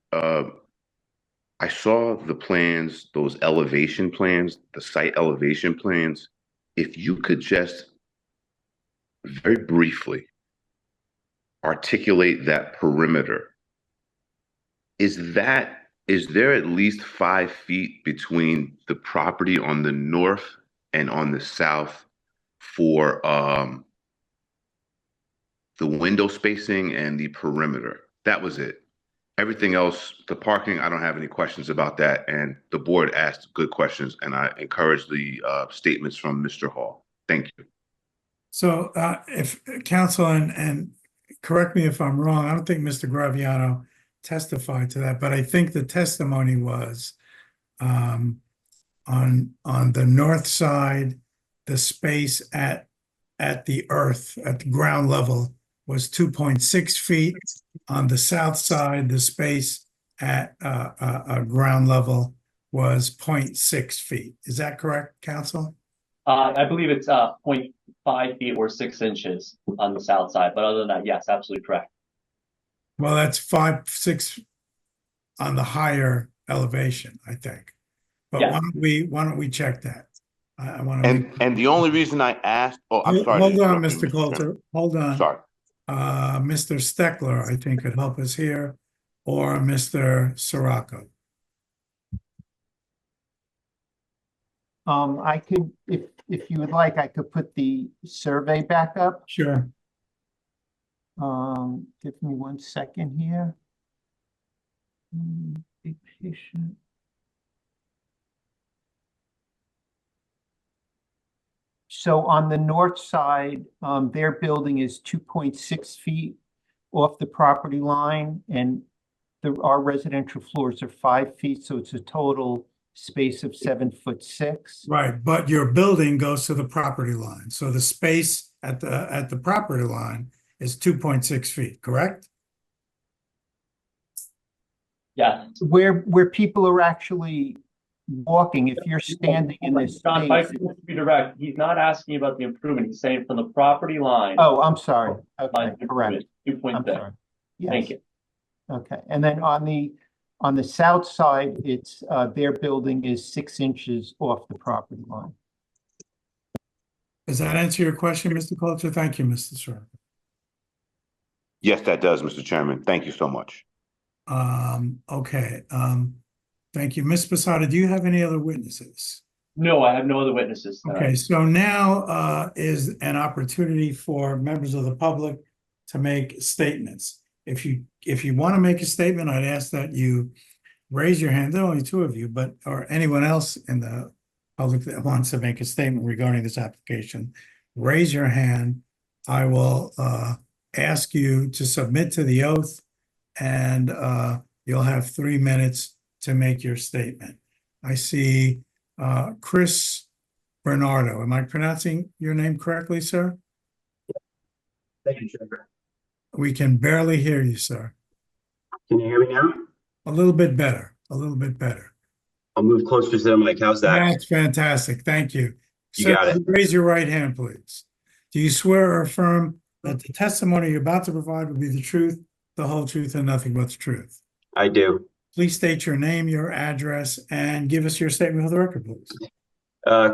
I saw the plans, those elevation plans, the site elevation plans. If you could just very briefly articulate that perimeter. Is there at least 5 feet between the property on the north and on the south for the window spacing and the perimeter? That was it. Everything else, the parking, I don't have any questions about that. And the board asked good questions, and I encourage the statements from Mr. Hall. Thank you. So if council, and correct me if I'm wrong, I don't think Mr. Graviano testified to that, but I think the testimony was on the north side, the space at the earth, at the ground level, was 2.6 feet. On the south side, the space at ground level was 0.6 feet. Is that correct, council? I believe it's 0.5 feet or 6 inches on the south side, but other than that, yes, absolutely correct. Well, that's 5, 6 on the higher elevation, I think. But Yeah. why don't we check that? I want to make. And the only reason I asked, oh, I'm sorry. Hold to on, interrupt you, Mr. Coulter, Chairman. hold on. Sorry. Mr. Steckler, I think could help us here, or Mr. Sirocco. I could, if you would like, I could put the survey back up. Sure. Give me 1 second here. Be patient. So on the north side, their building is 2.6 feet off the property line, and our residential floors are 5 feet, so it's a total space of 7'6". Right, but your building goes to the property line, so the space at the property line is 2.6 feet, correct? Yes. Where people are actually walking, if you're standing in this John, space. to be direct, he's not asking about the improvement. He's saying from the property line. Oh, I'm sorry. Okay, correct. 2.6. I'm sorry. Yes. Thank you. Okay, and then on the south side, it's their building is 6 inches off the property line. Does that answer your question, Mr. Coulter? Thank you, Mr. Sir. Yes, that does, Mr. Chairman. Thank you so much. Okay. Thank you. Ms. Posada, do you have any other witnesses? No, I have no other witnesses. Okay, so now is an opportunity for members of the public to make statements. If you want to make a statement, I'd ask that you raise your hand. There are only 2 of you, but or anyone else in the public that wants to make a statement regarding this application, raise your hand. I will ask you to submit to the oath, and you'll have 3 minutes to make your statement. I see Chris Bernardo. Am I pronouncing your name correctly, sir? Thank you, Chair. We can barely hear you, sir. Can you hear me now? A little bit better. A little bit better. I'll move closer to the mic. How's that? That's fantastic. Thank you. You Sir, got it. raise your right hand, please. Do you swear or affirm that the testimony you're about to provide will be the truth, the whole truth, and nothing but the truth? I do. Please state your name, your address, and give us your statement for the record, please.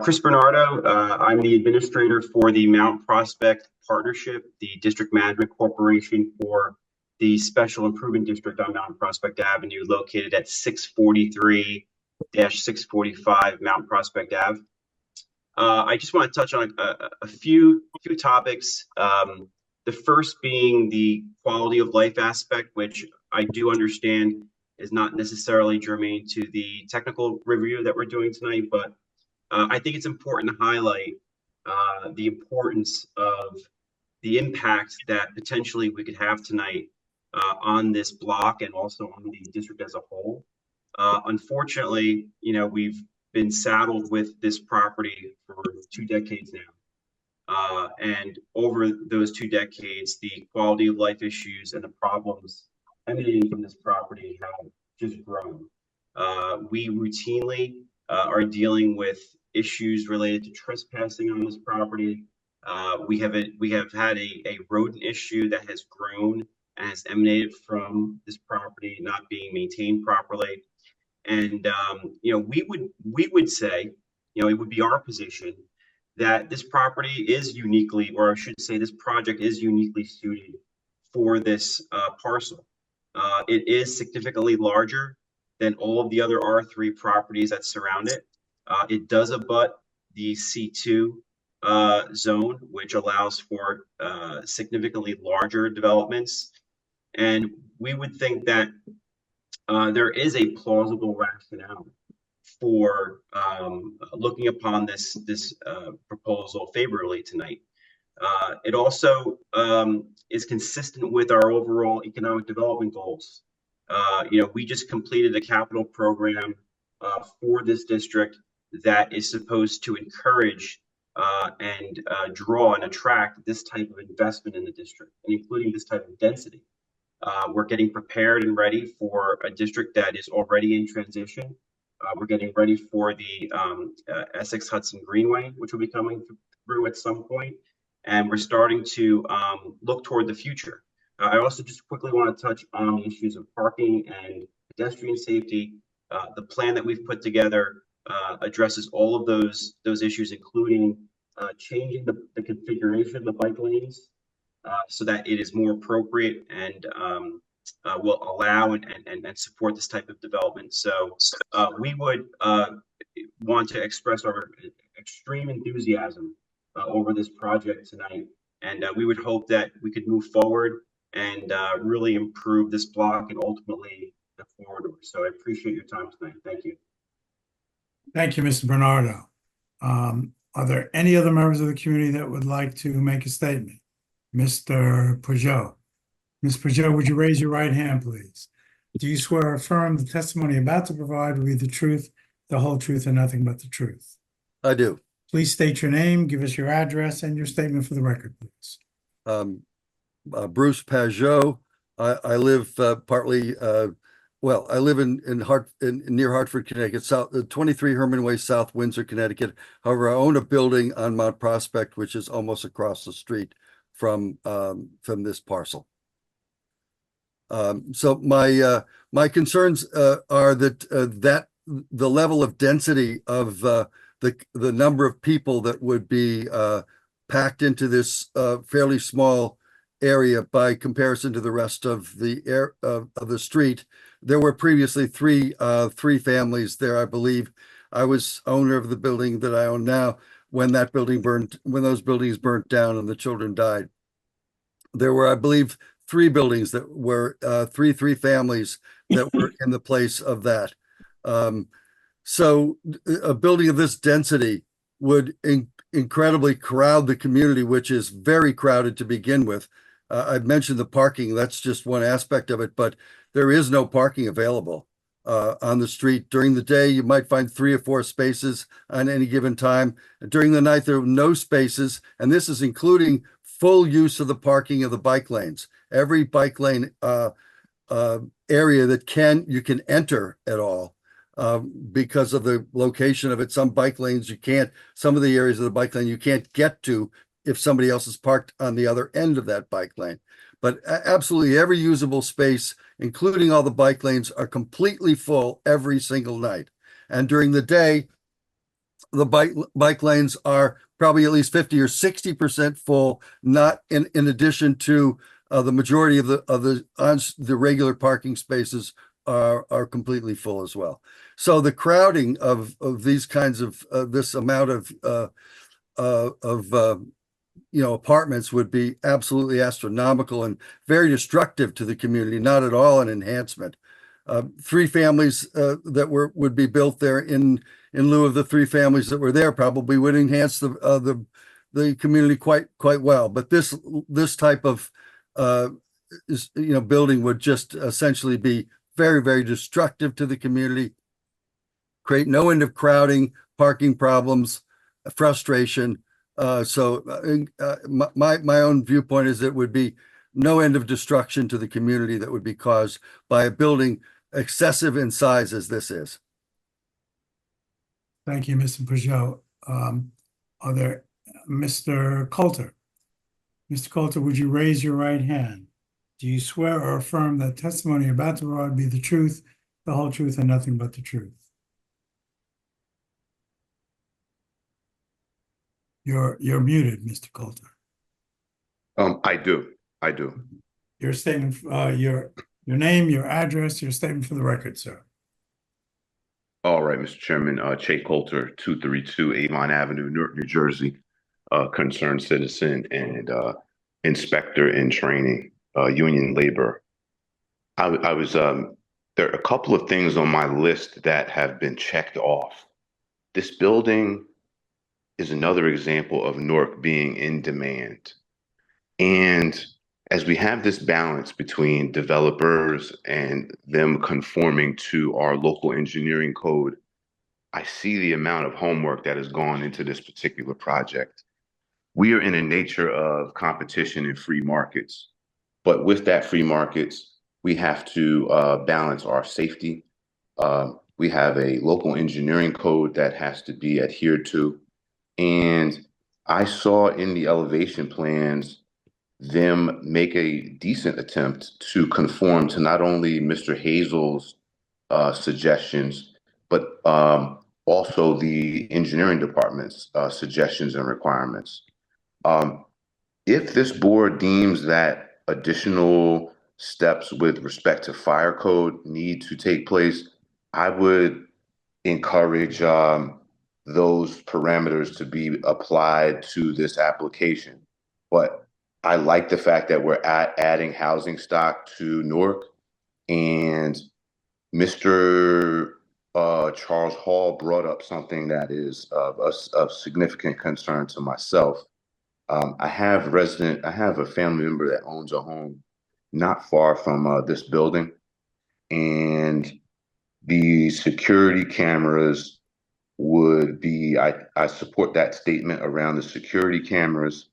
Chris Bernardo, I'm the administrator for the Mount Prospect Partnership, the district management corporation for the Special Improvement District on Mount Prospect Avenue, located at 643-645 Mount Prospect Ave. I just want to touch on a few topics. The first being the quality of life aspect, which I do understand is not necessarily germane to the technical review that we're doing tonight, but I think it's important to highlight the importance of the impact that potentially we could have tonight on this block and also on the district as a whole. Unfortunately, we've been saddled with this property for 2 decades now. And over those 2 decades, the quality of life issues and the problems emanating from this property have just grown. We routinely are dealing with issues related to trespassing on this property. We have had a rodent issue that has grown and has emanated from this property not being maintained properly. And we would say, it would be our position that this property is uniquely, or I should say, this project is uniquely suited for this parcel. It is significantly larger than all of the other R3 properties that surround it. It does abut the C2 zone, which allows for significantly larger developments. And we would think that there is a plausible rationale for looking upon this proposal favorably tonight. It also is consistent with our overall economic development goals. We just completed a capital program for this district that is supposed to encourage and draw and attract this type of investment in the district, and including this type of density. We're getting prepared and ready for a district that is already in transition. We're getting ready for the Essex Hudson Greenway, which will be coming through at some point. And we're starting to look toward the future. I also just quickly want to touch on the issues of parking and pedestrian safety. The plan that we've put together addresses all of those issues, including changing the configuration of the bike lanes so that it is more appropriate and will allow and support this type of development. So we would want to express our extreme enthusiasm over this project tonight. And we would hope that we could move forward and really improve this block and ultimately the corridor. So I appreciate your time tonight. Thank you. Thank you, Mr. Bernardo. Are there any other members of the community that would like to make a statement? Mr. Peugeot. Ms. Peugeot, would you raise your right hand, please? Do you swear or affirm the testimony you're about to provide will be the truth, the whole truth, and nothing but the truth? I do. Please state your name, give us your address, and your statement for the record, please. Bruce Peugeot. I live partly, well, I live in near Hartford, Connecticut, 23 Herman Way, South Windsor, Connecticut. However, I own a building on Mount Prospect, which is almost across the street from this parcel. So my concerns are that the level of density of the number of people that would be packed into this fairly small area by comparison to the rest of the street. There were previously three families there, I believe. I was owner of the building that I own now when those buildings burnt down and the children died. There were, I believe, three buildings that were three families that were in the place of that. So a building of this density would incredibly crowd the community, which is very crowded to begin with. I've mentioned the parking, that's just one aspect of it, but there is no parking available on the street. During the day, you might find 3 or 4 spaces on any given time. During the night, there are no spaces, and this is including full use of the parking of the bike lanes. Every bike lane area that you can enter at all because of the location of it. Some bike lanes you can't, some of the areas of the bike lane you can't get to if somebody else is parked on the other end of that bike lane. But absolutely every usable space, including all the bike lanes, are completely full every single night. And during the day, the bike lanes are probably at least 50 or 60% full, not in addition to the majority of the regular parking spaces are completely full as well. So the crowding of these kinds of this amount of apartments would be absolutely astronomical and very destructive to the community, not at all an enhancement. 3 families that would be built there in lieu of the 3 families that were there probably would enhance the community quite well. But this type of building would just essentially be very, very destructive to the community, create no end of crowding, parking problems, frustration. So my own viewpoint is it would be no end of destruction to the community that would be caused by a building excessive in size as this is. Thank you, Mr. Peugeot. Are there, Mr. Coulter? Mr. Coulter, would you raise your right hand? Do you swear or affirm that testimony you're about to provide be the truth, the whole truth, and nothing but the truth? You're muted, Mr. Coulter. I do. Your statement, your name, your address, your statement for the record, sir. All right, Mr. Chairman, Che Coulter, 232 Avon Avenue, Newark, New Jersey, concerned citizen and inspector in training, union labor. I was there are a couple of things on my list that have been checked off. This building is another example of Newark being in demand. And as we have this balance between developers and them conforming to our local engineering code, I see the amount of homework that has gone into this particular project. We are in a nature of competition in free markets, but with that free markets, we have to balance our safety. We have a local engineering code that has to be adhered to. And I saw in the elevation plans them make a decent attempt to conform to not only Mr. Hazel's suggestions, but also the engineering department's suggestions and requirements. If this board deems that additional steps with respect to fire code need to take place, I would encourage those parameters to be applied to this application. But I like the fact that we're adding housing stock to Newark, and Mr. Charles Hall brought up something that is of significant concern to myself. I have a family member that owns a home not far from this building, and the security cameras would be, I support that statement around the security cameras,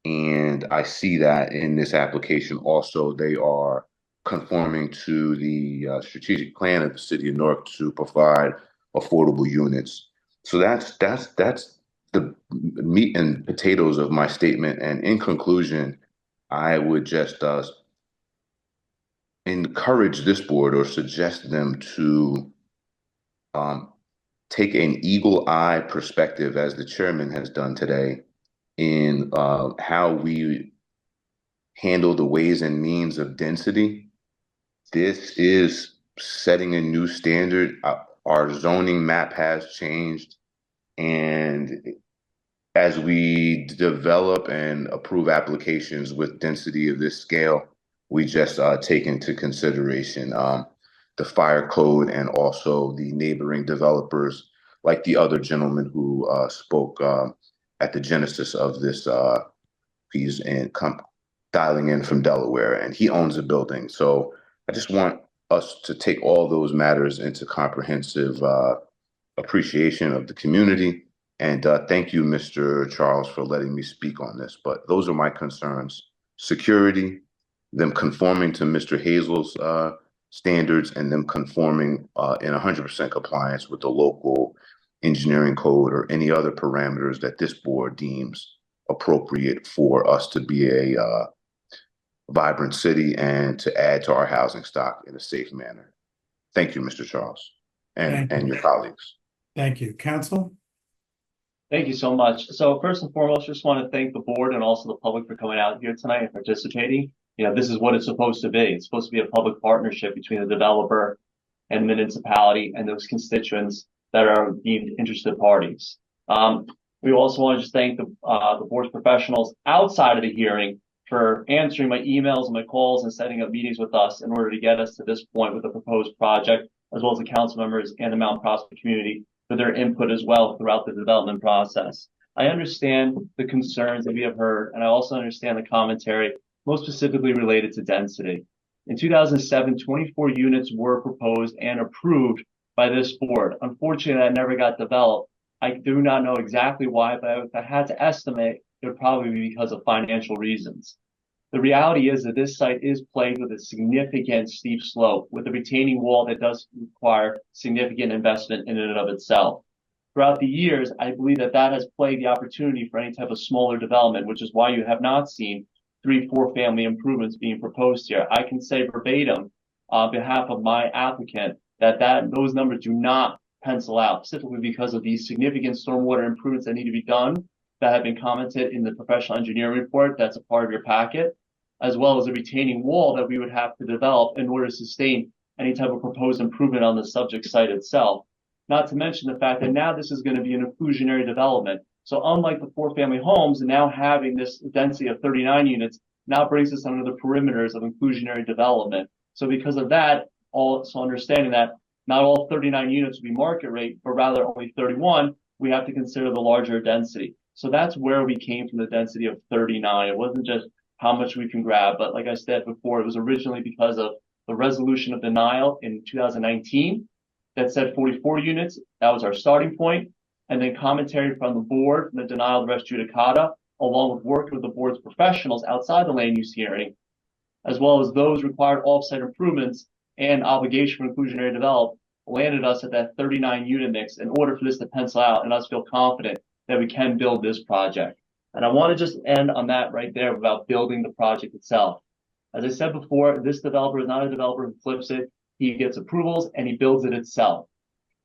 and I see that in this application also. They are conforming to the strategic plan of the city of Newark to provide affordable units. So that's the meat and potatoes of my statement. And in conclusion, I would just encourage this board or suggest them to take an eagle eye perspective, as the chairman has done today, in how we handle the ways and means of density. This is setting a new standard. Our zoning map has changed, and as we develop and approve applications with density of this scale, we just take into consideration the fire code and also the neighboring developers, like the other gentleman who spoke at the genesis of this. He's dialing in from Delaware, and he owns a building. So I just want us to take all those matters into comprehensive appreciation of the community. And thank you, Mr. Charles, for letting me speak on this. But those are my concerns: security, them conforming to Mr. Hazel's standards, and them conforming in 100% compliance with the local engineering code or any other parameters that this board deems appropriate for us to be a vibrant city and to add to our housing stock in a safe manner. Thank you, Mr. Charles, and your colleagues. Thank you. Council? Thank you so much. So first and foremost, just want to thank the board and also the public for coming out here tonight and participating. You know, this is what it's supposed to be. It's supposed to be a public partnership between the developer and municipality and those constituents that are deemed interested parties. We also want to just thank the board's professionals outside of the hearing for answering my emails and my calls and setting up meetings with us in order to get us to this point with the proposed project, as well as the council members and the Mount Prospect community for their input as well throughout the development process. I understand the concerns that we have heard, and I also understand the commentary, most specifically related to density. In 2007, 24 units were proposed and approved by this board. Unfortunately, that never got developed. I do not know exactly why, but if I had to estimate, it would probably be because of financial reasons. The reality is that this site is plagued with a significant steep slope with a retaining wall that does require significant investment in and of itself. Throughout the years, I believe that that has plagued the opportunity for any type of smaller development, which is why you have not seen 3-4 family improvements being proposed here. I can say verbatim on behalf of my applicant that those numbers do not pencil out, specifically because of these significant stormwater improvements that need to be done that have been commented in the professional engineering report that's a part of your packet, as well as a retaining wall that we would have to develop in order to sustain any type of proposed improvement on the subject site itself. Not to mention the fact that now this is going to be an inclusionary development. So unlike the 4-family homes, and now having this density of 39 units now brings us under the perimeters of inclusionary development. So because of that, also understanding that not all 39 units will be market rate, but rather only 31, we have to consider the larger density. So that's where we came from, the density of 39. It wasn't just how much we can grab, but like I said before, it was originally because of the resolution of denial in 2019 that said 44 units. That was our starting point. And then commentary from the board, from the denial of res judicata, along with working with the board's professionals outside the land use hearing, as well as those required offsite improvements and obligation for inclusionary development, landed us at that 39 unit mix in order for this to pencil out and us feel confident that we can build this project. And I want to just end on that right there about building the project itself. As I said before, this developer is not a developer who flips it. He gets approvals and he builds it itself.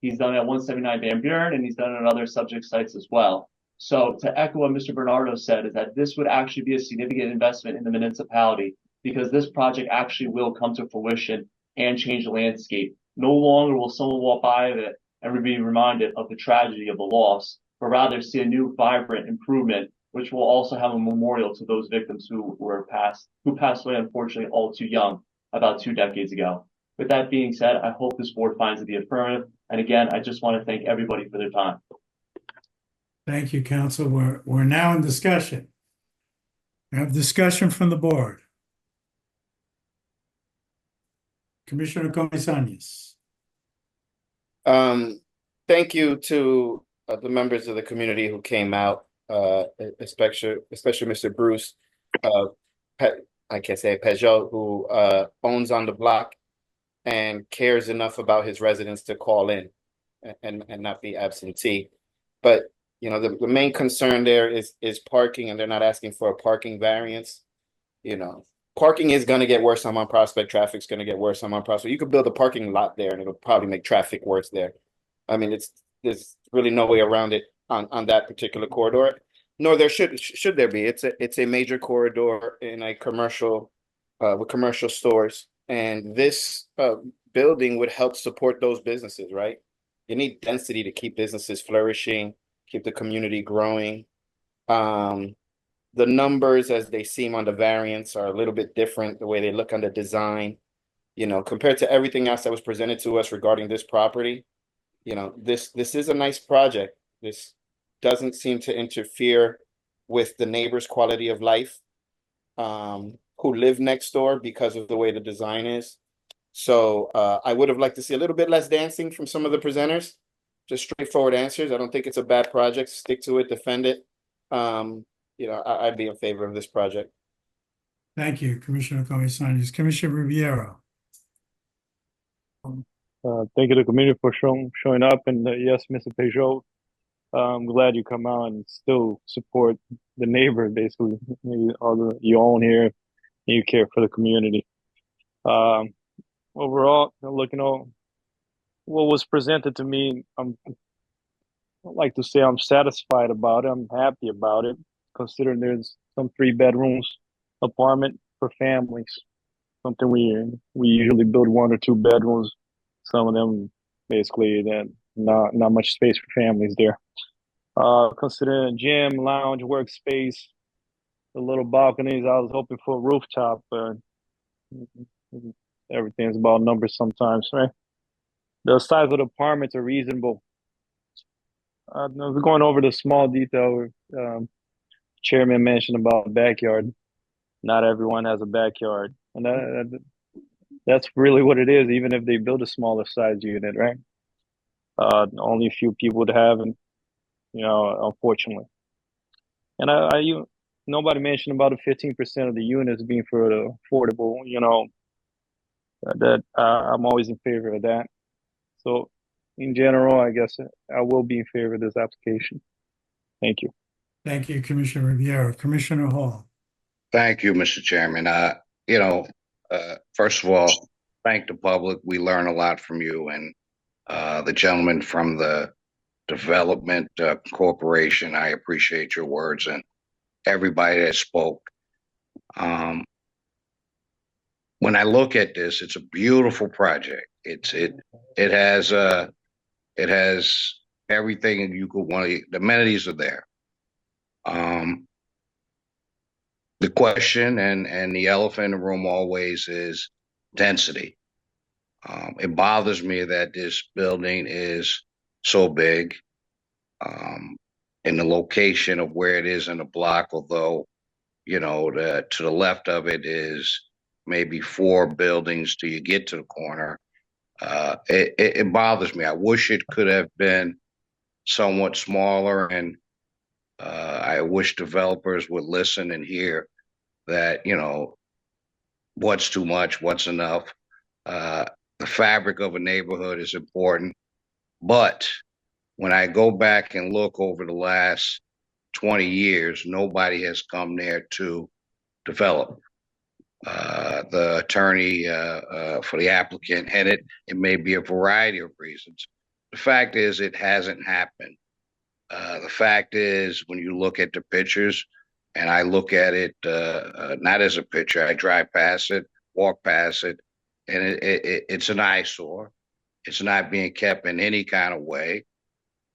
He's done it at 179 Van Buren, and he's done it on other subject sites as well. So to echo what Mr. Bernardo said, is that this would actually be a significant investment in the municipality, because this project actually will come to fruition and change the landscape. No longer will someone walk by it and be reminded of the tragedy of the loss, but rather see a new vibrant improvement, which will also have a memorial to those victims who passed away, unfortunately, all too young, about 2 decades ago. With that being said, I hope this board finds it the affirmative. And again, I just want to thank everybody for their time. Thank you, council. We're now in discussion. We have discussion from the board. Commissioner Comisañez. Thank you to the members of the community who came out, especially Mr. Bruce, I can't say Peugeot, who owns on the block and cares enough about his residents to call in and not be absentee. But you know, the main concern there is parking, and they're not asking for a parking variance. You know, parking is going to get worse on Mount Prospect. Traffic's going to get worse on Mount Prospect. You could build a parking lot there, and it'll probably make traffic worse there. I mean, there's really no way around it on that particular corridor. Nor there should there be. It's a major corridor in a commercial with commercial stores, and this building would help support those businesses, right? You need density to keep businesses flourishing, keep the community growing. The numbers as they seem on the variance are a little bit different, the way they look on the design, you know, compared to everything else that was presented to us regarding this property. You know, this is a nice project. This doesn't seem to interfere with the neighbors' quality of life who live next door because of the way the design is. So I would have liked to see a little bit less dancing from some of the presenters. Just straightforward answers. I don't think it's a bad project. Stick to it, defend it. You know, I'd be in favor of this project. Thank you, Commissioner Comisañez. Commissioner Riviero. Thank you to the community for showing up, and yes, Mr. Peugeot, I'm glad you come out and still support the neighbor, basically, you own here, and you care for the community. Overall, looking at what was presented to me, I like to say I'm satisfied about it. I'm happy about it, considering there's some 3-bedrooms apartment for families. Something we usually build 1 or 2 bedrooms. Some of them basically that not much space for families there. Considering a gym, lounge, workspace, the little balconies, I was hoping for a rooftop, but everything's about numbers sometimes, right? The size of the apartments are reasonable. Going over the small detail, Chairman mentioned about backyard. Not everyone has a backyard, and that's really what it is. Even if they build a smaller size unit, right? Only a few people would have, and you know, unfortunately. And nobody mentioned about the 15% of the units being for the affordable. You know, that I'm always in favor of that. So, in general, I guess I will be in favor of this application. Thank you. Thank you, Commissioner Riviero. Commissioner Hall. Thank you, Mr. Chairman. You know, first of all, thank the public. We learn a lot from you, and the gentleman from the Development Corporation. I appreciate your words, and everybody that spoke. When I look at this, it's a beautiful project. It has everything you could want. The amenities are there. The question and the elephant in the room always is density. It bothers me that this building is so big, in the location of where it is in the block, although, you know, to the left of it is maybe 4 buildings till you get to the corner. It bothers me. I wish it could have been somewhat smaller, and I wish developers would listen and hear that, you know, what's too much, what's enough. The fabric of a neighborhood is important, but when I go back and look over the last 20 years, nobody has come there to develop. The attorney for the applicant, and it may be a variety of reasons, the fact is it hasn't happened. The fact is, when you look at the pictures, and I look at it not as a picture, I drive past it, walk past it, and it's an eyesore. It's not being kept in any kind of way.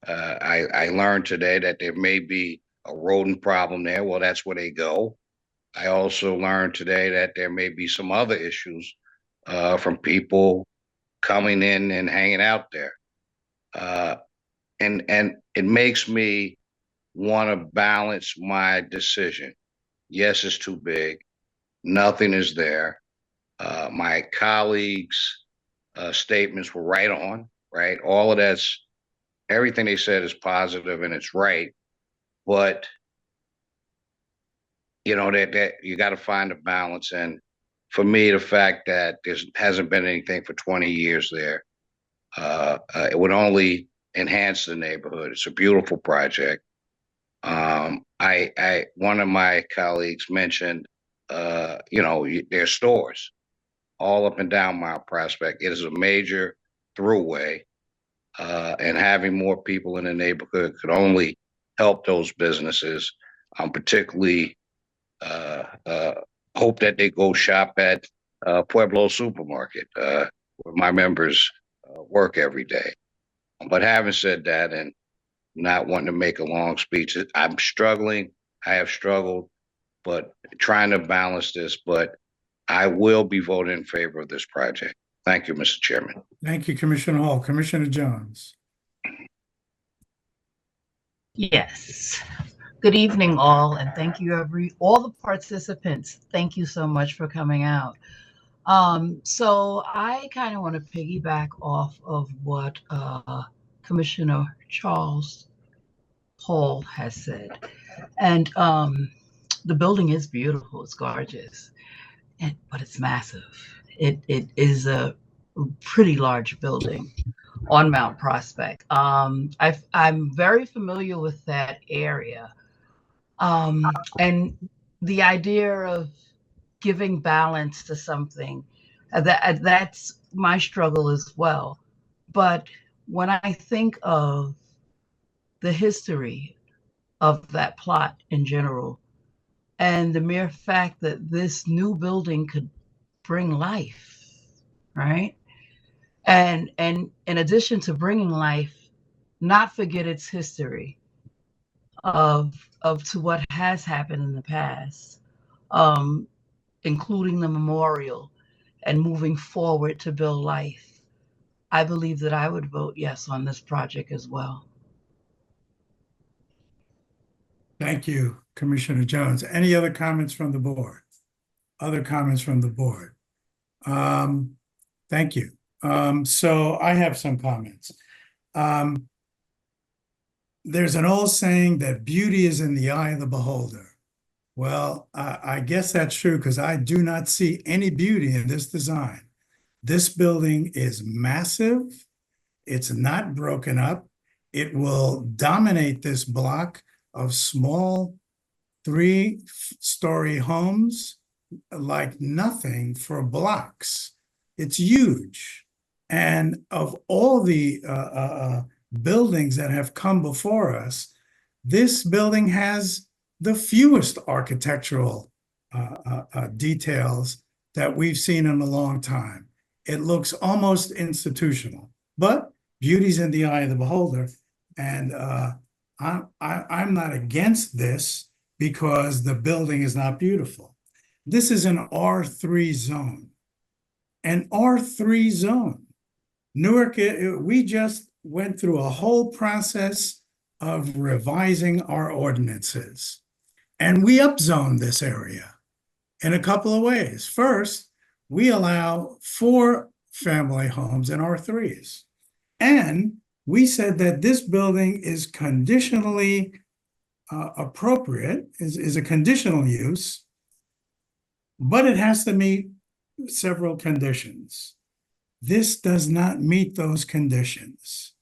I learned today that there may be a rodent problem there. Well, that's where they go. I also learned today that there may be some other issues from people coming in and hanging out there. And it makes me want to balance my decision. Yes, it's too big. Nothing is there. My colleagues' statements were right on, right? All of that's, everything they said is positive and it's right. But, you know, that you got to find a balance. And for me, the fact that there hasn't been anything for 20 years there, it would only enhance the neighborhood. It's a beautiful project. One of my colleagues mentioned, you know, there's stores all up and down Mount Prospect. It is a major throughway, and having more people in the neighborhood could only help those businesses. I'm particularly hope that they go shop at Pueblo Supermarket, where my members work every day. But having said that, and not wanting to make a long speech, I'm struggling. I have struggled, but trying to balance this. But I will be voting in favor of this project. Thank you, Mr. Chairman. Thank you, Commissioner Hall. Commissioner Jones. Yes. Good evening, all, and thank you, all the participants. Thank you so much for coming out. So I kind of want to piggyback off of what Commissioner Charles Hall has said. And the building is beautiful, it's gorgeous, but it's massive. It is a pretty large building on Mount Prospect. I'm very familiar with that area. And the idea of giving balance to something, that's my struggle as well. But when I think of the history of that plot in general, and the mere fact that this new building could bring life, right? And in addition to bringing life, not forget its history of to what has happened in the past, including the memorial and moving forward to build life. I believe that I would vote yes on this project as well. Thank you, Commissioner Jones. Any other comments from the board? Other comments from the board? Thank you. So I have some comments. There's an old saying that beauty is in the eye of the beholder. Well, I guess that's true because I do not see any beauty in this design. This building is massive. It's not broken up. It will dominate this block of small 3-story homes like nothing for blocks. It's huge. And of all the buildings that have come before us, this building has the fewest architectural details that we've seen in a long time. It looks almost institutional, but beauty's in the eye of the beholder. And I'm not against this because the building is not beautiful. This is an R3 zone. An R3 zone. Newark, we just went through a whole process of revising our ordinances. And we upzoned this area in a couple of ways. First, we allow 4 family homes in R3s. And we said that this building is conditionally appropriate, is a conditional use, but it has to meet several conditions. This does not meet those conditions.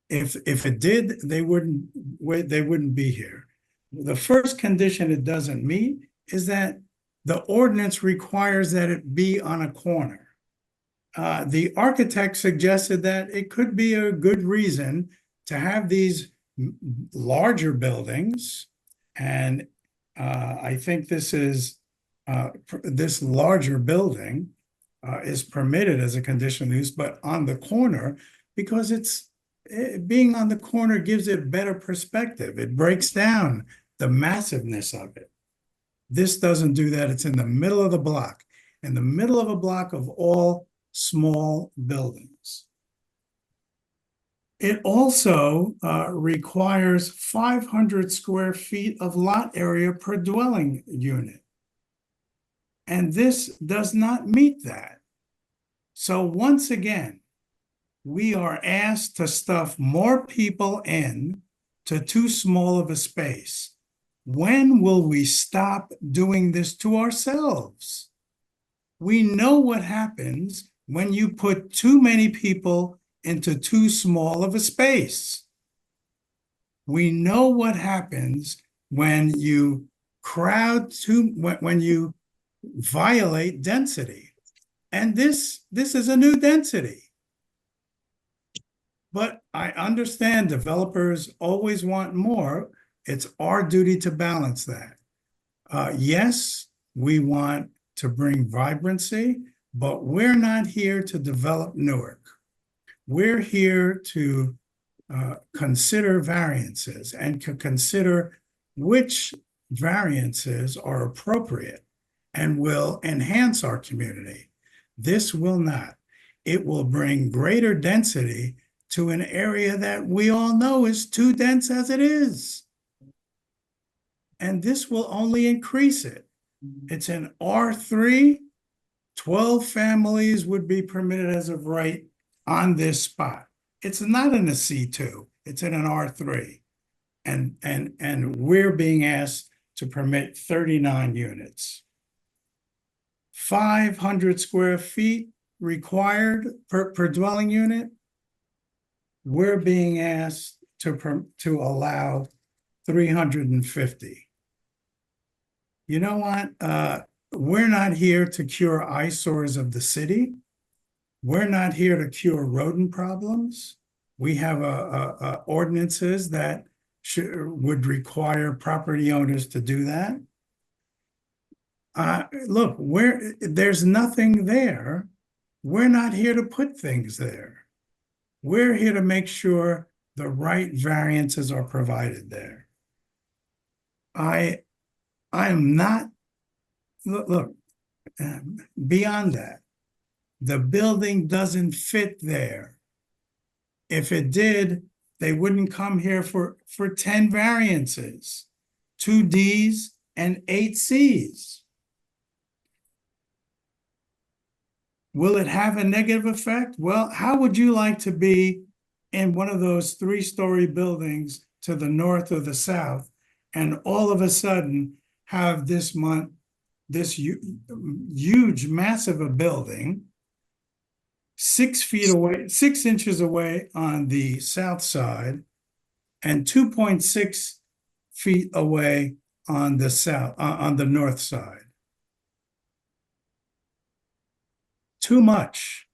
If it did, they wouldn't be here. The first condition it doesn't meet is that the ordinance requires that it be on a corner. the architect suggested that it could be a good reason to have these larger buildings. And I think this larger building is permitted as a conditional use, but on the corner, because being on the corner gives it better perspective. It breaks down the massiveness of it. This doesn't do that. It's in the middle of the block, in the middle of a block of all small buildings. It also requires 500 square feet of lot area per dwelling unit. And this does not meet that. So once again, we are asked to stuff more people in to too small of a space. When will we stop doing this to ourselves? We know what happens when you put too many people into too small of a space. We know what happens when you when you violate density. And this is a new density. But I understand developers always want more. It's our duty to balance that. Yes, we want to bring vibrancy, but we're not here to develop Newark. We're here to consider variances and to consider which variances are appropriate and will enhance our community. This will not. It will bring greater density to an area that we all know is too dense as it is. And this will only increase it. It's an R3, 12 families would be permitted as of right on this spot. It's not in a C2, it's in an R3. And we're being asked to permit 39 units. 500 square feet required per dwelling unit. We're being asked to allow 350. You know what? We're not here to cure eyesores of the city. We're not here to cure rodent problems. We have ordinances that would require property owners to do that. Look, there's nothing there. We're not here to put things there. We're here to make sure the right variances are provided there. I am not, look, beyond that, the building doesn't fit there. If it did, they wouldn't come here for 10 variances, 2 Ds and 8 Cs. Will it have a negative effect? Well, how would you like to be in one of those 3-story buildings to the north or the south, and all of a sudden have this huge, massive a building 6 feet away, 6 inches away on the south side, and 2.6 feet away on the north side? Too much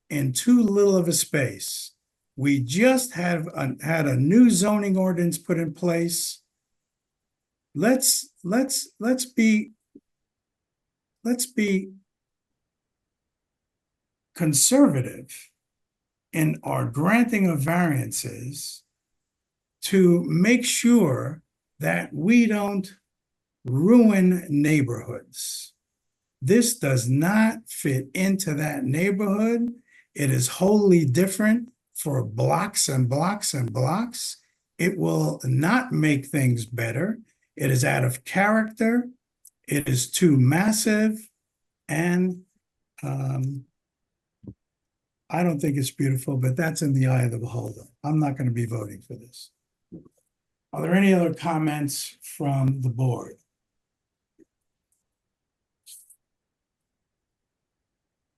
in too little of a space. We just had a new zoning ordinance put in place. Let's be conservative in our granting of variances to make sure that we don't ruin neighborhoods. This does not fit into that neighborhood. It is wholly different for blocks and blocks and blocks. It will not make things better. It is out of character. It is too massive. And I don't think it's beautiful, but that's in the eye of the beholder. I'm not going to be voting for this. Are there any other comments from the board?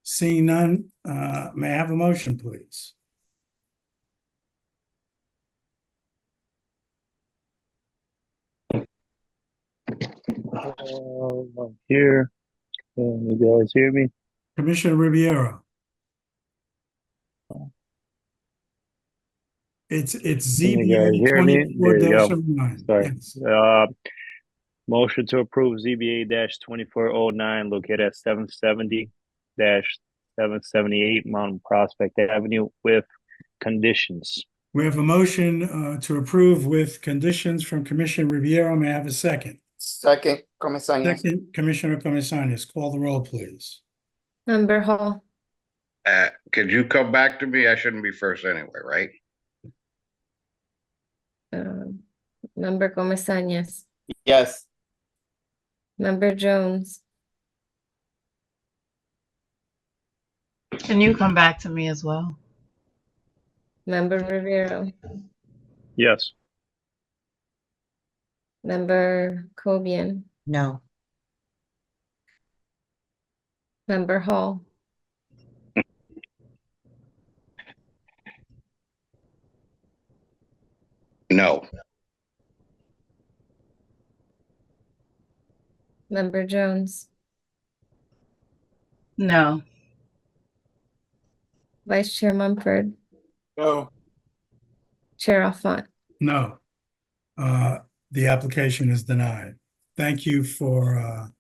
Seeing none, may I have a motion, please? Here, can you guys hear me? Commissioner Riviera. It's Can you guys ZBA hear me? There you go. 24-09. Sorry. Yes. Motion to approve ZBA-2409 located at 770-778 Mount Prospect Avenue with conditions. We have a motion to approve with conditions from Commissioner Riviera. May I have a second? Second, Comesaña. Second, Commissioner Comesañas. Call the roll, please. Member Hall, Could you come back to me? I shouldn't be first anyway, right? Member Comesañas, Yes. Member Jones, Can you come back to me as well? Member Rivera, Yes. Member Cobian, No. Member Hall, No. Member Jones, No. Vice Chair Mumford, No. Chair Alphont. No. The application is denied. Thank you for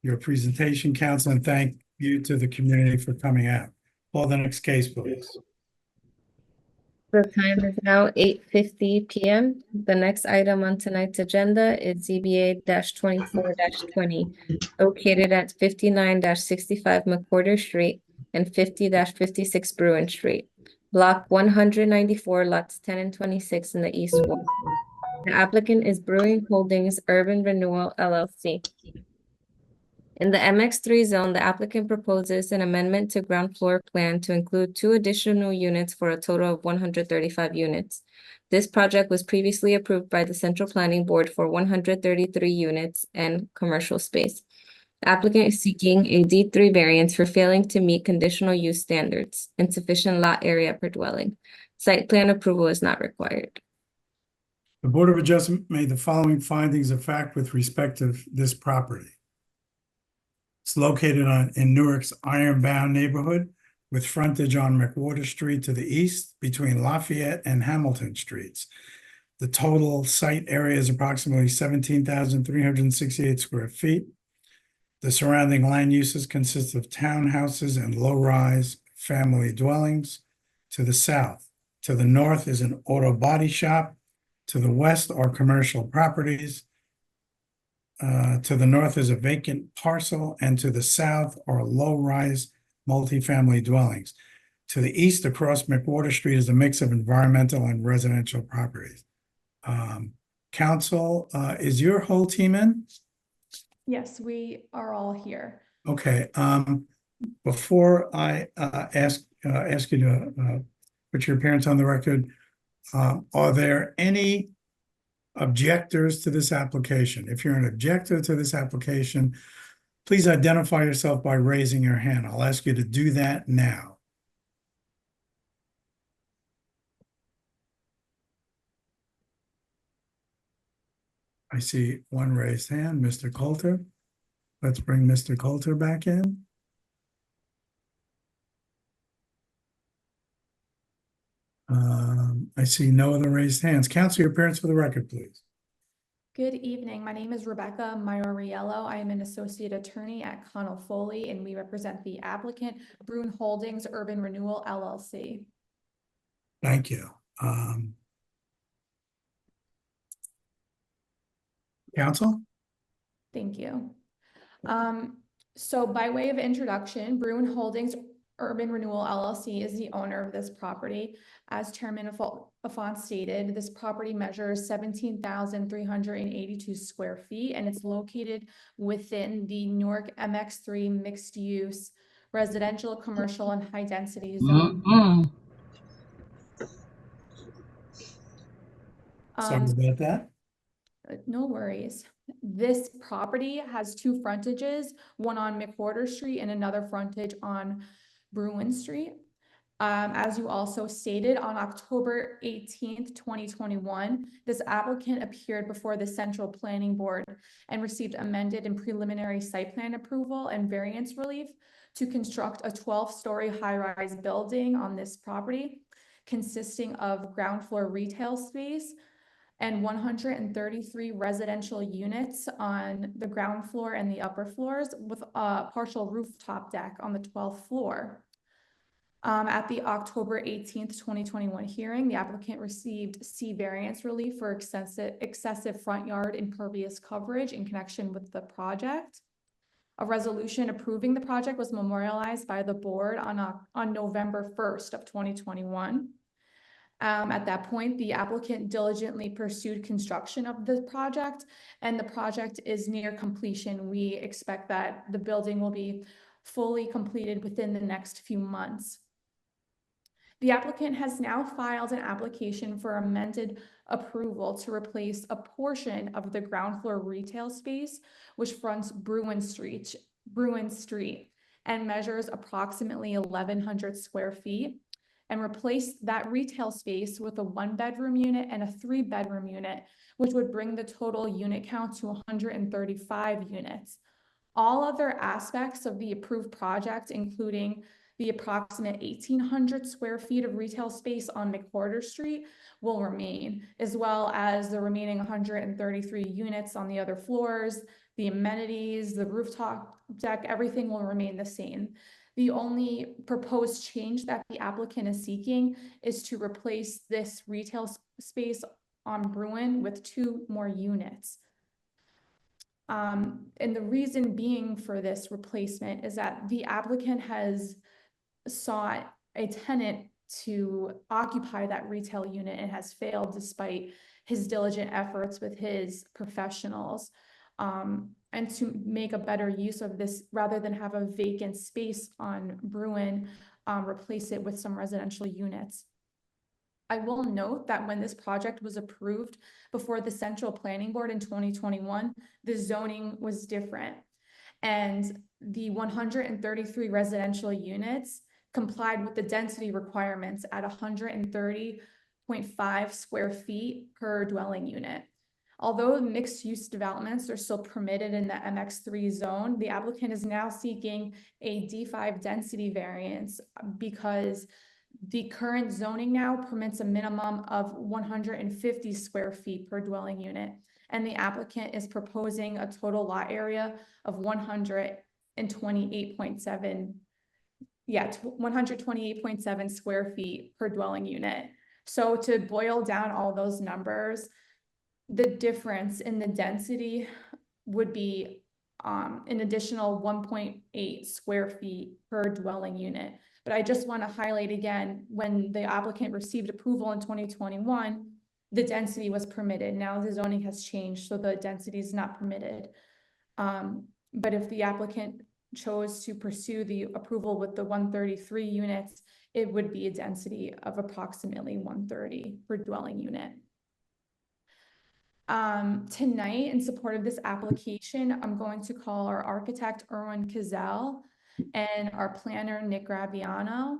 your presentation, council, and thank you to the community for coming out. Call the next case, please. The time is now 8:50 p.m. The next item on tonight's agenda is ZBA-24-20, located at 59-65 McWhorter Street and 50-56 Bruin Street, Block 194, lots 10 and 26 in the East Ward. The applicant is Brewing Holdings Urban Renewal LLC. In the MX3 zone, the applicant proposes an amendment to ground floor plan to include 2 additional units for a total of 135 units. This project was previously approved by the Central Planning Board for 133 units and commercial space. The applicant is seeking a D3 variance for failing to meet conditional use standards, insufficient lot area per dwelling. Site plan approval is not required. The Board of Adjustment made the following findings of fact with respect to this property. It's located in Newark's Ironbound neighborhood with frontage on McWhorter Street to the east between Lafayette and Hamilton Streets. The total site area is approximately 17,368 square feet. The surrounding land uses consist of townhouses and low-rise family dwellings. To the south, to the north is an auto body shop. To the west are commercial properties. To the north is a vacant parcel, and to the south are low-rise multifamily dwellings. To the east, across McWhorter Street, is a mix of environmental and residential properties. Council, is your whole team in? Yes, we are all here. Okay. Before I ask you to put your appearance on the record, are there any objectors to this application? If you're an objector to this application, please identify yourself by raising your hand. I'll ask you to do that now. I see one raised hand, Mr. Coulter. Let's bring Mr. Coulter back in. I see no other raised hands. Counsel, your appearance for the record, please. Good evening. My name is Rebecca Maioriello. I am an associate attorney at Connell Foley, and we represent the applicant, Brewing Holdings Urban Renewal LLC. Thank you. Counsel? Thank you. So by way of introduction, Brewing Holdings Urban Renewal LLC is the owner of this property. As Chairman Alphont stated, this property measures 17,382 square feet, and it's located within the Newark MX3 mixed use residential, commercial, and high density zone. Sorry about that. No worries. This property has 2 frontages, one on McWhorter Street and another frontage on Bruin Street. As you also stated, on October 18th, 2021, this applicant appeared before the Central Planning Board and received amended and preliminary site plan approval and variance relief to construct a 12-story high-rise building on this property consisting of ground floor retail space and 133 residential units on the ground floor and the upper floors with a partial rooftop deck on the 12th floor. At the October 18th, 2021 hearing, the applicant received C variance relief for excessive front yard impervious coverage in connection with the project. A resolution approving the project was memorialized by the board on November 1st of 2021. At that point, the applicant diligently pursued construction of the project, and the project is near completion. We expect that the building will be fully completed within the next few months. The applicant has now filed an application for amended approval to replace a portion of the ground floor retail space, which fronts Bruin Street, and measures approximately 1,100 square feet, and replace that retail space with a 1-bedroom unit and a 3-bedroom unit, which would bring the total unit count to 135 units. All other aspects of the approved project, including the approximate 1,800 square feet of retail space on McWhorter Street, will remain, as well as the remaining 133 units on the other floors, the amenities, the rooftop deck, everything will remain the same. The only proposed change that the applicant is seeking is to replace this retail space on Bruin with 2 more units. And the reason being for this replacement is that the applicant has sought a tenant to occupy that retail unit and has failed despite his diligent efforts with his professionals. And to make a better use of this, rather than have a vacant space on Bruin, replace it with some residential units. I will note that when this project was approved before the Central Planning Board in 2021, the zoning was different. And the 133 residential units complied with the density requirements at 130.5 square feet per dwelling unit. Although mixed-use developments are still permitted in the MX3 zone, the applicant is now seeking a D5 density variance because the current zoning now permits a minimum of 150 square feet per dwelling unit, and the applicant is proposing a total lot area of 128.7 square feet per dwelling unit. So to boil down all those numbers, the difference in the density would be an additional 1.8 square feet per dwelling unit. But I just want to highlight again, when the applicant received approval in 2021, the density was permitted. Now the zoning has changed, so the density is not permitted. But if the applicant chose to pursue the approval with the 133 units, it would be a density of approximately 130 per dwelling unit. Tonight, in support of this application, I'm going to call our architect, Erwin Cazell, and our planner, Nick Graviano.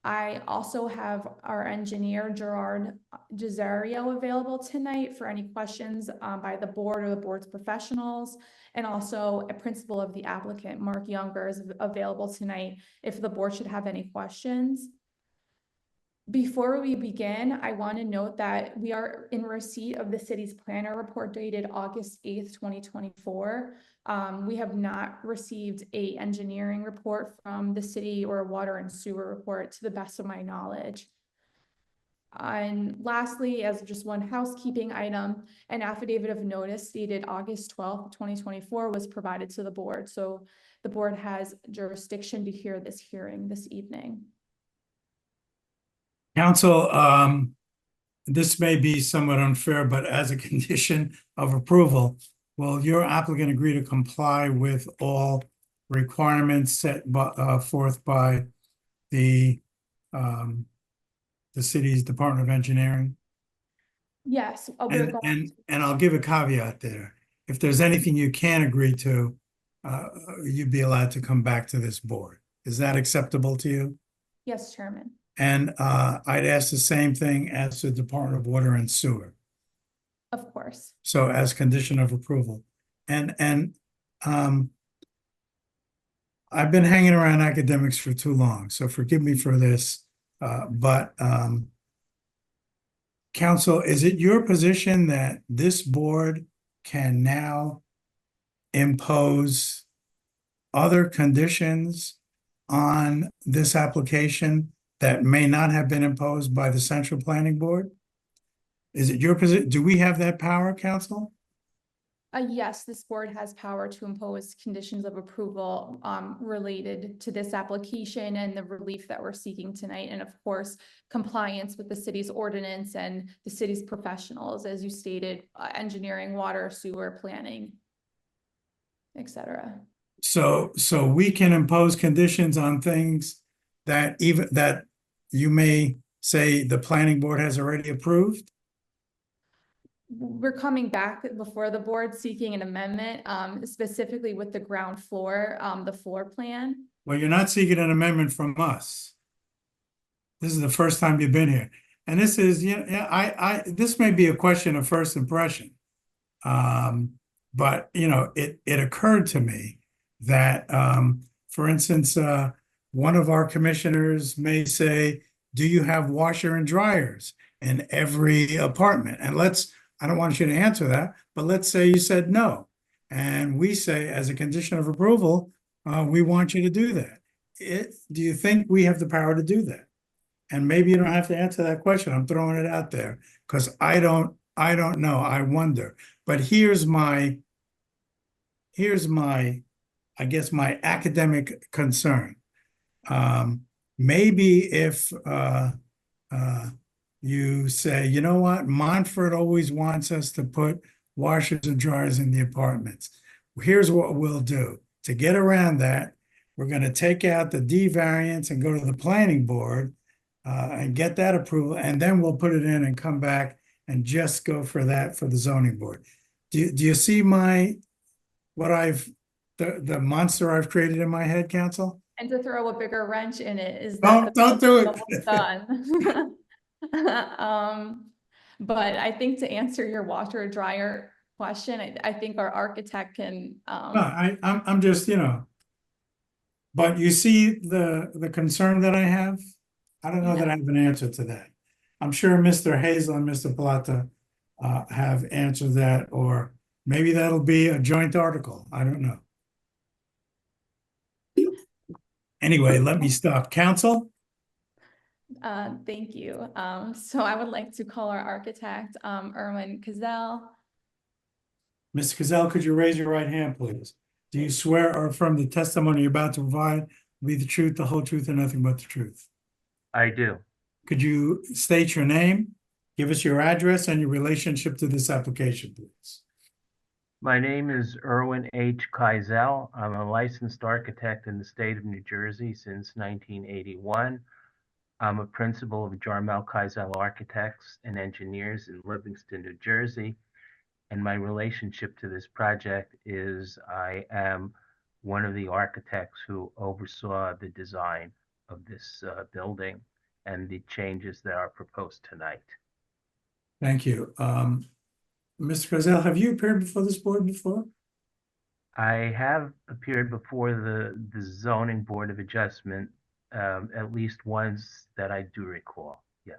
I also have our engineer, Gerard Gizario, available tonight for any questions by the board or the board's professionals, and also a principal of the applicant, Mark Younger, is available tonight if the board should have any questions. Before we begin, I want to note that we are in receipt of the city's planner report dated August 8th, 2024. We have not received an engineering report from the city or a water and sewer report to the best of my knowledge. And lastly, as just one housekeeping item, an affidavit of notice dated August 12th, 2024 was provided to the board. So the board has jurisdiction to hear this hearing this evening. Council, this may be somewhat unfair, but as a condition of approval, will your applicant agree to comply with all requirements set forth by the city's Department of Engineering? Yes. And I'll give a caveat there. If there's anything you can't agree to, you'd be allowed to come back to this board. Is that acceptable to you? Yes, Chairman. And I'd ask the same thing as the Department of Water and Sewer. Of course. So as condition of approval. And I've been hanging around academics for too long, so forgive me for this. But council, is it your position that this board can now impose other conditions on this application that may not have been imposed by the Central Planning Board? Is it your position? Do we have that power, council? Yes, this board has power to impose conditions of approval related to this application and the relief that we're seeking tonight. And of course, compliance with the city's ordinance and the city's professionals, as you stated, engineering, water, sewer, planning, etc. So we can impose conditions on things that you may say the planning board has already approved? We're coming back before the board seeking an amendment, specifically with the ground floor, the floor plan. Well, you're not seeking an amendment from us. This is the first time you've been here. And this is, this may be a question of first impression. But it occurred to me that, for instance, one of our commissioners may say, do you have washer and dryers in every apartment? And I don't want you to answer that, but let's say you said no. And we say, as a condition of approval, we want you to do that. Do you think we have the power to do that? And maybe you don't have to answer that question. I'm throwing it out there because I don't know. I wonder. But here's my, I guess, my academic concern. Maybe if you say, you know what, Montfort always wants us to put washers and dryers in the apartments. Here's what we'll do. To get around that, we're going to take out the D variance and go to the planning board and get that approval, and then we'll put it in and come back and just go for that for the zoning board. Do you see the monster I've created in my head, council? And to throw a bigger wrench in it is don't do it. Done. But I think to answer your washer dryer question, I think our architect can. No, I'm just, but you see the concern that I have? I don't know that I have an answer to that. I'm sure Mr. Hazel and Mr. Plata have answered that, or maybe that'll be a joint article. I don't know. Anyway, let me stop. Council? Thank you. So I would like to call our architect, Erwin Cazell. Mr. Cazell, could you raise your right hand, please? Do you swear or affirm the testimony you're about to provide will be the truth, the whole truth, and nothing but the truth? I do. Could you state your name, give us your address, and your relationship to this application, please? My name is Erwin H. Keisel. I'm a licensed architect in the state of New Jersey since 1981. I'm a principal of Jarmel Keisel Architects and Engineers in Livingston, New Jersey. And my relationship to this project is I am one of the architects who oversaw the design of this building and the changes that are proposed tonight. Thank you. Mr. Cazell, have you appeared before this board before? I have appeared before the Zoning Board of Adjustment at least once that I do recall, yes.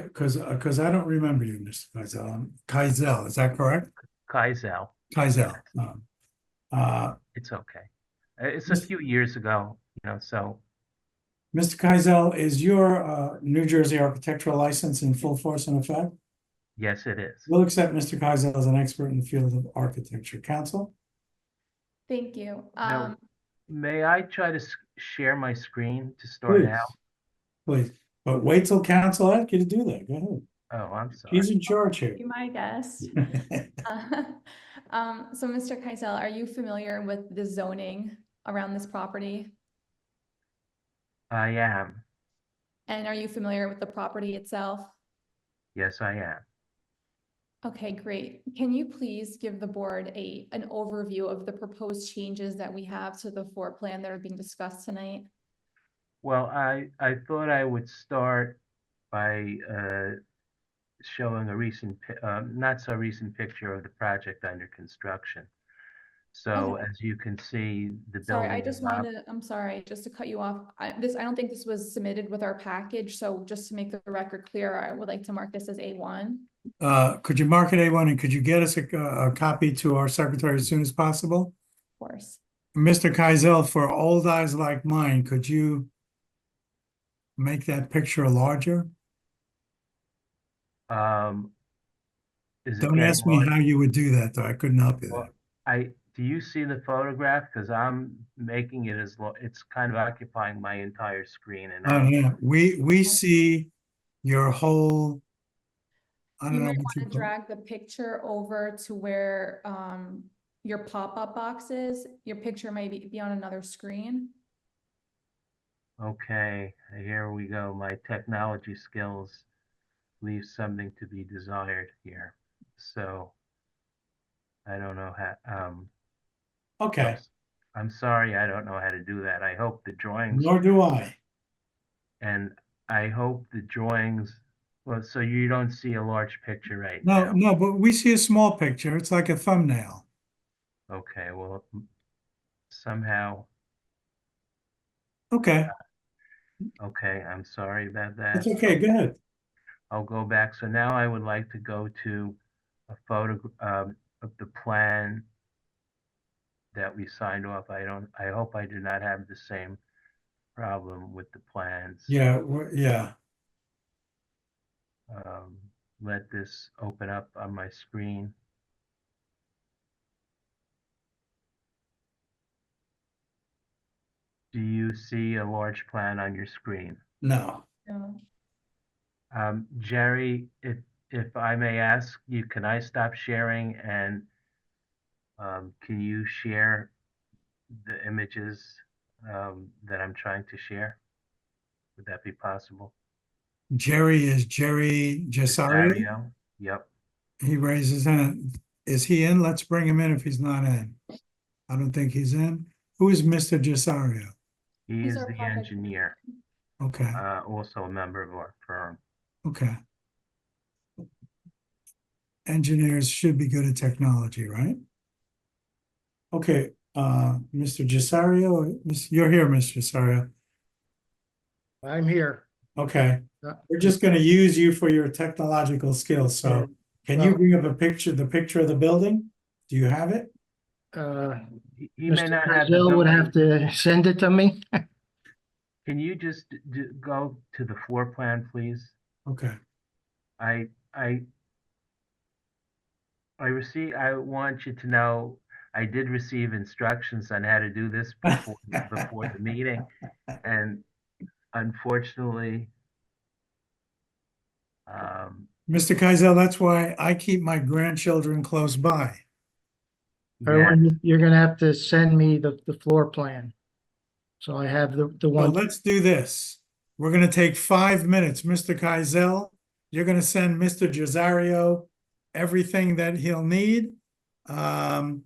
Because I don't remember you, Mr. Keisel. Keisel, is that correct? Keisel. Keisel. It's okay. It's a few years ago, so. Mr. Keisel, is your New Jersey architectural license in full force and effect? Yes, it is. We'll accept Mr. Keisel as an expert in the field of architecture. Council? Thank you. Now, may I try to share my screen to start out? Please. But wait till council asks you to do that. Go ahead. Oh, I'm sorry. He's in charge here. Be my guest. So Mr. Keisel, are you familiar with the zoning around this property? I am. And are you familiar with the property itself? Yes, I am. Okay, great. Can you please give the board an overview of the proposed changes that we have to the floor plan that are being discussed tonight? Well, I thought I would start by showing a recent, not so recent picture of the project under construction. So Okay. as you can see, the Sorry, building I is just up. wanted, I'm sorry, just to cut you off. I don't think this was submitted with our package, so just to make the record clear, I would like to mark this as A1. Could you mark it A1 and could you get us a copy to our secretary as soon as possible? Of course. Mr. Keisel, for old eyes like mine, could you make that picture larger? Is it Don't getting ask me large? how you would do that, though. I couldn't help you Well, there. do you see the photograph? Because I'm making it it's kind of occupying my entire screen and Oh, yeah, we see your whole, I You don't know might what you want to call it. drag the picture over to where your pop-up box is. Your picture might be on another screen. Okay, here we go. My technology skills leave something to be desired here. So I don't know how, Okay, I'm sorry, I don't know how to do that. I hope the drawings, nor do I. and I hope the drawings, well, so you don't see a large picture right No, now. no, but we see a small picture. It's like a thumbnail. Okay, well, somehow, Okay, okay, I'm sorry about that. it's okay. Go ahead. I'll go back. So now I would like to go to a photo of the plan that we signed off. I hope I do not have the same problem with the plans. Yeah, yeah. Um, let this open up on my screen. Do you see a large plan on your screen? No. No. Jerry, if I may ask you, can I stop sharing and can you share the images that I'm trying to share? Would that be possible? Jerry is Jerry Jasario. Cesario? Yep. He raises his hand. Is he in? Let's bring him in if he's not in. I don't think he's in. Who is Mr. Jasario? He He's is our the project engineer, Okay, also a member of our firm. okay. Engineers should be good at technology, right? Okay, Mr. Jasario, you're here, Mr. Jasario. I'm here. Okay, we're just gonna use you for your technological skills, so can you Well, bring up the picture of the building? Do you have it? He may Mr. not have the Brazil would have building. to send it to me. Can you just go to the floor plan, please? Okay, I I want you to know I did receive instructions on how to do this before the meeting, and unfortunately, Mr. Keisel, that's why I keep my grandchildren close by. yeah, Erwin, you're gonna have to send me the floor plan. So I have the So one. let's do this. We're gonna take 5 minutes, Mr. Keisel. You're gonna send Mr. Jasario everything that he'll need. Your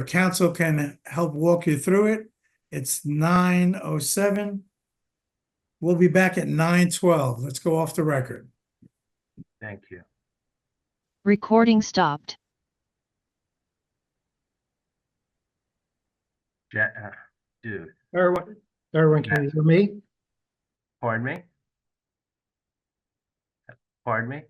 counsel can help walk you through it. It's 9:07. We'll be back at 9:12. Let's go off the record. thank you. Recording stopped. Dude, Erwin, can you hear me? pardon me? Pardon me?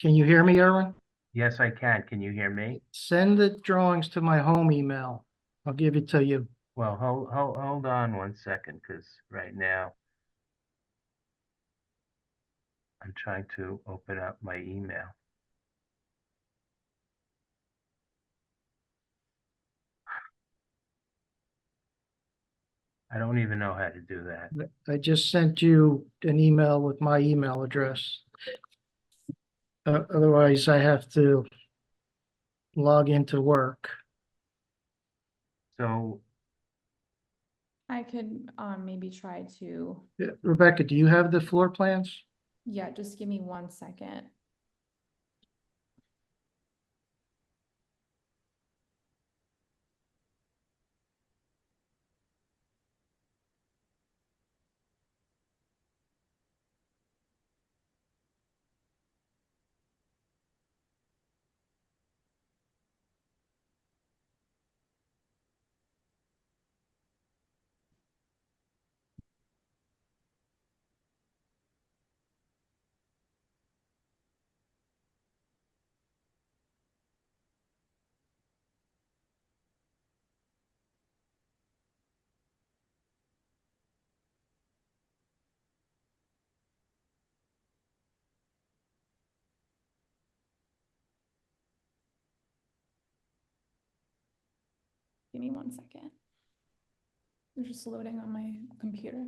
Can you hear me, Erwin? Yes, I can. Can you hear me? Send the drawings to my home email. I'll give it to you. Well, hold on 1 second, because right now I'm trying to open up my email. I don't even know how to do that. I just sent you an email with my email address. Otherwise, I have to log into work. So I could maybe try to, Rebecca, do you have the floor plans? yeah, just give me 1 second. Give me 1 second. They're just loading on my computer.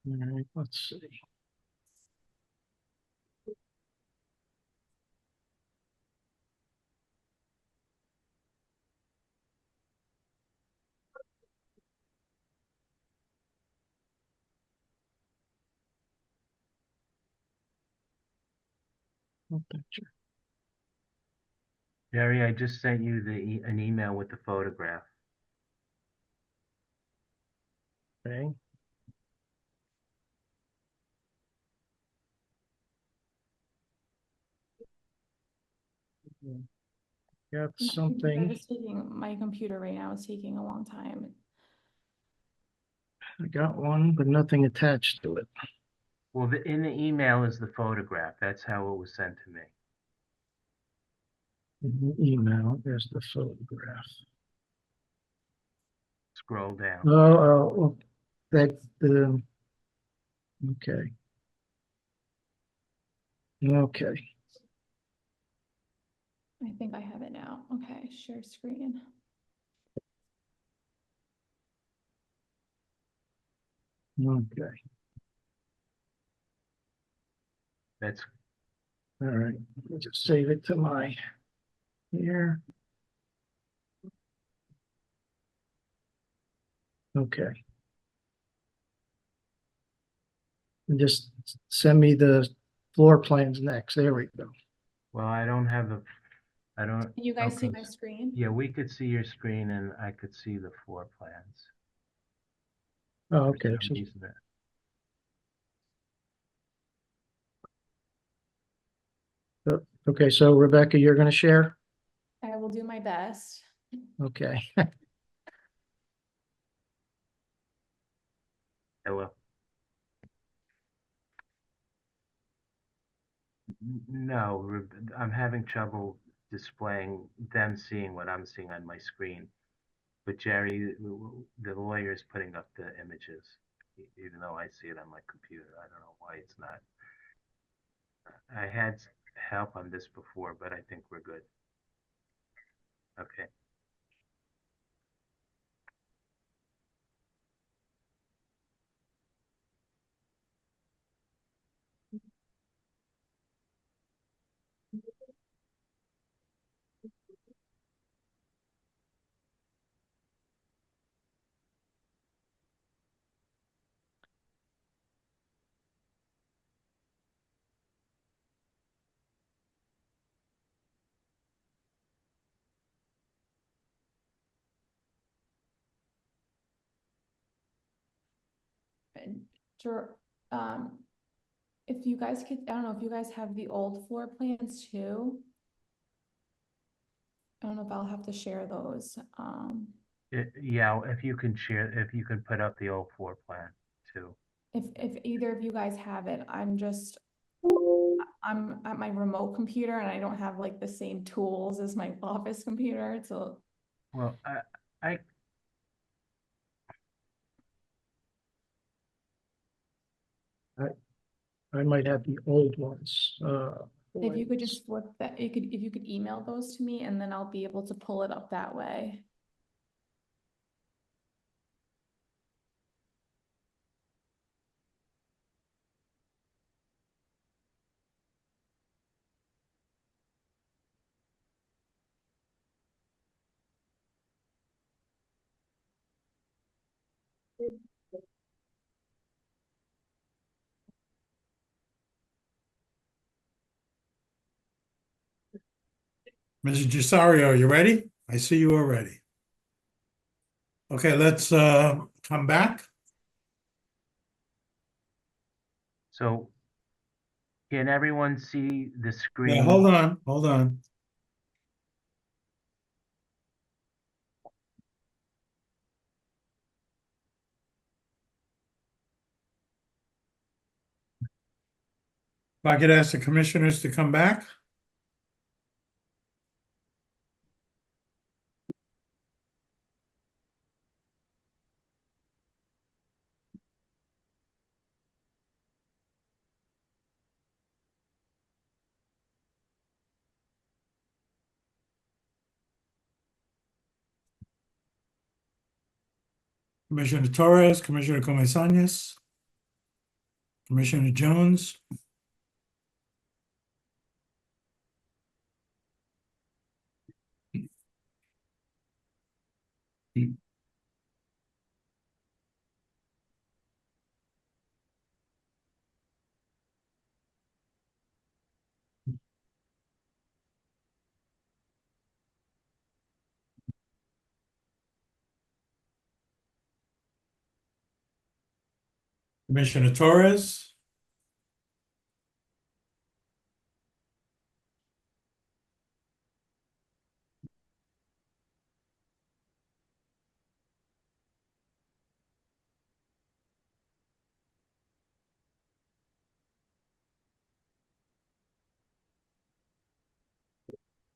All right, let's see. No picture. Jerry, I just sent you an email with the photograph. Okay. Got something. My computer right now is taking a long time. I got one, but nothing attached to it. Well, in the email is the photograph. That's how it was sent to me. In the email, there's the photograph. Scroll down. Oh, that, okay. Okay. I think I have it now. Okay, share screen. Okay. That's all right. I'll just save it to my here. Okay. And just send me the floor plans next. There we go. well, I don't have the. I don't. Can you guys see okay. my screen? Yeah, we could see your screen, and I could see the floor plans. Oh, okay. Okay, so Rebecca, you're going to share? I will do my best. Okay. Hello. No, I'm having trouble displaying them seeing what I'm seeing on my screen. But Jerry, the lawyer is putting up the images, even though I see it on my computer. I don't know why it's not. I had help on this before, but I think we're good. Okay. If you guys could, I don't know if you guys have the old floor plans too. I don't know if I'll have to share those. Yeah, if you can share, if you can put up the old floor plan too. If either of you guys have it, I'm at my remote computer and I don't have like the same tools as my office computer. So well, I might have the old ones. if you could just flip that, if you could email those to me and then I'll be able to pull it up that way. Mrs. Gisario, you ready? I see you are ready. Okay, let's come back. So can everyone see the screen? Yeah, hold on. If I could ask the commissioners to come back. Commissioner Torres, Commissioner Comesañas, Commissioner Jones. Commissioner Torres.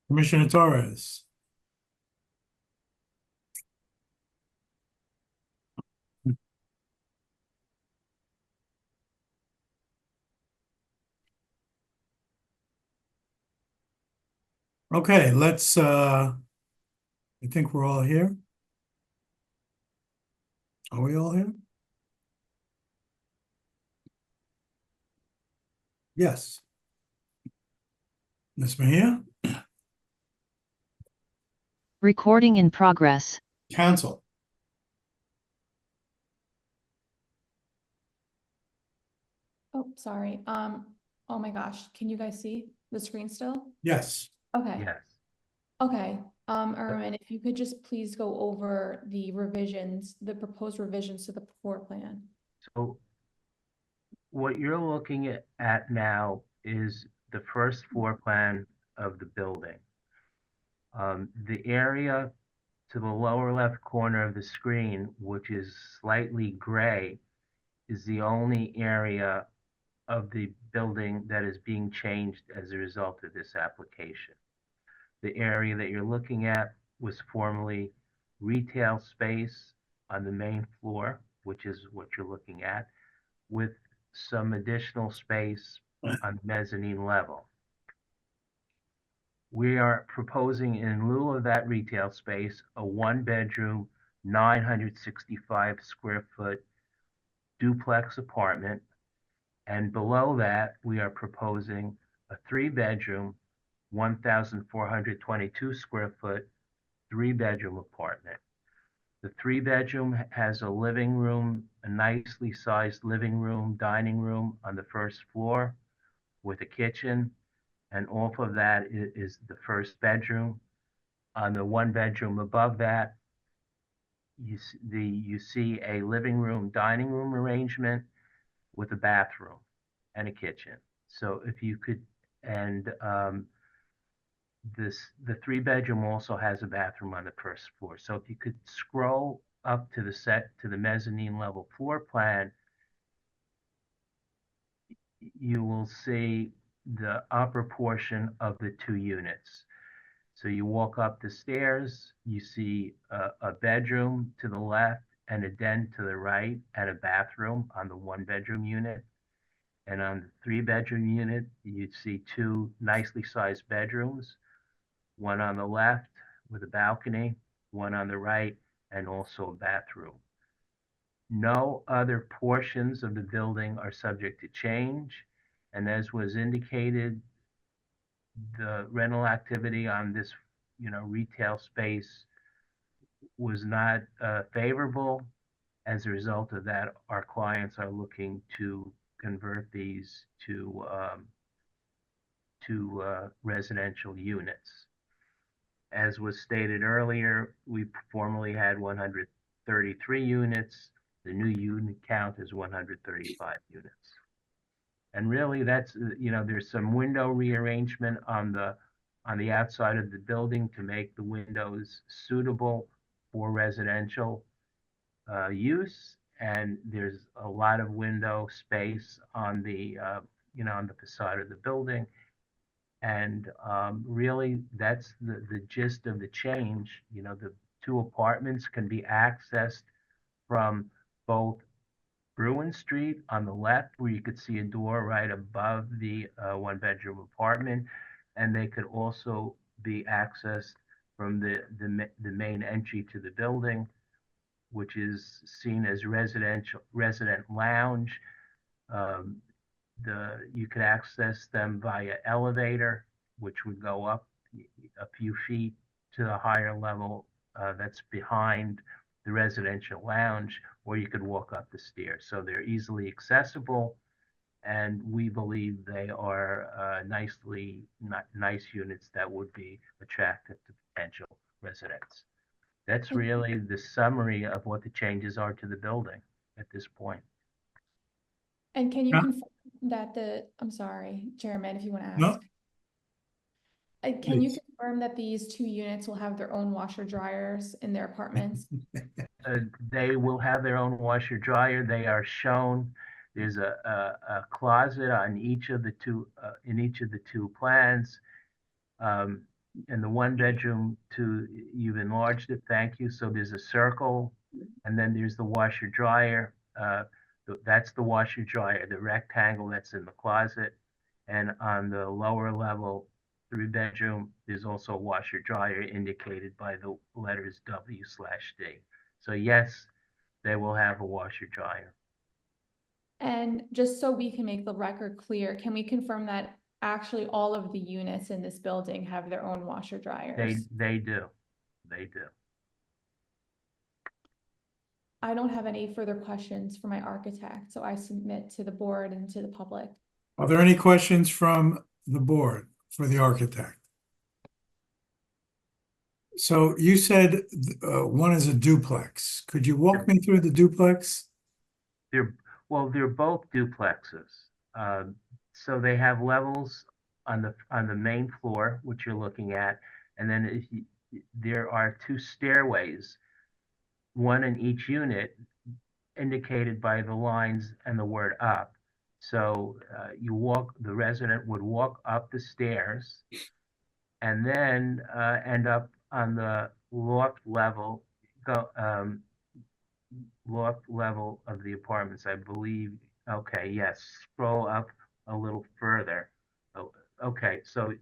Commissioner Torres. Okay, let's, I think we're all here. Are we all here? Yes. Ms. Mejia? Recording in progress. Council. Oh, sorry. Oh my gosh, can you guys see the screen still? Yes. Okay. Yes. Okay, Erwin, if you could just please go over the revisions, the proposed revisions to the floor plan. So what you're looking at now is the first floor plan of the building. The area to the lower left corner of the screen, which is slightly gray, is the only area of the building that is being changed as a result of this application. The area that you're looking at was formerly retail space on the main floor, which is what you're looking at, with some additional space on the mezzanine level. We are proposing, in lieu of that retail space, a one-bedroom, 965 square foot duplex apartment. And below that, we are proposing a three-bedroom, 1,422 square foot, three-bedroom apartment. The three-bedroom has a living room, a nicely sized living room, dining room on the first floor with a kitchen. And off of that is the first bedroom. On the one bedroom above that, you see a living room, dining room arrangement with a bathroom and a kitchen. So if you could, and the three bedroom also has a bathroom on the first floor. So if you could scroll up to the mezzanine level floor plan, you will see the upper portion of the two units. So you walk up the stairs, you see a bedroom to the left and a den to the right and a bathroom on the one bedroom unit. And on the three bedroom unit, you'd see two nicely sized bedrooms, one on the left with a balcony, one on the right, and also a bathroom. No other portions of the building are subject to change. And as was indicated, the rental activity on this, retail space was not favorable. As a result of that, our clients are looking to convert these to residential units. As was stated earlier, we formerly had 133 units. The new unit count is 135 units. And really that's, there's some window rearrangement on the outside of the building to make the windows suitable for residential use. And there's a lot of window space on the on the facade of the building. And really, that's the gist of the change. The two apartments can be accessed from both Bruin Street on the left, where you could see a door right above the one-bedroom apartment, and they could also be accessed from the main entry to the building, which is seen as resident lounge. Um, you could access them via elevator, which would go up a few feet to the higher level that's behind the residential lounge, or you could walk up the stairs. So they're easily accessible, and we believe they are nice units that would be attractive to potential residents. That's really the summary of what the changes are to the building at this point. And can you Yeah. confirm that I'm sorry, Chairman, if you want to No. ask. Can you confirm that these two units will have their own washer dryers in their apartments? They will have their own washer dryer. They are shown. There's a closet on each of the two in each of the two plans. In the one bedroom, you've enlarged it. Thank you. So there's a circle, and then there's the washer dryer. That's the washer dryer, the rectangle that's in the closet. And on the lower level, 3-bedroom, there's also a washer dryer indicated by the letters W/D. So yes, they will have a washer dryer. And just so we can make the record clear, can we confirm that actually all of the units in this building have their own washer dryers? They do. They do. I don't have any further questions for my architect, so I submit to the board and to the public. Are there any questions from the board for the architect? So you said one is a duplex. Could you walk me through the duplex? They're both duplexes. So they have levels on the main floor, which you're looking at, and then there are two stairways, one in each unit, indicated by the lines and the word up. So the resident would walk up the stairs and then end up on the loft level of the apartments, I believe. Okay, yes, scroll up a little further. Oh, okay, so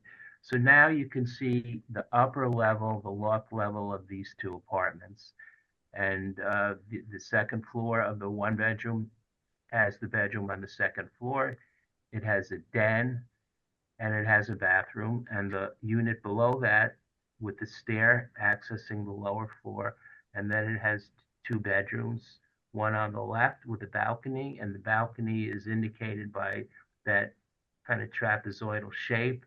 now you can see the upper level, the loft level of these two apartments. And the second floor of the one bedroom has the bedroom on the second floor. It has a den and it has a bathroom, and the unit below that with the stair accessing the lower floor, and then it has 2 bedrooms, one on the left with a balcony, and the balcony is indicated by that kind of trapezoidal shape,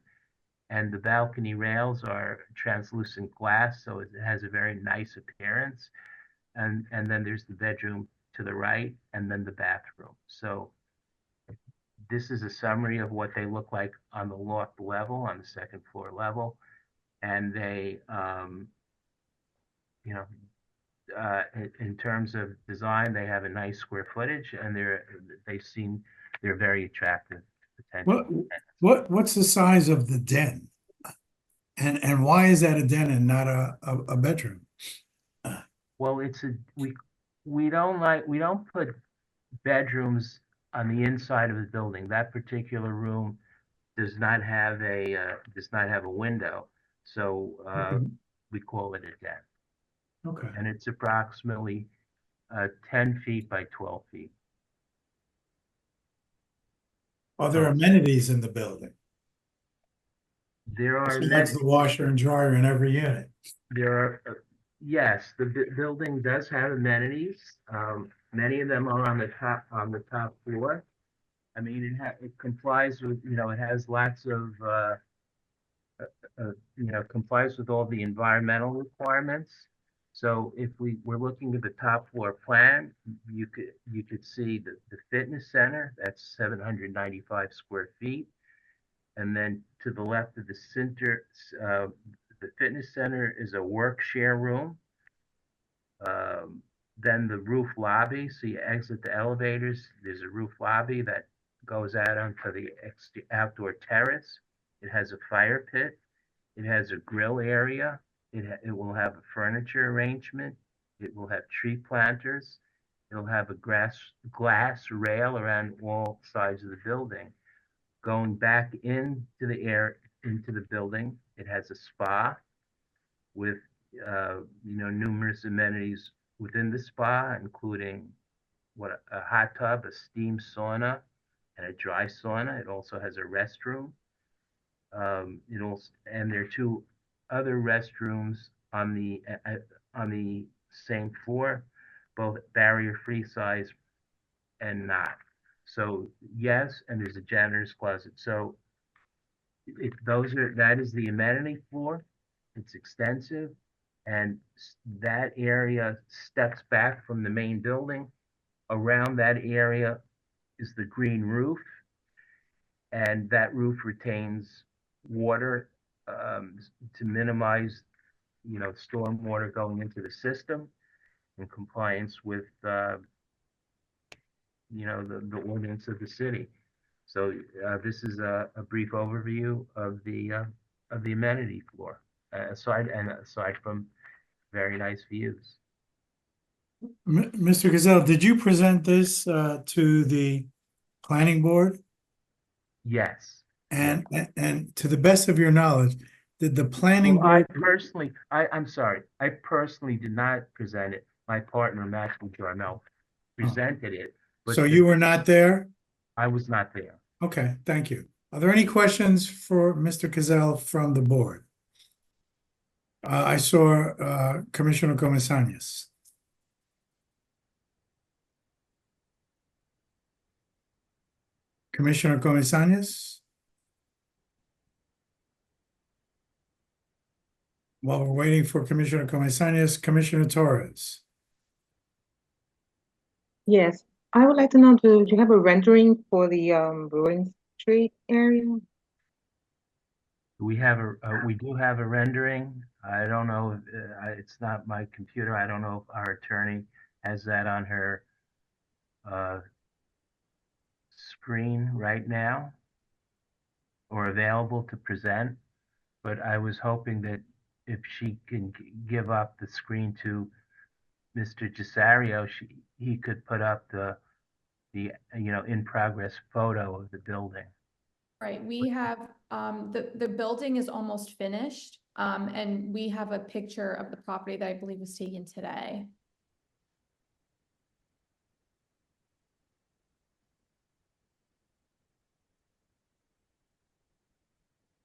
and the balcony rails are translucent glass, so it has a very nice appearance. And then there's the bedroom to the right, and then the bathroom. So this is a summary of what they look like on the loft level, on the second floor level. And they, in terms of design, they have a nice square footage, and they're very attractive potential. What's the size of the den? And why is that a den and not a bedroom? Well, we don't put bedrooms on the inside of the building. That particular room does not have a window, so we call it a den. Okay. And it's approximately 10 feet by 12 feet. Are there amenities in the building? There are. Besides the washer and dryer in every unit. There are. Yes, the building does have amenities. Many of them are on the top floor. I mean, it complies with, it has lots of, complies with all the environmental requirements. So if we're looking at the top floor plan, you could see the fitness center, that's 795 square feet. And then to the left of the center, the fitness center is a work share room. Then the roof lobby, so you exit the elevators, there's a roof lobby that goes out onto the outdoor terrace. It has a fire pit. It has a grill area. It will have a furniture arrangement. It will have tree planters. It'll have a glass rail around all sides of the building. Going back into the building, it has a spa with numerous amenities within the spa, including a hot tub, a steam sauna, and a dry sauna. It also has a restroom. And there are two other restrooms on the same floor, both barrier-free size and not. So yes, and there's a janitor's closet. So that is the amenity floor. It's extensive, and that area steps back from the main building. Around that area is the green roof, and that roof retains water to minimize, storm water going into the system in compliance with, the ordinance of the city. So this is a brief overview of the amenity floor, aside from very nice views. Mr. Gazelle, did you present this to the planning board? Yes. And to the best of your knowledge, did the planning board? I'm sorry, I personally did not present it. My partner, Maxwell Jarmel, presented it. So you were not there? I was not there. Okay, thank you. Are there any questions for Mr. Gazelle from the board? I saw Commissioner Comesañas. Commissioner Comesañas? While we're waiting for Commissioner Comesañas, Commissioner Torres. Yes, I would like to know, do you have a rendering for the Bruin Street area? We do have a rendering. I don't know if it's not my computer. I don't know if our attorney has that on her screen right now or available to present. But I was hoping that if she can give up the screen to Mr. Cesario, he could put up the in progress photo of the building. Right, we have, the building is almost finished, and we have a picture of the property that I believe was taken today.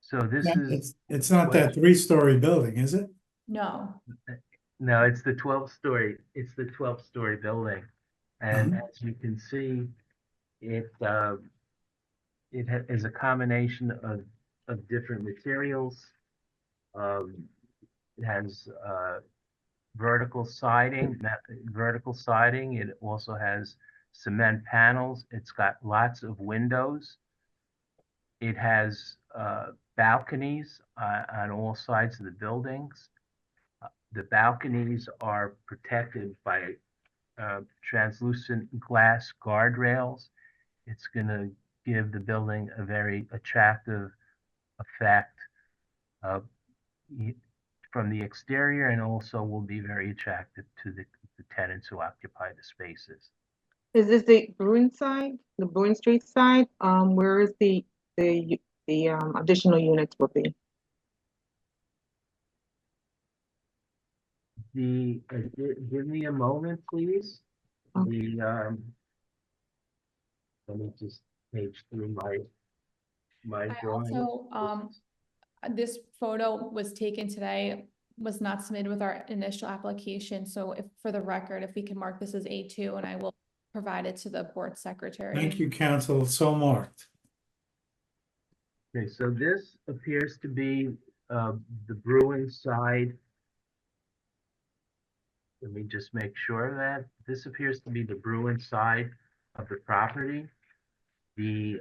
So this is. It's not that 3-story building, is it? No. No, it's the 12-story. It's the 12-story building, and as you can see, it is a combination of different materials. It has vertical siding. It also has cement panels. It's got lots of windows. It has balconies on all sides of the buildings. The balconies are protected by translucent glass guardrails. It's going to give the building a very attractive effect from the exterior, and also will be very attractive to the tenants who occupy the spaces. Is this the Bruin side, the Bruin Street side? Where is the additional units will be? Give me a moment, please. Okay. Let me just page through my drawings. Also, this photo was taken today, was not submitted with our initial application. So if, for the record, if we can mark this as A2, and I will provide it to the board secretary. Thank you, counsel. So marked. Okay, so this appears to be the Bruin side. Let me just make sure that this appears to be the Bruin side of the property. The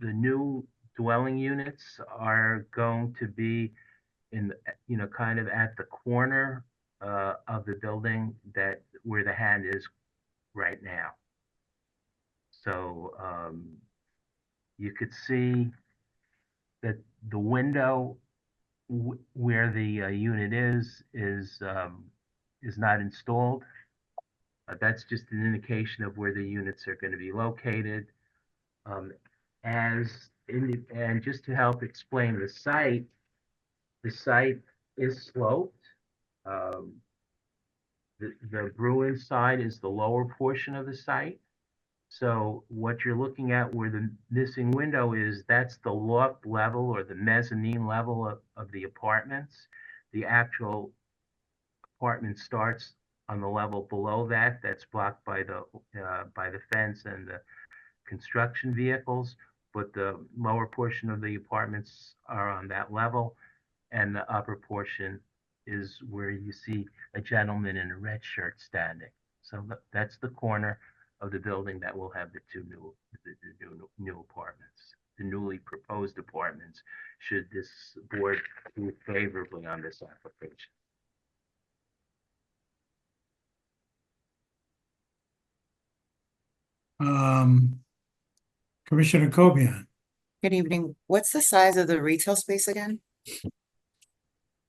new dwelling units are going to be in, kind of at the corner of the building where the hand is right now. So you could see that the window where the unit is not installed. That's just an indication of where the units are going to be located. And just to help explain the site is sloped. The Bruin side is the lower portion of the site. So what you're looking at where the missing window is, that's the loft level or the mezzanine level of the apartments. The actual apartment starts on the level below that. That's blocked by the fence and the construction vehicles, but the lower portion of the apartments are on that level, and the upper portion is where you see a gentleman in a red shirt standing. So that's the corner of the building that will have the new apartments, the newly proposed apartments, should this board move favorably on this application. Commissioner Cobian. Good evening. What's the size of the retail space again?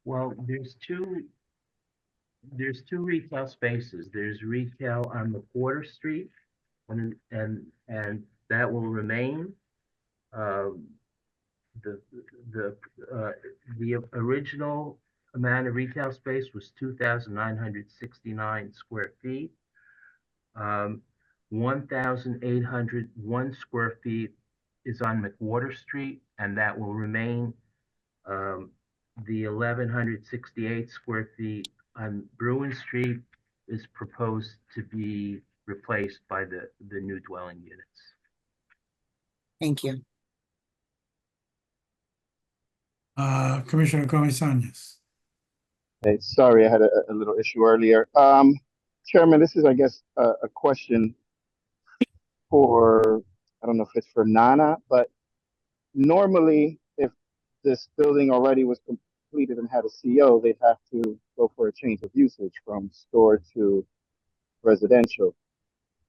Well, there's two retail spaces. There's retail on the Porter Street, and that will remain. The original amount of retail space was 2,969 square feet. 1,801 square feet is on McWhorter Street, and that will remain. The 1,168 square feet on Bruin Street is proposed to be replaced by the new dwelling units. Thank you. Commissioner Comisanias. Hey, sorry, I had a little issue earlier. Chairman, this is, I guess, a question for, I don't know if it's for Nana, but normally if this building already was completed and had a CO, they'd have to go for a change of usage from store to residential.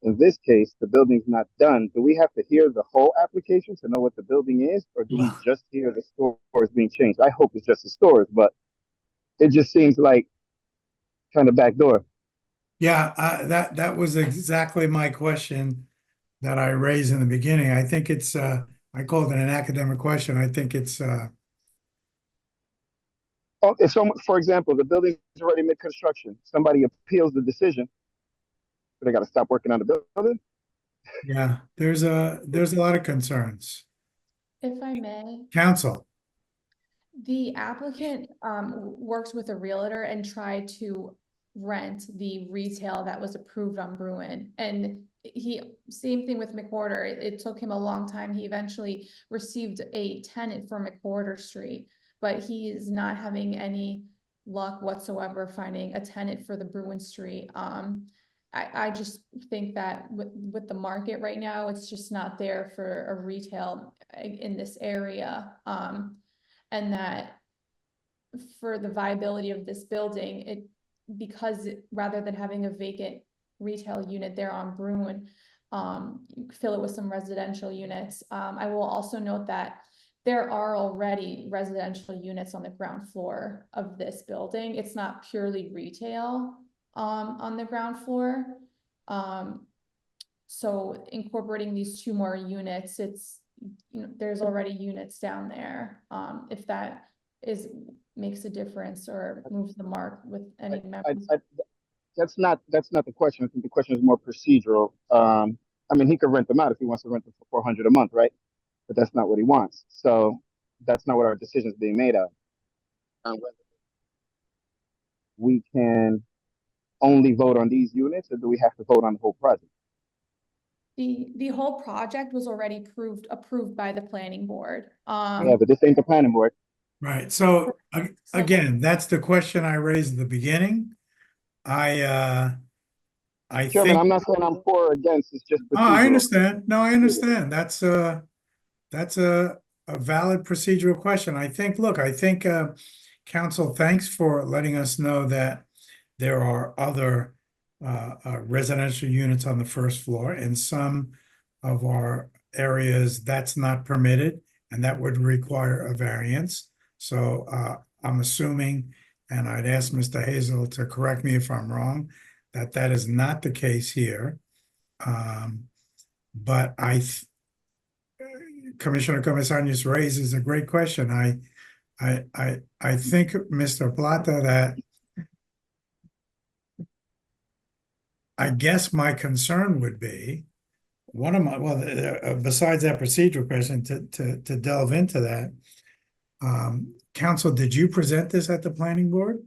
In this case, the building's not done. Do we have to hear the whole application to know what the building is, or do we just hear the stores being changed? I hope it's just the stores, but it just seems like kind of backdoor. Yeah, that was exactly my question that I raised in the beginning. I think it's I called it an academic question. I think it's if someone, for example, the building's already mid construction, somebody appeals the decision, they got to stop working on the building. Yeah, there's a lot of concerns. If I may. Counsel. The applicant works with a realtor and tried to rent the retail that was approved on Bruin. And same thing with McWhorter. It took him a long time. He eventually received a tenant for McWhorter Street, but he is not having any luck whatsoever finding a tenant for the Bruin Street. I just think that with the market right now, it's just not there for a retail in this area. And that for the viability of this building, rather than having a vacant retail unit there on Bruin, fill it with some residential units. I will also note that there are already residential units on the ground floor of this building. It's not purely retail on the ground floor. So incorporating these two more units, there's already units down there. If that makes a difference or moves the mark with any members. That's not the question. I think the question is more procedural. I mean, he could rent them out if he wants to rent them for $400 a month, right? But that's not what he wants. So that's not what our decision is being made of. We can only vote on these units, or do we have to vote on the whole project? The whole project was already approved by the planning board. Yeah, but this ain't the planning board. Right. So again, that's the question I raised at the beginning. I Chairman, think I'm not saying I'm for or against. It's just procedural. Oh, I understand. No, I understand. That's a valid procedural question. I think, look, council, thanks for letting us know that there are other residential units on the first floor and some of our areas, that's not permitted, and that would require a variance. So I'm assuming, and I'd ask Mr. Hazel to correct me if I'm wrong, that that is not the case here. But Commissioner Comesañas raises a great question. I think, Mr. Plata, that I guess my concern would be one of my, well, besides that procedural question, to delve into that, counsel, did you present this at the planning board?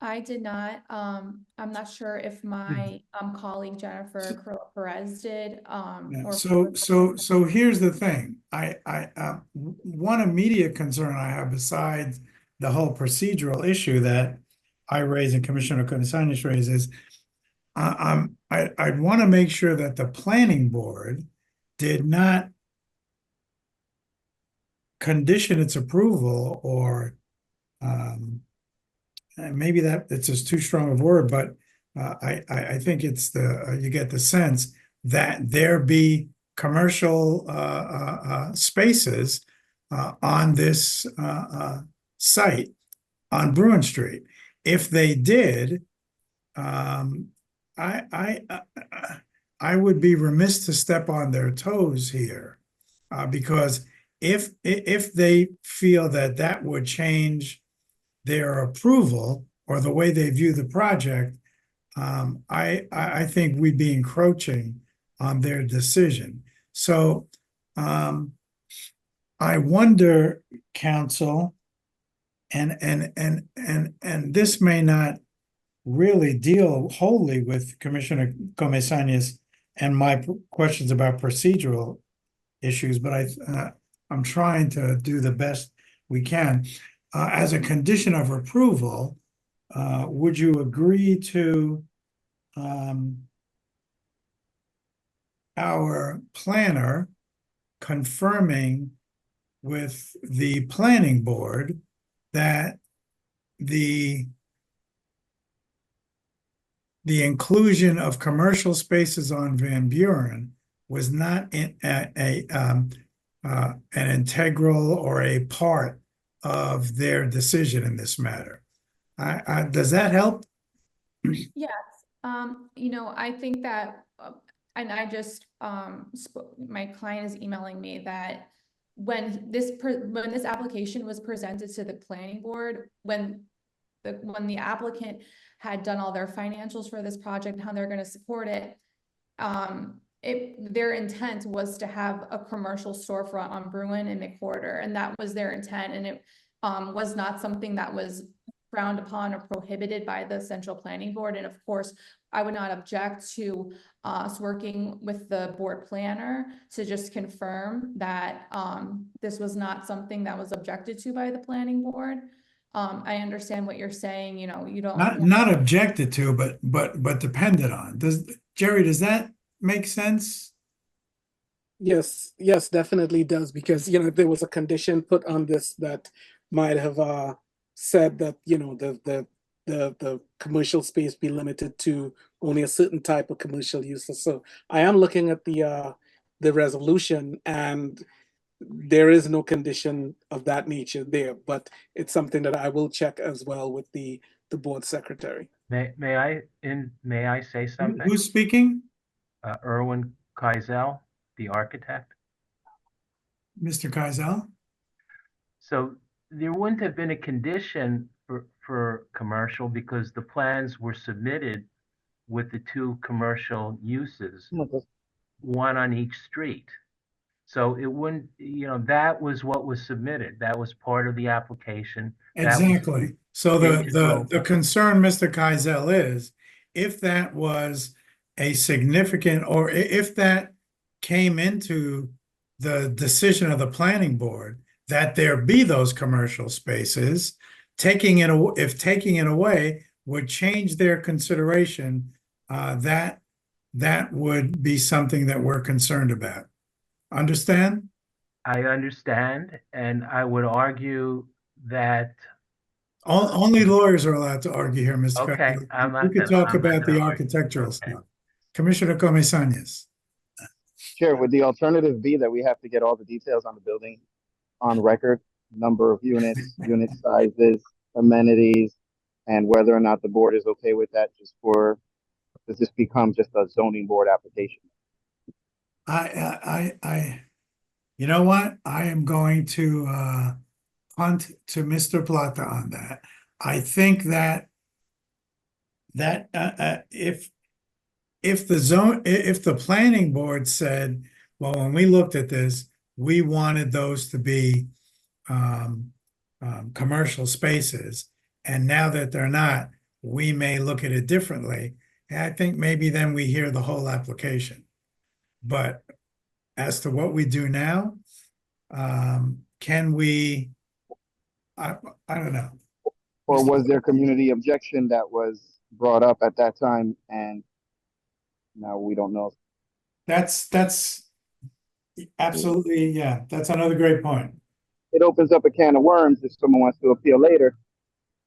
I did not. I'm not sure if my colleague Jennifer Perez did. Yeah, Or so here's the thing. One immediate concern I have, besides the whole procedural issue that I raise and Commissioner Comesañas raises, I'd want to make sure that the planning board did not condition its approval, or and maybe that it's just too strong of a word, but I think it's you get the sense that there be commercial spaces on this site on Bruin Street. If they did, I would be remiss to step on their toes here, because if they feel that that would change their approval or the way they view the project, I think we'd be encroaching on their decision. So I wonder, counsel, and this may not really deal wholly with Commissioner Comesañas and my questions about procedural issues, but I'm trying to do the best we can. As a condition of approval, would you agree to our planner confirming with the planning board that the inclusion of commercial spaces on Van Buren was not an integral or a part of their decision in this matter? Does that help? yes, I think that, and I just my client is emailing me that when this application was presented to the planning board, when the applicant had done all their financials for this project, how they're going to support it, their intent was to have a commercial storefront on Bruin and McWhorter, and that was their intent, and it was not something that was frowned upon or prohibited by the central planning board. And of course, I would not object to us working with the board planner to just confirm that this was not something that was objected to by the planning board. I understand what you're saying, you don't not objected to, but depended on. Jerry, does that make sense? Yes, definitely does, because there was a condition put on this that might have said that the commercial space be limited to only a certain type of commercial uses. So I am looking at the resolution, and there is no condition of that nature there, but it's something that I will check as well with the board secretary. May I say something? Who's speaking? Erwin Keisel, the architect. Mr. Keisel? So there wouldn't have been a condition for commercial because the plans were submitted with the two commercial uses, one on each street. So it wouldn't, that was what was submitted. That was part of the application. Exactly. So the concern, Mr. Keisel, is if that was a significant, or if that came into the decision of the planning board, that there be those commercial spaces, taking it away would change their consideration, that would be something that we're concerned about. Understand? I understand, and I would argue that only lawyers are allowed to argue here, Mr. Okay, We could talk about the architectural stuff. Commissioner Comesañas. Chair, would the alternative be that we have to get all the details on the building on record? Number of units, unit sizes, amenities, and whether or not the board is okay with that, does this become just a zoning board application? You know what? I am going to punt to Mr. Plata on that. I think that if the planning board said, well, when we looked at this, we wanted those to be commercial spaces, and now that they're not, we may look at it differently. And I think maybe then we hear the whole application. But as to what we do now, can we, I don't know. Or was there community objection that was brought up at that time and now we don't know? That's absolutely, yeah, that's another great point. It opens up a can of worms if someone wants to appeal later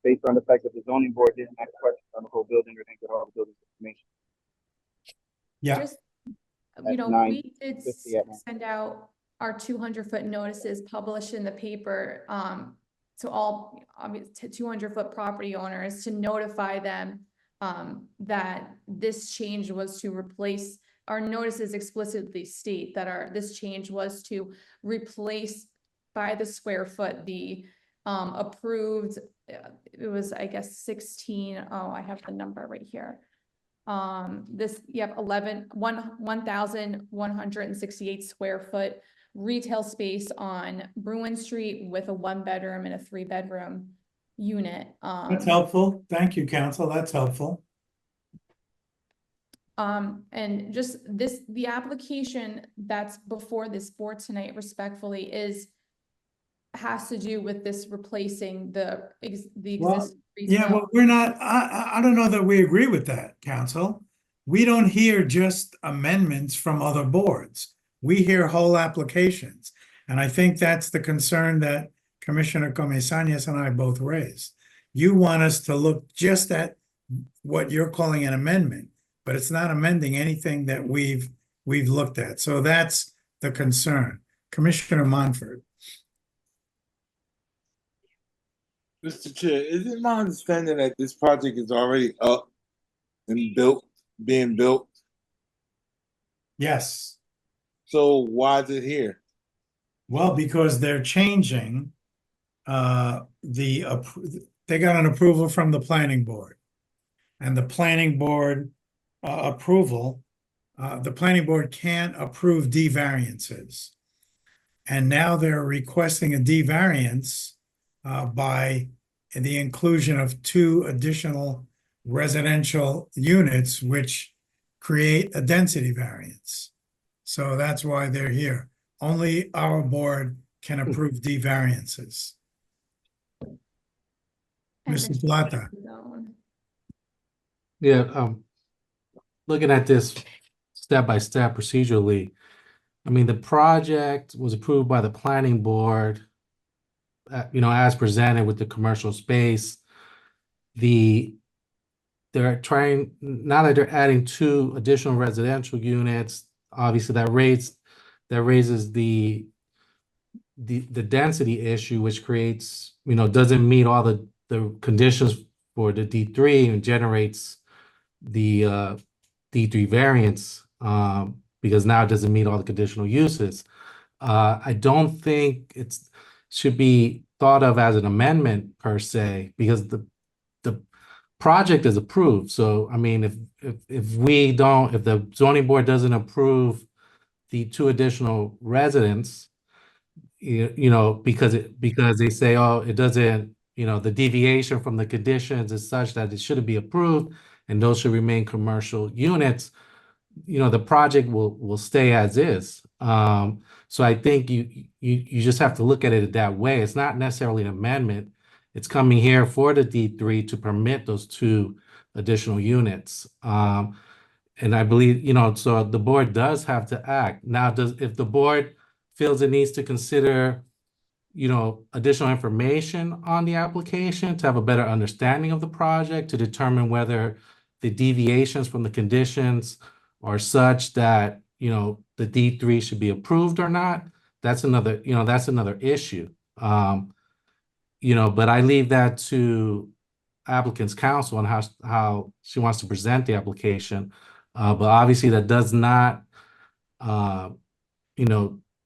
based on the fact that the zoning board didn't ask questions on the whole building or didn't get all the building information. Yeah. Just, we did send out our 200-foot notices published in the paper to all 200-foot property owners to notify them that this change was to replace. Our notices explicitly state that this change was to replace by the square foot the approved. It was, I guess, 16. Oh, I have the number right here. You have 1,168 square foot retail space on Bruin Street with a 1-bedroom and a 3-bedroom unit. That's helpful. Thank you, counsel. That's helpful. And just the application that's before this board tonight, respectfully, has to do with this replacing the existing retail. Yeah, well, we're not, I don't know that we agree with that, counsel. We don't hear just amendments from other boards. We hear whole applications. And I think that's the concern that Commissioner Comesañas and I both raised. You want us to look just at what you're calling an amendment, but it's not amending anything that we've looked at. So that's the concern. Commissioner Monfort. Mr. Chair, is it my understanding that this project is already up and being built? Yes. So why is it here? Well, because they're changing they got an approval from the planning board. And the planning board approval, the planning board can't approve D variances. And now they're requesting a D variance by the inclusion of 2 additional residential units, which create a density variance. So that's why they're here. Only our board can approve D variances. Mr. Plata. Yeah, looking at this step by step procedurally, I mean, the project was approved by the planning board, as presented with the commercial space. They're trying, now that they're adding 2 additional residential units, obviously that raises the density issue, which creates, doesn't meet all the conditions for the D3 and generates the D3 variance because now it doesn't meet all the conditional uses. I don't think it should be thought of as an amendment per se, because the project is approved. So, I mean, if the zoning board doesn't approve the 2 additional residents, because they say, oh, it doesn't, the deviation from the conditions is such that it shouldn't be approved and those should remain commercial units, the project will stay as is. So I think you just have to look at it that way. It's not necessarily an amendment. It's coming here for the D3 to permit those 2 additional units. And I believe, so the board does have to act. Now, if the board feels it needs to consider, additional information on the application to have a better understanding of the project, to determine whether the deviations from the conditions are such that, the D3 should be approved or not, that's another, that's another issue. But I leave that to applicant's counsel on how she wants to present the application. But obviously that does not, that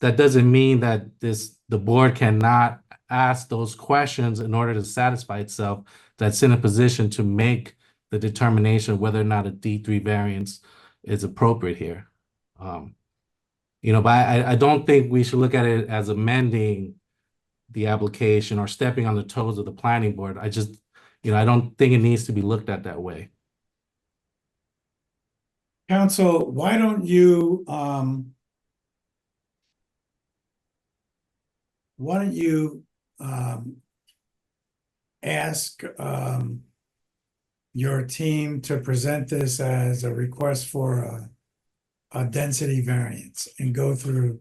doesn't mean that the board cannot ask those questions in order to satisfy itself that's in a position to make the determination whether or not a D3 variance is appropriate here. But I don't think we should look at it as amending the application or stepping on the toes of the planning board. I just, I don't think it needs to be looked at that way. Council, why don't you ask your team to present this as a request for a density variance and go through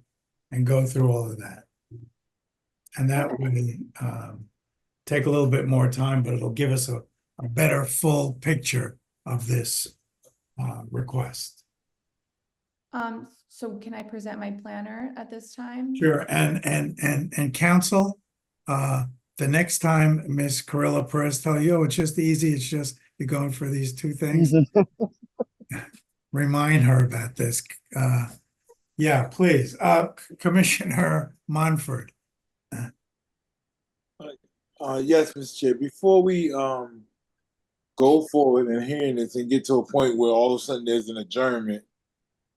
all of that. And that will take a little bit more time, but it'll give us a better full picture of this request. So can I present my planner at this time? Sure, and council, the next time Ms. Carilla Perez tell you, oh, it's just easy, it's just you're going for these two things. Remind her about this. Yeah, please. Commissioner Monfort. Yes, Mr. Chair. Before we go forward in hearing this and get to a point where all of a sudden there's an adjournment,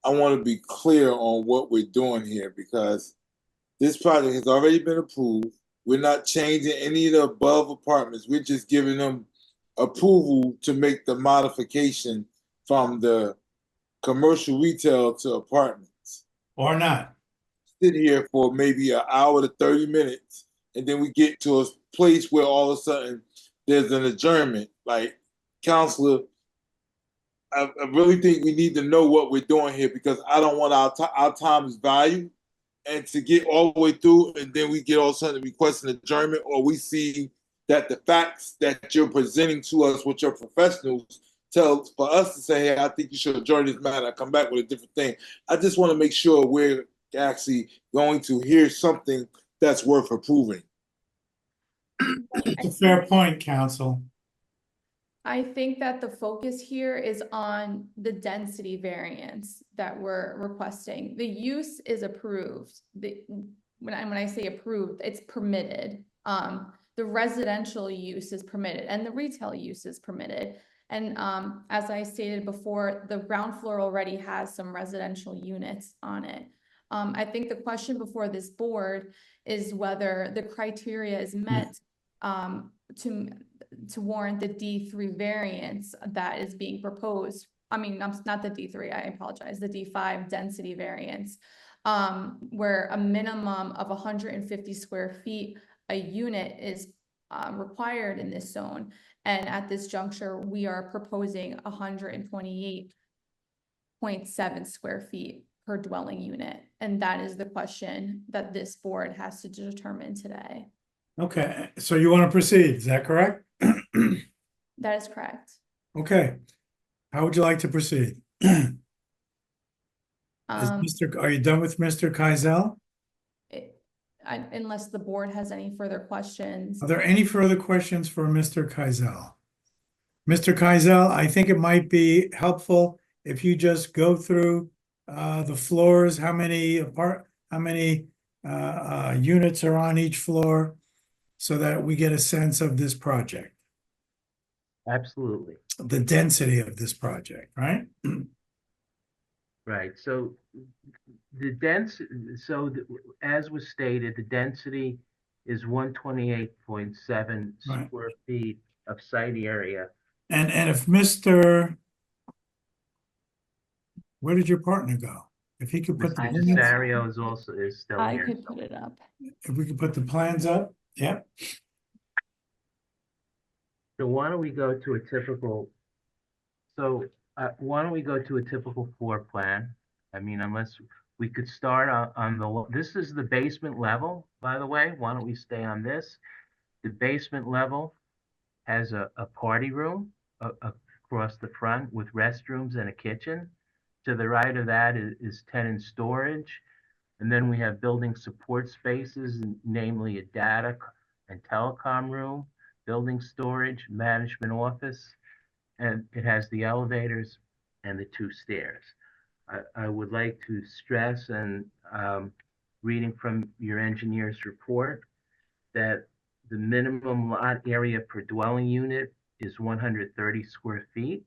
I want to be clear on what we're doing here, because this project has already been approved. We're not changing any of the above apartments. We're just giving them approval to make the modification from the commercial retail to apartments. Or not. Sit here for maybe an hour to 30 minutes, and then we get to a place where all of a sudden there's an adjournment. Like, Counselor, I really think we need to know what we're doing here, because I don't want our time is valued, and to get all the way through and then we get all of a sudden requesting adjournment, or we see that the facts that you're presenting to us with your professionals tell for us to say, hey, I think you should adjourn this matter, come back with a different thing. I just want to make sure we're actually going to hear something that's worth approving. It's a fair point, counsel. I think that the focus here is on the density variance that we're requesting. The use is approved. When I say approved, it's permitted. The residential use is permitted and the retail use is permitted. And as I stated before, the ground floor already has some residential units on it. I think the question before this board is whether the criteria is met to warrant the D3 variance that is being proposed. I mean, not the D3, I apologize, the D5 density variance, where a minimum of 150 square feet a unit is required in this zone. And at this juncture, we are proposing 128.7 square feet per dwelling unit. And that is the question that this board has to determine today. Okay, so you want to proceed, is that correct? That is correct. Okay, how would you like to proceed? Are you done with Mr. Keisel? Unless the board has any further questions. Are there any further questions for Mr. Keisel? Mr. Keisel, I think it might be helpful if you just go through the floors, how many units are on each floor, so that we get a sense of this project. Absolutely. The density of this project, right? Right. So as was stated, the density is 128.7 Right. square feet of site area. And if where did your partner go? If he could put the Mr. Cesario is still I here. could put it up. If we could put the plans up, yep. So why don't we go to a typical, floor plan? I mean, unless we could start on this is the basement level, by the way. Why don't we stay on this? The basement level has a party room across the front with restrooms and a kitchen. To the right of that is tenant storage. And then we have building support spaces, namely a data and telecom room, building storage, management office, and it has the elevators and the 2 stairs. I would like to stress, and reading from your engineer's report, that the minimum lot area per dwelling unit is 130 square feet,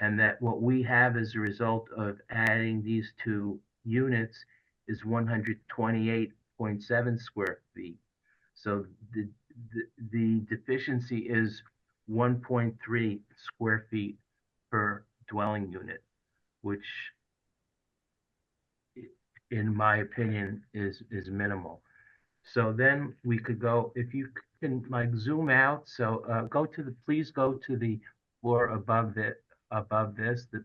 and that what we have as a result of adding these 2 units is 128.7 square feet. So the deficiency is 1.3 square feet per dwelling unit, which in my opinion is minimal. So then we could go, if you can like zoom out, so please go to the floor above the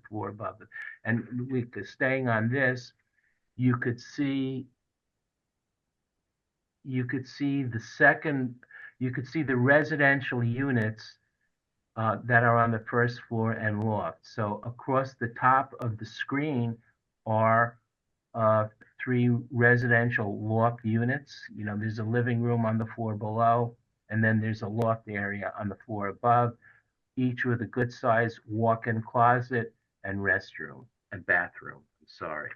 floor above it. And we could, staying on this, you could see the residential units that are on the first floor and loft. So across the top of the screen are 3 residential loft units. You know, there's a living room on the floor below, and then there's a loft area on the floor above, each with a good size walk-in closet and restroom and bathroom. Sorry.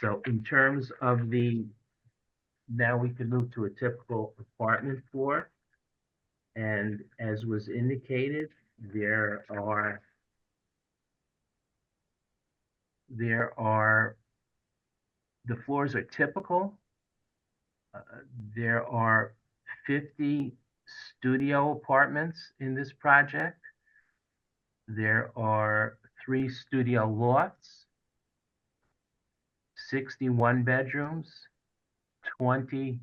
So in terms of now we can move to a typical apartment floor. And as was indicated, the floors are typical. There are 50 studio apartments in this project. There are 3 studio lofts, 61 bedrooms, 20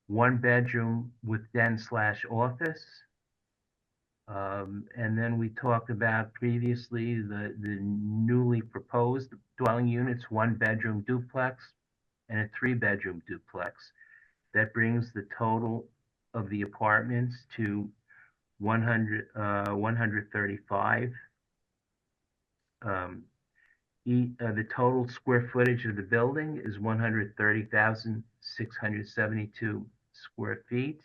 one-bedroom with den/office. And then we talked about previously the newly proposed dwelling units, 1-bedroom duplex and a 3-bedroom duplex. That brings the total of the apartments to 135. The total square footage of the building is 130,672 square feet.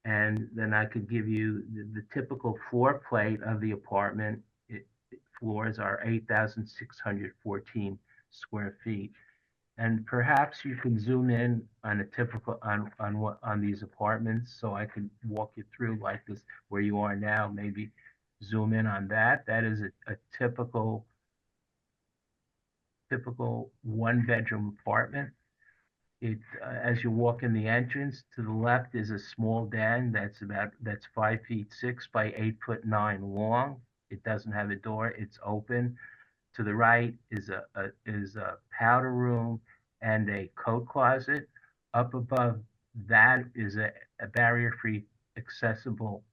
And then I could give you the typical floor plate of the apartment. Floors are 8,614 square feet. And perhaps you can zoom in on a typical on these apartments, so I can walk you through like this where you are now. Maybe zoom in on that. That is a typical 1-bedroom apartment. As you walk in the entrance, to the left is a small den that's 5'6" by 8'9" long. It doesn't have a door. It's open. To the right is a powder room and a coat closet. Up above that is a barrier-free accessible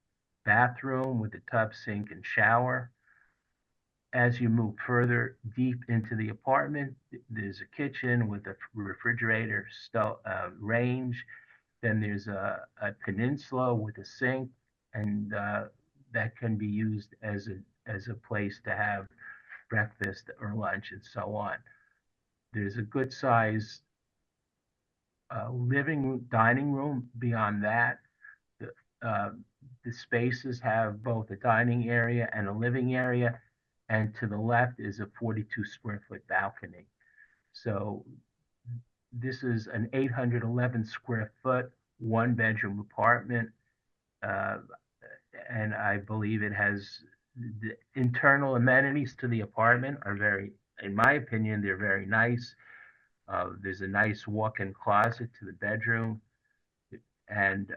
bathroom with a tub, sink, and shower. As you move further deep into the apartment, there's a kitchen with a refrigerator, range. Then there's a peninsula with a sink, and that can be used as a place to have breakfast or lunch and so on. There's a good size dining room beyond that. The spaces have both a dining area and a living area, and to the left is a 42 square foot balcony. So this is an 811 square foot 1-bedroom apartment, and I believe it has the internal amenities to the apartment are in my opinion, they're very nice. There's a nice walk-in closet to the bedroom, and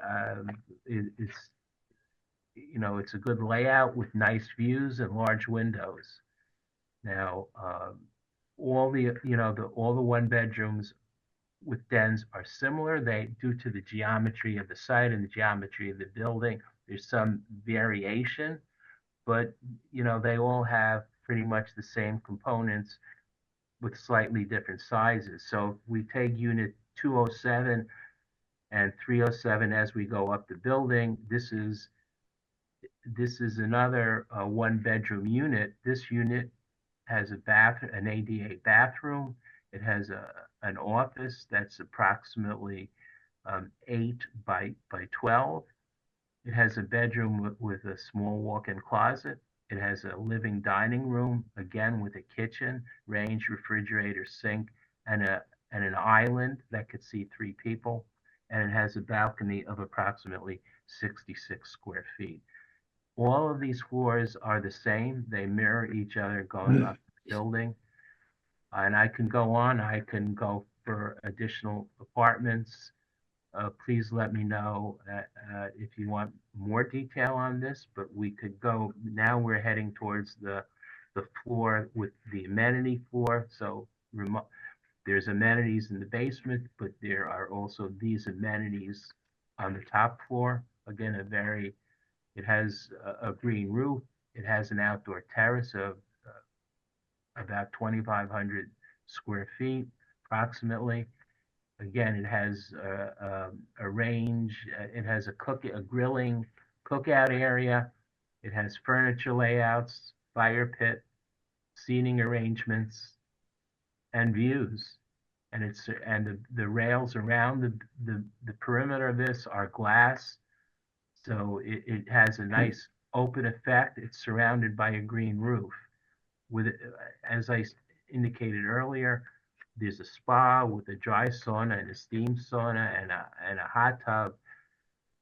it's a good layout with nice views and large windows. Now, all the 1-bedrooms with dens are similar. Due to the geometry of the site and the geometry of the building, there's some variation, but they all have pretty much the same components with slightly different sizes. So if we take unit 207 and 307 as we go up the building, this is another 1-bedroom unit. This unit has an ADA bathroom. It has an office that's approximately 8 by 12. It has a bedroom with a small walk-in closet. It has a living dining room, again with a kitchen, range, refrigerator, sink, and an island that could seat 3 people. And it has a balcony of approximately 66 square feet. All of these floors are the same. They mirror each other going up the building. And I can go on. I can go for additional apartments. Please let me know if you want more detail on this, but we could go. Now we're heading towards the floor with the amenity floor. So there's amenities in the basement, but there are also these amenities on the top floor. Again, it has a green roof. It has an outdoor terrace of about 2,500 square feet, approximately. Again, it has a range. It has a grilling cookout area. It has furniture layouts, fire pit, seating arrangements, and views. And the rails around the perimeter of this are glass, so it has a nice open effect. It's surrounded by a green roof. As I indicated earlier, there's a spa with a dry sauna and a steam sauna and a hot tub,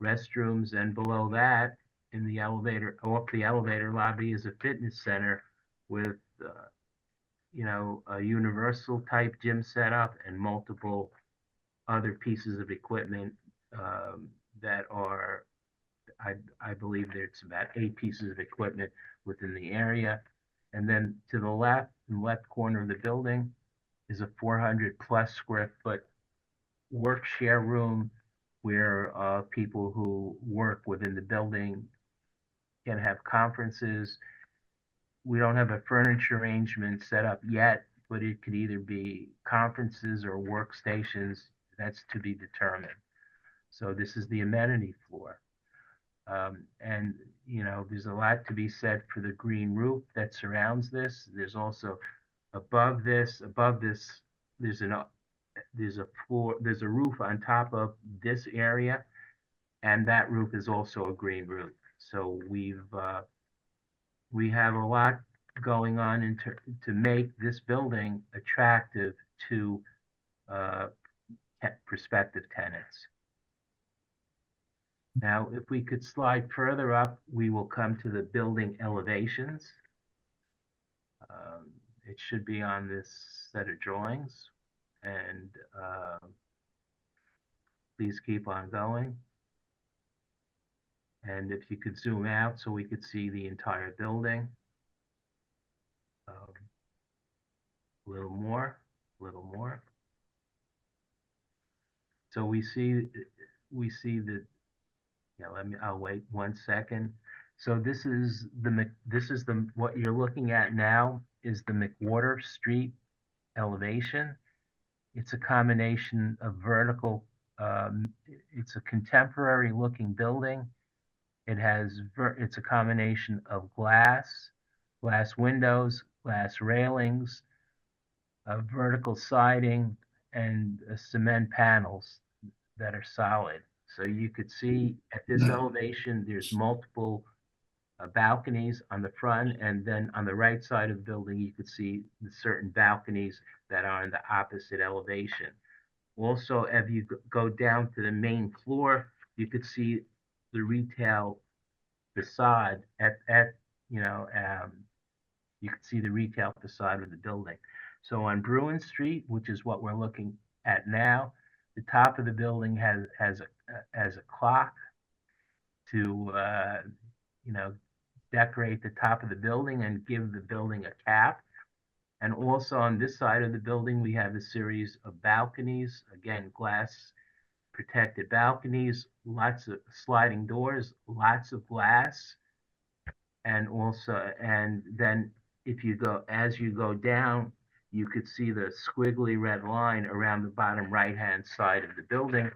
restrooms, and below that, in the elevator, off the elevator lobby, is a fitness center with a universal type gym setup and multiple other pieces of equipment that are, I believe there's about 8 pieces of equipment within the area. And then to the left corner of the building is a 400 plus square foot work share room where people who work within the building can have conferences. We don't have a furniture arrangement set up yet, but it could either be conferences or workstations. That's to be determined. So this is the amenity floor. And there's a lot to be said for the green roof that surrounds this. There's also above this, there's a roof on top of this area, and that roof is also a green roof. So we have a lot going on to make this building attractive to prospective tenants. Now, if we could slide further up, we will come to the building elevations. It should be on this set of drawings, and please keep on going. And if you could zoom out so we could see the entire building. A little more. So we see the, I'll wait 1 second. So this is what you're looking at now is the McWhorter Street elevation. It's a combination of vertical, it's a contemporary looking building. It's a combination of glass windows, glass railings, vertical siding, and cement panels that are solid. So you could see at this elevation, there's multiple balconies on the front, and then on the right side of the building, you could see the certain balconies that are in the opposite elevation. Also, if you go down to the main floor, you could see the retail facade you could see the retail facade of the building. So on Bruin Street, which is what we're looking at now, the top of the building has a clock to decorate the top of the building and give the building a cap. And also on this side of the building, we have a series of balconies, again, glass protected balconies, lots of sliding doors, lots of glass. And then as you go down, you could see the squiggly red line around the bottom right-hand side of the building.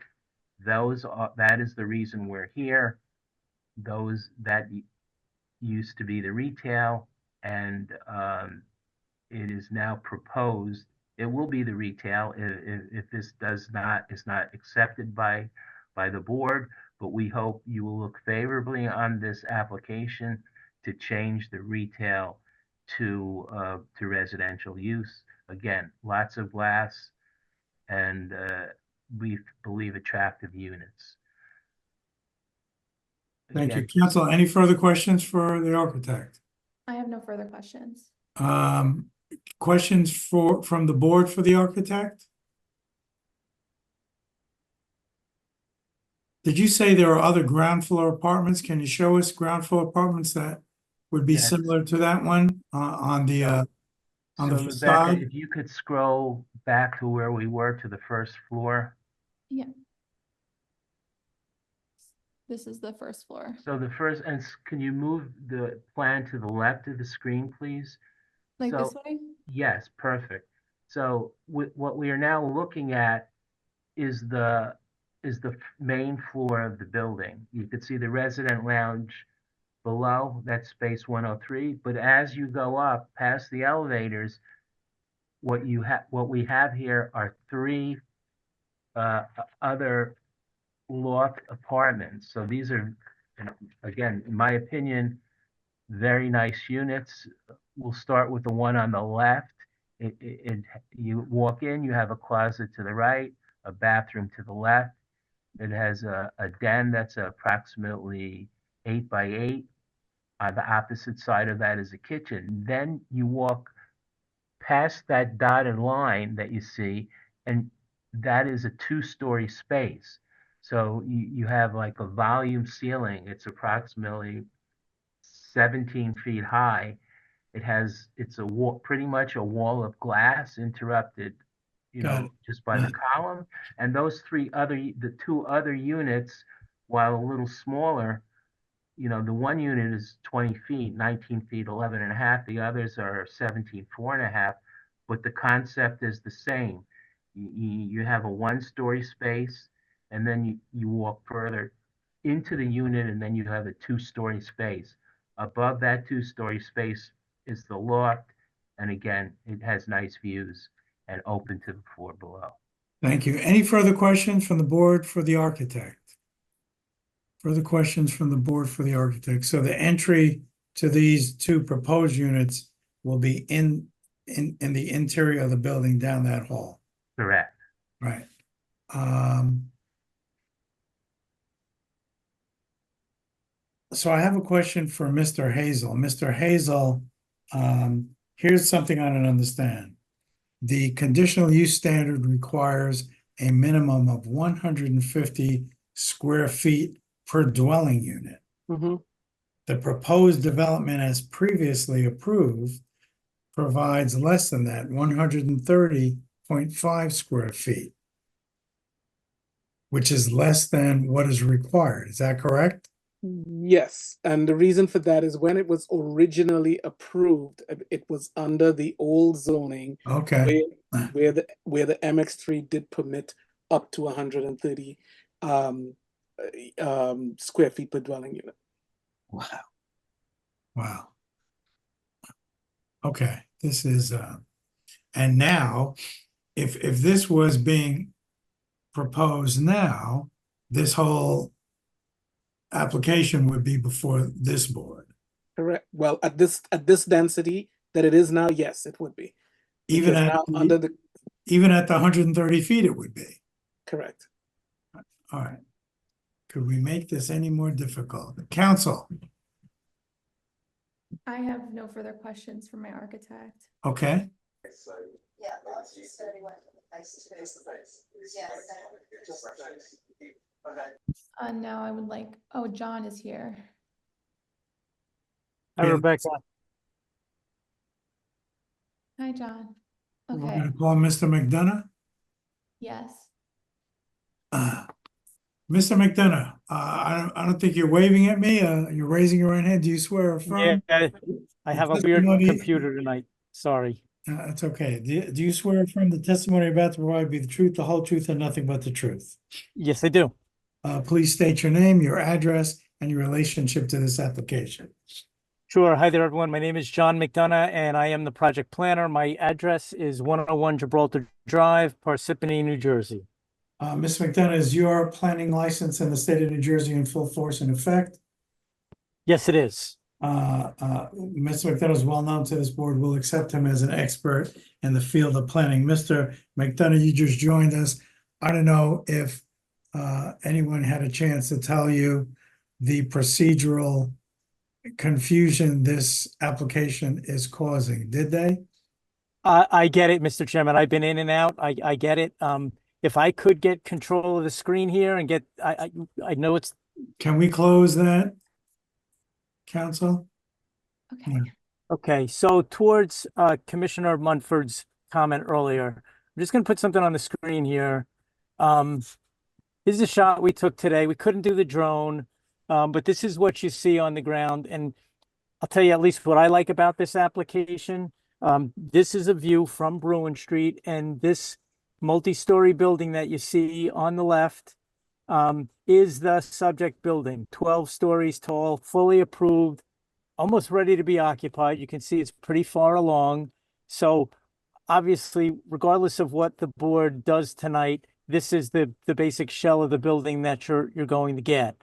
That is the reason we're here. That used to be the retail, and it is now proposed, it will be the retail if this is not accepted by the board, but we hope you will look favorably on this application to change the retail to residential use. Again, lots of glass and we believe attractive units. Thank you. Again, Council, any further questions for the architect? I have no further questions. Questions from the board for the architect? Did you say there are other ground floor apartments? Can you show us ground floor apartments that would be Yes. similar to that one on the So Rebecca, facade? if you could scroll back to where we were to the first floor. Yeah. This is the first floor. So the first, and can you move the plan to the left of the screen, please? Like this So- way? Yes, perfect. So what we are now looking at is the main floor of the building. You could see the resident lounge below, that's space 103. But as you go up past the elevators, what we have here are three other loft apartments. So these are, again, in my opinion, very nice units. We'll start with the one on the left. You walk in, you have a closet to the right, a bathroom to the left. It has a den that's approximately 8 by 8. On the opposite side of that is a kitchen. Then you walk past that dotted line that you see, and that is a 2-story space. So you have like a volume ceiling. It's approximately 17 feet high. It's a wall, pretty much a wall of glass interrupted, Got it. just by the column. And the two other units, while a little smaller, the one unit is 20 feet, 19 feet, 11 and a half. The others are 17, 4 and a half, but the concept is the same. You have a 1-story space, and then you walk further into the unit, and then you have a 2-story space. Above that 2-story space is the loft, and again, it has nice views and open to the floor below. Thank you. Any further questions from the board for the architect? Further questions from the board for the architect? So the entry to these two proposed units will be in the interior of the building down that hall. Correct. Right. So I have a question for Mr. Hazel. Mr. Hazel, here's something I don't understand. The conditional use standard requires a minimum of 150 square feet per dwelling unit. The proposed development as previously approved provides less than that, 130.5 square feet, which is less than what is required. Is that correct? Yes, and the reason for that is when it was originally approved, it was under the old zoning. Okay. Where the MX3 did permit up to 130 square feet per dwelling unit. Wow. Okay, this is and now if this was being proposed now, this whole application would be before this board. Correct. Well, at this density that it is now, yes, it would be. Even Because at now under the even at the 130 feet, it would be. correct. All right. Could we make this any more difficult? Council, I have no further questions for my architect. okay? Now I would like, oh, John is here. Hi, Yeah. Rebecca. Hi, John. We're Okay, gonna call Mr. McDonough. yes. Mr. McDonough, I don't think you're waving at me. You're raising your right hand. Do you swear or affirm? Yeah, I have a weird computer tonight. Sorry. That's okay. Do you swear or affirm the testimony you're about to provide be the truth, the whole truth, and nothing but the truth? Yes, I do. Please state your name, your address, and your relationship to this application. Sure. Hi there, everyone. My name is John McDonough, and I am the project planner. My address is 101 Gibraltar Drive, Parsippany, New Jersey. Ms. McDonough, is your planning license in the state of New Jersey in full force and effect? Yes, it is. Mr. McDonough is well known to this board. We'll accept him as an expert in the field of planning. Mr. McDonough, you just joined us. I don't know if anyone had a chance to tell you the procedural confusion this application is causing. Did they? I get it, Mr. Chairman. I've been in and out. I get it. If I could get control of the screen here and get, I know it's. Can we close that, council? Okay. Yeah. Okay, so towards Commissioner Munford's comment earlier, I'm just going to put something on the screen here. This is a shot we took today. We couldn't do the drone, but this is what you see on the ground. And I'll tell you at least what I like about this application. This is a view from Bruin Street, and this multi-story building that you see on the left is the subject building, 12 stories tall, fully approved, almost ready to be occupied. You can see it's pretty far along. So obviously, regardless of what the board does tonight, this is the basic shell of the building that you're going to get.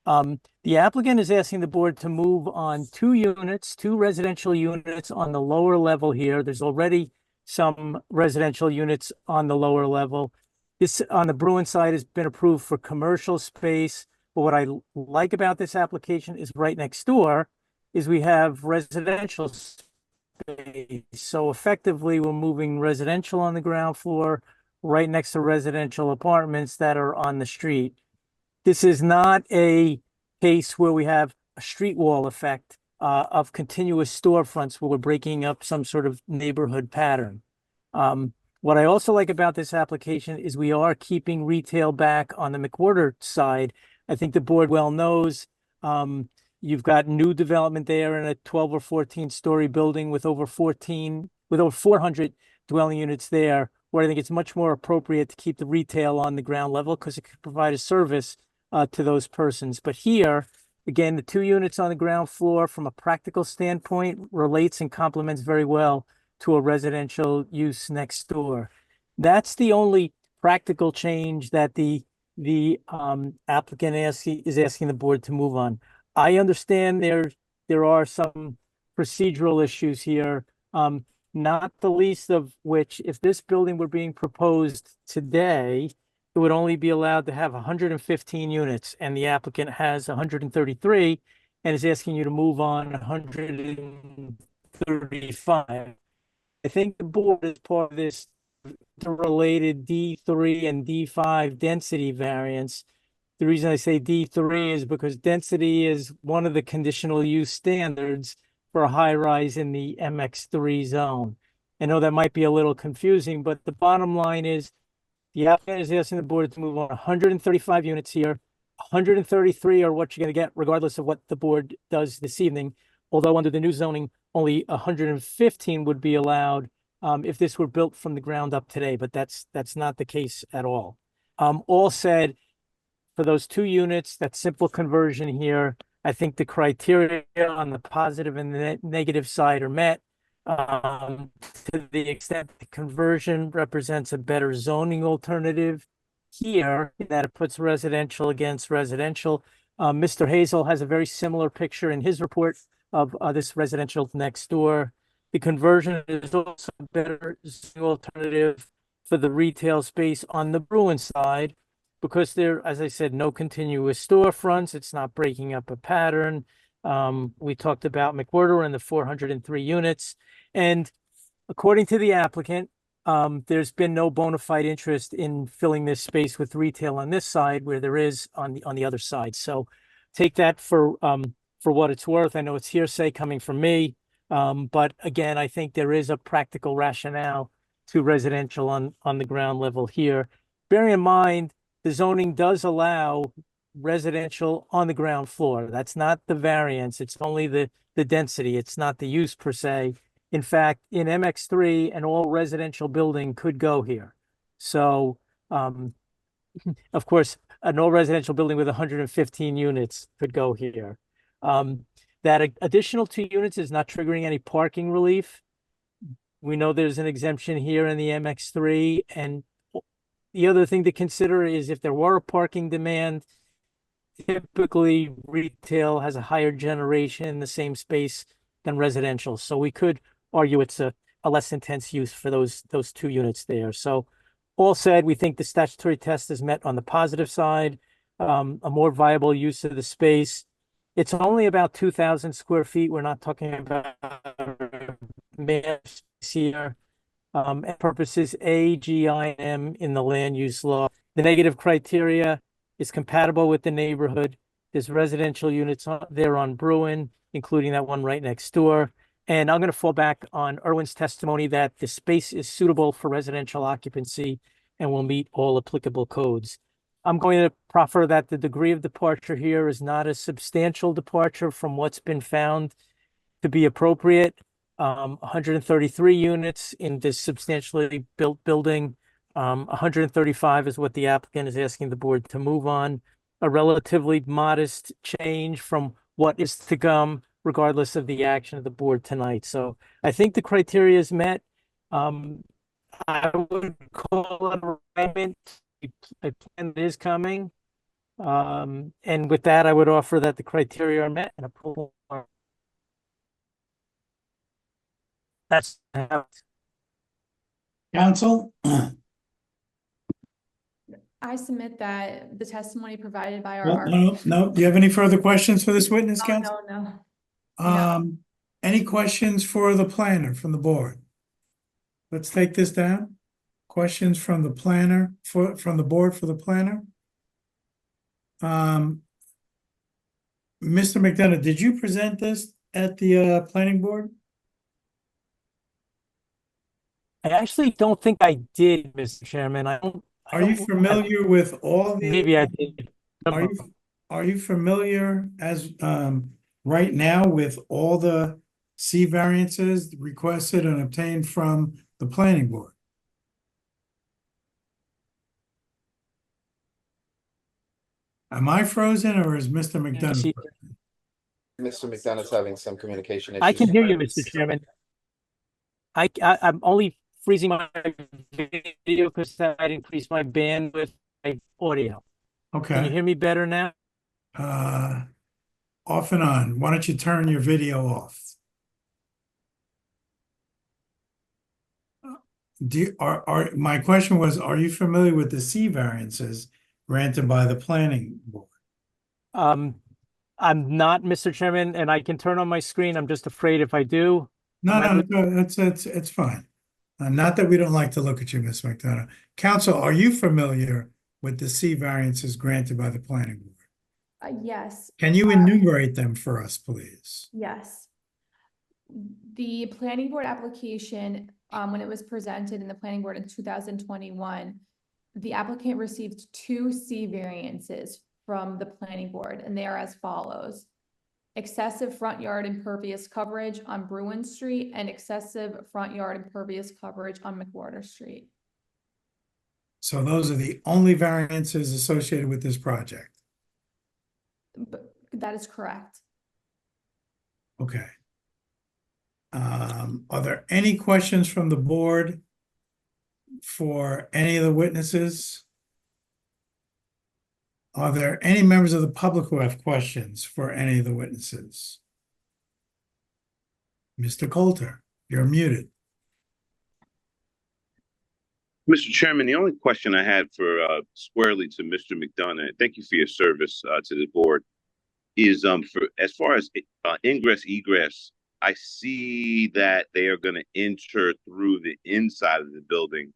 The applicant is asking the board to move on two residential units on the lower level here. There's already some residential units on the lower level. This on the Bruin side has been approved for commercial space. But what I like about this application is right next door is we have residential space. So effectively, we're moving residential on the ground floor right next to residential apartments that are on the street. This is not a case where we have a street wall effect of continuous storefronts where we're breaking up some sort of neighborhood pattern. What I also like about this application is we are keeping retail back on the McWhorter side. I think the board well knows you've got new development there in a 12 or 14 story building with over 400 dwelling units there, where I think it's much more appropriate to keep the retail on the ground level because it could provide a service to those persons. But here, again, the two units on the ground floor from a practical standpoint relates and complements very well to a residential use next door. That's the only practical change that the applicant is asking the board to move on. I understand there are some procedural issues here, not the least of which, if this building were being proposed today, it would only be allowed to have 115 units, and the applicant has 133 and is asking you to move on 135. I think the board is part of this related D3 and D5 density variance. The reason I say D3 is because density is one of the conditional use standards for a high rise in the MX3 zone. I know that might be a little confusing, but the bottom line is the applicant is asking the board to move on 135 units here. 133 are what you're going to get regardless of what the board does this evening. Although under the new zoning, only 115 would be allowed if this were built from the ground up today, but that's not the case at all. All said, for those two units, that simple conversion here, I think the criteria on the positive and the negative side are met. To the extent the conversion represents a better zoning alternative here, that it puts residential against residential. Mr. Hazel has a very similar picture in his report of this residential next door. The conversion is also a better zoning alternative for the retail space on the Bruin side, because there, as I said, no continuous storefronts. It's not breaking up a pattern. We talked about McWhorter and the 403 units. And according to the applicant, there's been no bona fide interest in filling this space with retail on this side where there is on the other side. So take that for what it's worth. I know it's hearsay coming from me, but again, I think there is a practical rationale to residential on the ground level here. Bearing in mind, the zoning does allow residential on the ground floor. That's not the variance. It's only the density. It's not the use per se. In fact, in MX3, an all residential building could go here. So, of course, an all residential building with 115 units could go here. that additional 2 units is not triggering any parking relief. We know there's an exemption here in the MX3, and the other thing to consider is if there were a parking demand, typically retail has a higher generation in the same space than residential. So we could argue it's a less intense use for those 2 units there. So all said, we think the statutory test is met on the positive side, a more viable use of the space. It's only about 2,000 square feet. We're not talking about mass here. And purposes A, G, I, and M in the land use law. The negative criteria is compatible with the neighborhood. There's residential units there on Bruin, including that one right next door. And I'm going to fall back on Erwin's testimony that the space is suitable for residential occupancy and will meet all applicable codes. I'm going to proffer that the degree of departure here is not a substantial departure from what's been found to be appropriate. 133 units in this substantially built building. 135 is what the applicant is asking the board to move on. A relatively modest change from what is to come, regardless of the action of the board tonight. So I think the criteria is met. I would call it a alignment. A plan is coming. And with that, I would offer that the criteria are met and approval. That's Council? I submit that the testimony provided by No, do you have any further questions for this witness, Oh, counsel? no. Any questions for the planner from the board? Let's take this down. Questions from the planner, from the board for the planner? Mr. McDonough, did you present this at the planning board? I actually don't think I did, Mr. Chairman. Are you familiar with all the? Maybe I did. Are you familiar as right now with all the C variances requested and obtained from the planning board? Am I frozen or is Mr. McDonough? Mr. McDonough's having some communication issues. I can hear you, Mr. Chairman. I'm only freezing my video because I'd increased my bandwidth, my audio. Okay. Can you hear me better now? Off and on. Why don't you turn your video off? My question was, are you familiar with the C variances granted by the planning board? I'm not, Mr. Chairman, and I can turn on my screen. I'm just afraid if I do. No, it's fine. Not that we don't like to look at you, Ms. McDonough. Counsel, are you familiar with the C variances granted by the planning board? Yes. Can you enumerate them for us, please? Yes. The planning board application, when it was presented in the planning board in 2021, the applicant received 2 C variances from the planning board, and they are as follows. Excessive front yard impervious coverage on Bruin Street and excessive front yard impervious coverage on McWhorter Street. So those are the only variances associated with this project? That is correct. Okay. Are there any questions from the board for any of the witnesses? Are there any members of the public who have questions for any of the witnesses? Mr. Coulter, you're muted. Mr. Chairman, the only question I had for squarely to Mr. McDonough, thank you for your service to the board, is for as far as ingress egress, I see that they are going to enter through the inside of the building.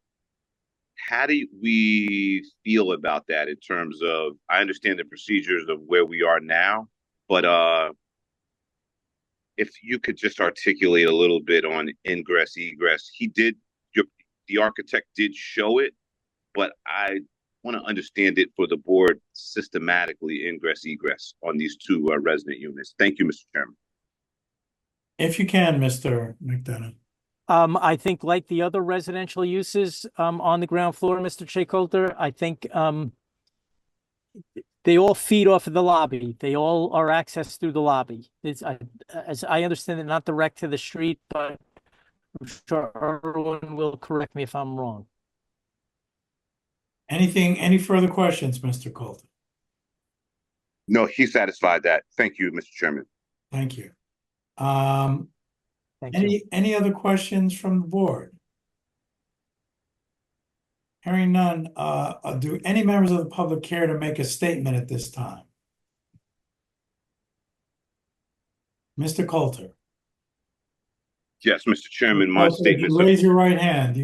How do we feel about that in terms of, I understand the procedures of where we are now, but if you could just articulate a little bit on ingress egress. The architect did show it, but I want to understand it for the board systematically, ingress egress on these 2 resident units. Thank you, Mr. Chairman. If you can, Mr. McDonough. I think like the other residential uses on the ground floor, Mr. Coulter, I think they all feed off of the lobby. They all are accessed through the lobby. As I understand it, not direct to the street, but I'm sure everyone will correct me if I'm wrong. Any further questions, Mr. Coulter? No, he satisfied that. Thank you, Mr. Chairman. Thank you. Thank you. Any other questions from the board? Hearing none, do any members of the public care to make a statement at this time? Mr. Coulter. Yes, Mr. Chairman, my Coulter, if you statements. raise your right hand. Do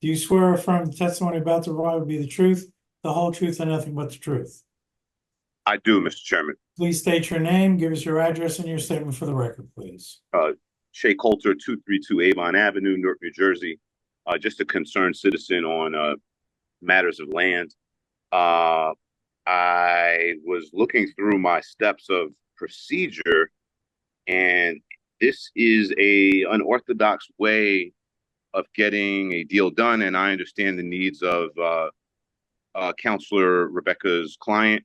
you swear or affirm the testimony about to provide will be the truth, the whole truth, and nothing but the truth? I do, Mr. Chairman. Please state your name, give us your address and your statement for the record, please. Shea Coulter, 232 Avon Avenue, Newark, New Jersey. Just a concerned citizen on matters of land. I was looking through my steps of procedure, and this is a unorthodox way of getting a deal done, and I understand the needs of Counselor Rebecca's client.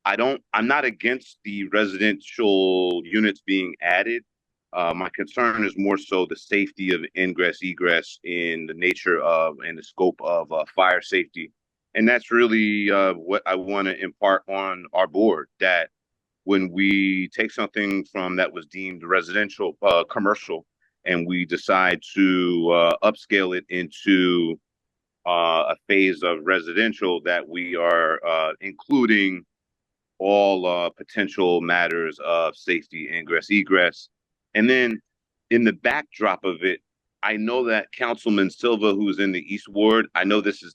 I'm not against the residential units being added. My concern is more so the safety of ingress, egress in the nature of and the scope of fire safety. And that's really what I want to impart on our board, that when we take something from that was deemed residential, commercial, and we decide to upscale it into a phase of residential, that we are including all potential matters of safety, ingress, egress. And then in the backdrop of it, I know that Councilman Silva, who's in the East Ward, I know this is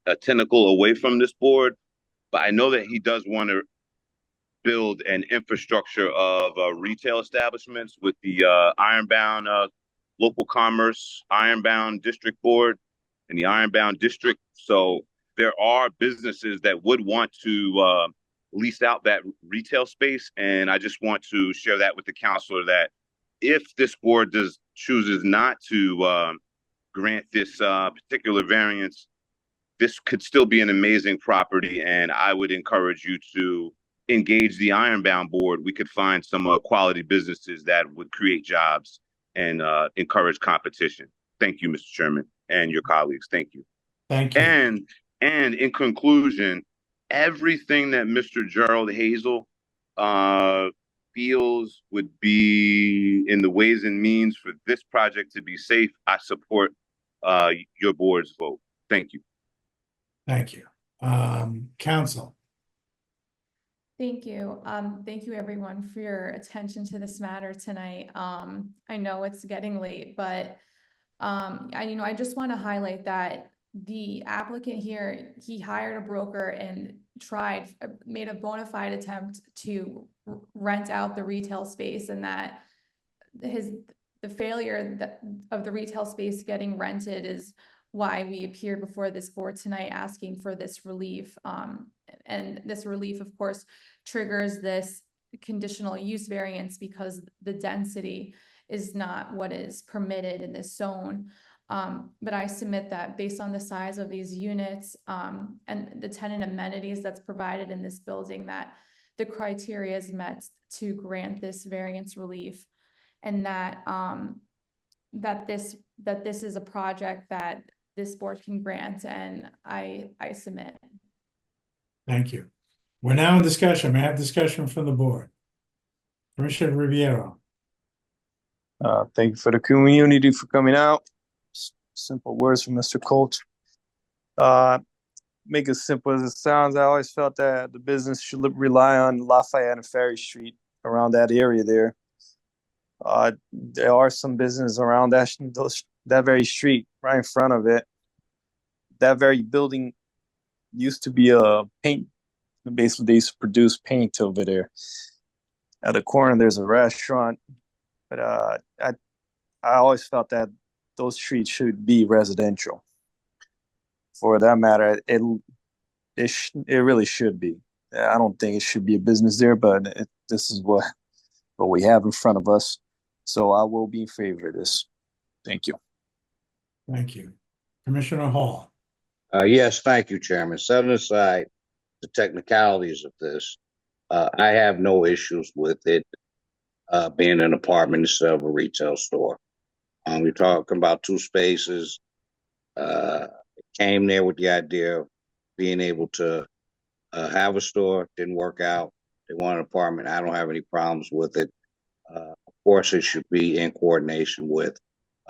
a tentacle away from this board, but I know that he does want to build an infrastructure of retail establishments with the Ironbound Local Commerce, Ironbound District Board, and the Ironbound District. So there are businesses that would want to lease out that retail space. And I just want to share that with the counselor, that if this board chooses not to grant this particular variance, this could still be an amazing property. And I would encourage you to engage the Ironbound board. We could find some quality businesses that would create jobs and encourage competition. Thank you, Mr. Chairman, and your colleagues. Thank you. Thank you. And in conclusion, everything that Mr. Gerald Hazel feels would be in the ways and means for this project to be safe, I support your board's vote. Thank you. Thank you. Council. Thank you. Thank you everyone for your attention to this matter tonight. I know it's getting late, but I just want to highlight that the applicant here, he hired a broker and made a bona fide attempt to rent out the retail space, and that the failure of the retail space getting rented is why we appeared before this board tonight asking for this relief. And this relief, of course, triggers this conditional use variance because the density is not what is permitted in this zone. But I submit that based on the size of these units and the tenant amenities that's provided in this building, that the criteria is met to grant this variance relief, and that this is a project that this board can grant, and I submit. Thank you. We're now in discussion. May I have discussion from the board? Commissioner Riviero. Thank you for the community for coming out. Simple words from Mr. Colt. Make it simple as it sounds. I always felt that the business should rely on Lafayette and Ferry Street, around that area there. There are some businesses around that very street, right in front of it. That very building used to be a paint. Basically, they used to produce paint over there. At the corner, there's a restaurant, but I always felt that those streets should be residential. For that matter, it really should be. I don't think it should be a business there, but this is what we have in front of us. So I will be in favor of this. Thank you. Thank you. Commissioner Hall. Yes, thank you, Chairman. Setting aside the technicalities of this, I have no issues with it being an apartment instead of a retail store. We're talking about 2 spaces. It came there with the idea of being able to have a store. Didn't work out. They want an apartment. I don't have any problems with it. Of course, it should be in coordination with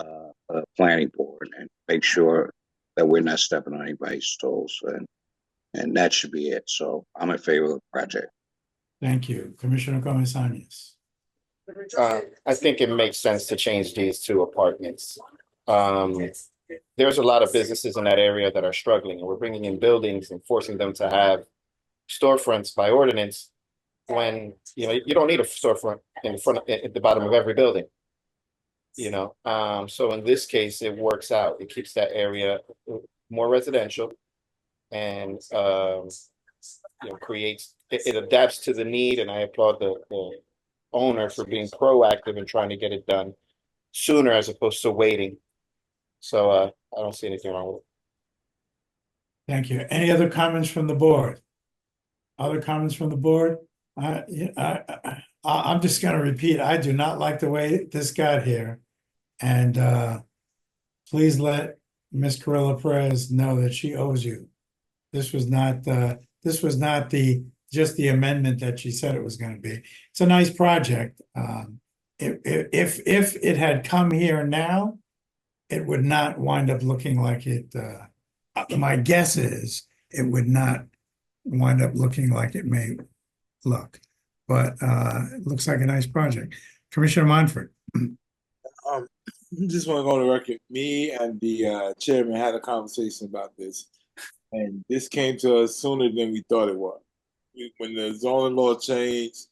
a planning board and make sure that we're not stepping on anybody's toes, and that should be it. So I'm in favor of the project. Thank you. Commissioner Comesañas. I think it makes sense to change these to apartments. There's a lot of businesses in that area that are struggling, and we're bringing in buildings and forcing them to have storefronts by ordinance when, you know, you don't need a storefront in front at the bottom of every building. You know, so in this case, it works out. It keeps that area more residential and you know, creates it adapts to the need, and I applaud the owner for being proactive and trying to get it done sooner as opposed to waiting. So I don't see anything wrong with it. Thank you. Any other comments from the board? Other comments from the board? I'm just going to repeat, I do not like the way this got here. And please let Ms. Carilla Perez know that she owes you. This was not just the amendment that she said it was going to be. It's a nice project. If it had come here now, it would not wind up looking like it. My guess is it would not wind up looking like it may look, but it looks like a nice project. Commissioner Monfort. Just want to go on the record. Me and the chairman had a conversation about this, and this came to us sooner than we thought it was. When the zoning law changed,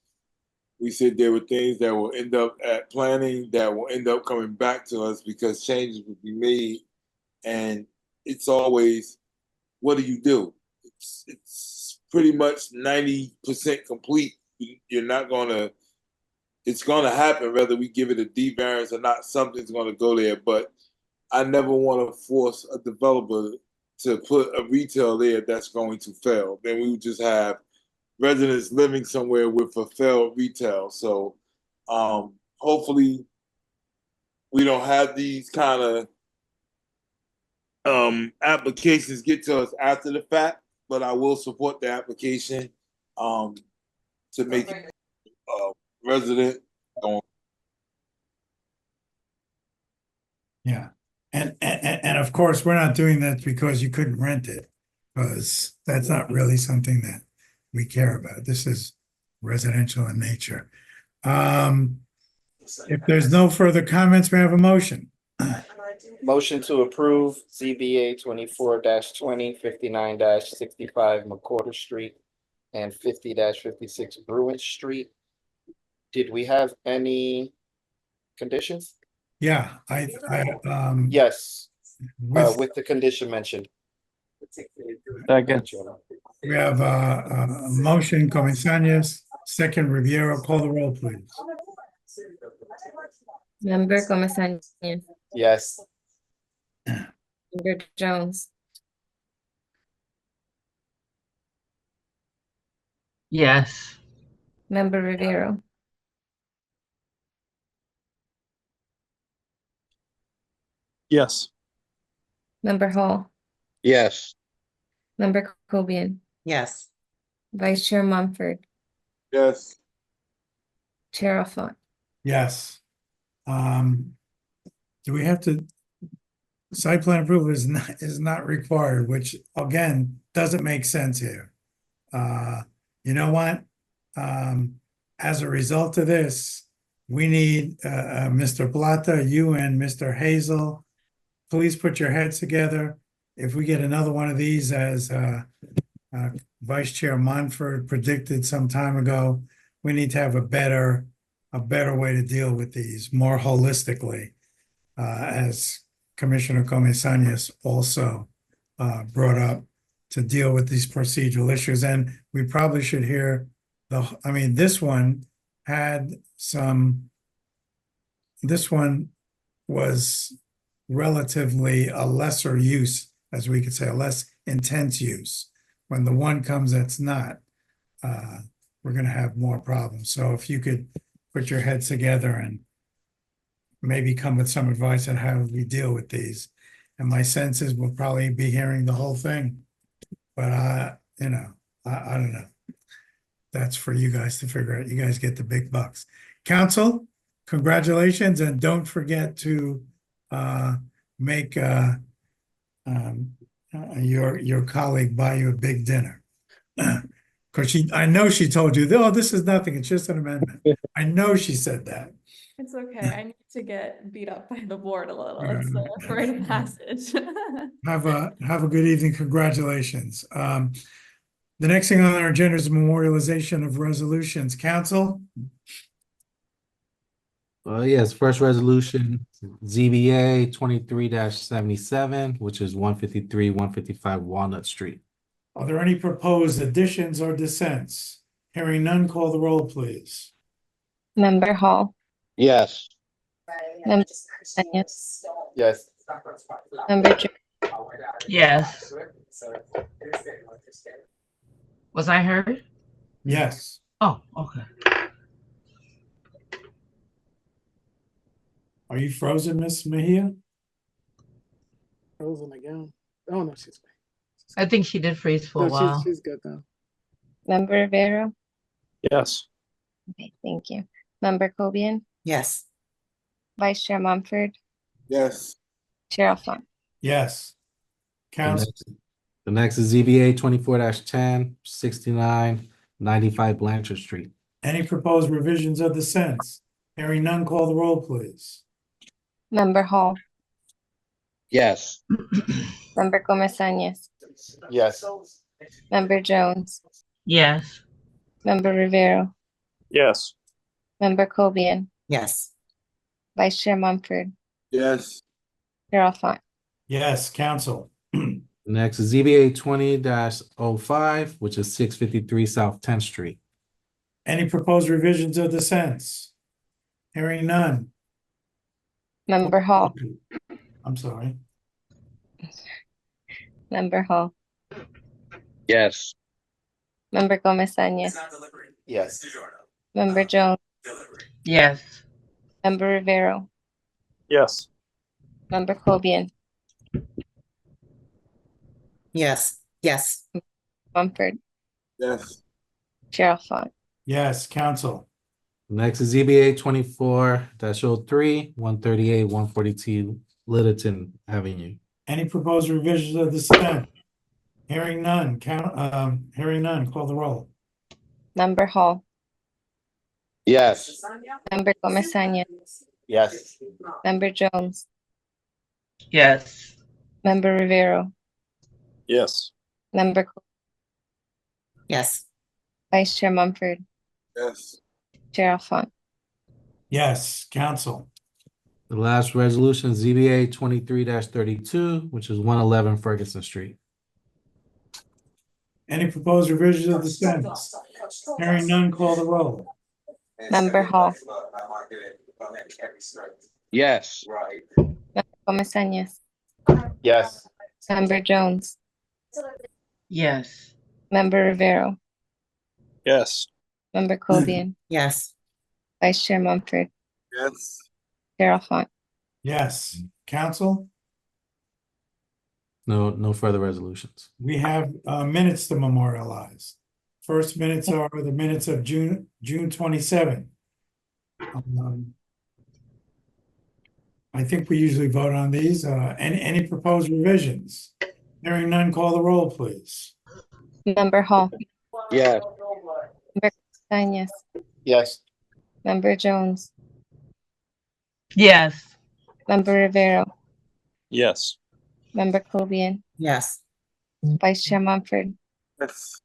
we said there were things that will end up at planning that will end up coming back to us because changes would be made. And it's always, what do you do? It's pretty much 90% complete. You're not gonna, it's gonna happen whether we give it a D variance or not, something's gonna go there. But I never wanna force a developer to put a retail there that's going to fail. Then we would just have residents living somewhere with a failed retail. So hopefully we don't have these kind of applications get to us after the fact, but I will support the application to make it resident going. Yeah. And of course, we're not doing that because you couldn't rent it, because that's not really something that we care about. This is residential in nature. If there's no further comments, we have a motion. Motion to approve ZBA 24-20, 59-65 McCorder Street and 50-56 Bruin Street. Did we have any conditions? Yeah, yes, with the condition mentioned. Second. We have a motion, Comesañas, second, Riviero. Call the roll, please. Member Comesañas. Yes. Member Jones. Yes. Member Riviero. Yes. Member Hall. Yes. Member Cobian. Yes. Vice Chair Mumford. Yes. Chair Alfont. Yes. Do we have to, site plan approval is not required, which again, doesn't make sense here. You know what? As a result of this, we need Mr. Plata, you and Mr. Hazel, please put your heads together. If we get another one of these, as Vice Chair Monfort predicted some time ago, we need to have a better way to deal with these more holistically, as Commissioner Comesañas also brought up, to deal with these procedural issues. And we probably should hear this one had this one was relatively a lesser use, as we could say, a less intense use. when the one comes that's not, we're gonna have more problems. So if you could put your heads together and maybe come with some advice on how we deal with these. And my sense is we'll probably be hearing the whole thing. But I don't know. That's for you guys to figure out. You guys get the big bucks. Council, congratulations, and don't forget to make your colleague buy you a big dinner. Because I know she told you, oh, this is nothing, it's just an amendment. I know she said that. It's okay. I need to get beat up by the board a little. It's the rite of passage. Have a good evening. Congratulations. The next thing on our agenda is memorialization of resolutions. Council? Yes, first resolution, ZBA 23-77, which is 153, 155 Walnut Street. Are there any proposed additions or dissents? Hearing none, call the roll, please. Member Hall, Yes. Member Yes. Yes. Member Jo- Yes. Was I heard? Yes. Oh, okay. Are you frozen, Miss Mejia? Frozen again. Oh no, she's back. I think she did freeze for a while. She's good now. Member Rivera? Yes. Okay, thank you. Member Cobian? Yes. Vice Chair Mumford? Yes. Chair Alphonse? Yes. Council? The next is ZBA 24-10, 69, 95 Blanchard Street. Any proposed revisions or dissents? Hearing none, call the roll, please. Member Hall? Yes. Member Gomez-Sañez? Yes. Member Jones? Yes. Member Rivero? Yes. Member Cobian? Yes. Vice Chair Mumford? Yes. Chair Alphonse? Yes. Council? Next is ZBA 20-05, which is 653 South 10th Street. Any proposed revisions or dissents? Hearing none. Member Hall? I'm sorry. Member Hall? Yes. Member Gomez-Sañez? Yes. Member Jones? Yes. Member Rivero? Yes. Member Cobian? Yes. Yes. Mumford? Yes. Chair Alphonse? Yes. Council? Next is ZBA 24-03, 138, 142 Littleton Avenue. Any proposed revisions or dissent? Hearing none. Hearing none. Call the roll. Member Hall? Yes. Member Gomez-Sañez? Yes. Member Jones? Yes. Member Rivero? Yes. Member Yes. Vice Chair Mumford? Yes. Chair Alphonse? Yes. Council? The last resolution, ZBA 23-32, which is 111 Ferguson Street. Any proposed revisions or dissents? Hearing none. Call the roll. Member Hall? Yes. Member Gomez-Sañez? Yes. Member Jones? Yes. Member Rivero? Yes. Member Cobian? Yes. Vice Chair Mumford? Yes. Chair Alphonse? Yes. Council? No further resolutions. We have minutes to memorialize. First minutes are the minutes of June 27. I think we usually vote on these. Any proposed revisions? Hearing none, call the roll, please. Member Hall? Yes. Member Sañez? Yes. Member Jones? Yes. Member Rivero? Yes. Member Cobian? Yes. Vice Chair Mumford? Yes.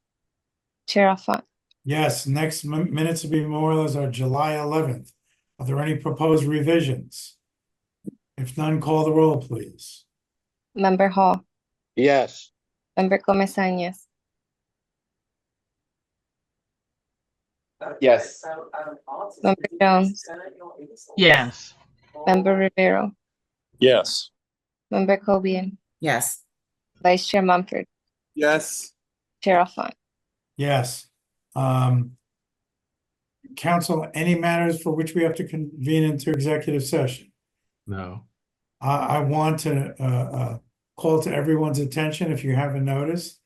Chair Alphonse? Yes, next minutes to be memorialized are July 11th. Are there any proposed revisions? If none, call the roll, please. Member Hall? Yes. Member Gomez-Sañez? Yes. Member Jones? Yes. Member Rivero? Yes. Member Cobian? Yes. Vice Chair Mumford? Yes. Chair Alfant. Yes. Council, any matters for which we have to convene into executive session? No. I want to call to everyone's attention, if you haven't noticed.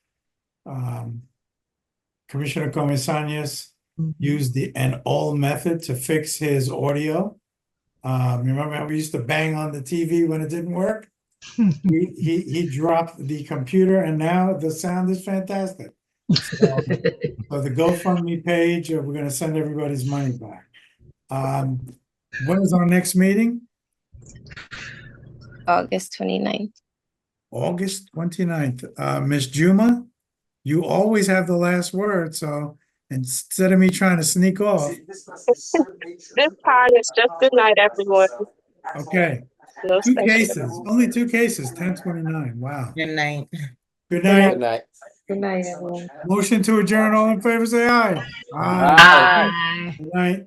Commissioner Comesañas used an all method to fix his audio. Remember how we used to bang on the TV when it didn't work? He dropped the computer and now the sound is fantastic. So the GoFundMe page, we're gonna send everybody's money back. When is our next meeting? August 29th. August 29th. Ms. Juma, you always have the last word, so instead of me trying to sneak off. This time is just good night, everyone. Okay. No Two special. cases, only 2 cases, 1029. Wow. Good night. Good night. Good night. Good night, everyone. Motion to adjourn. All in favor, say aye. Aye. Good night.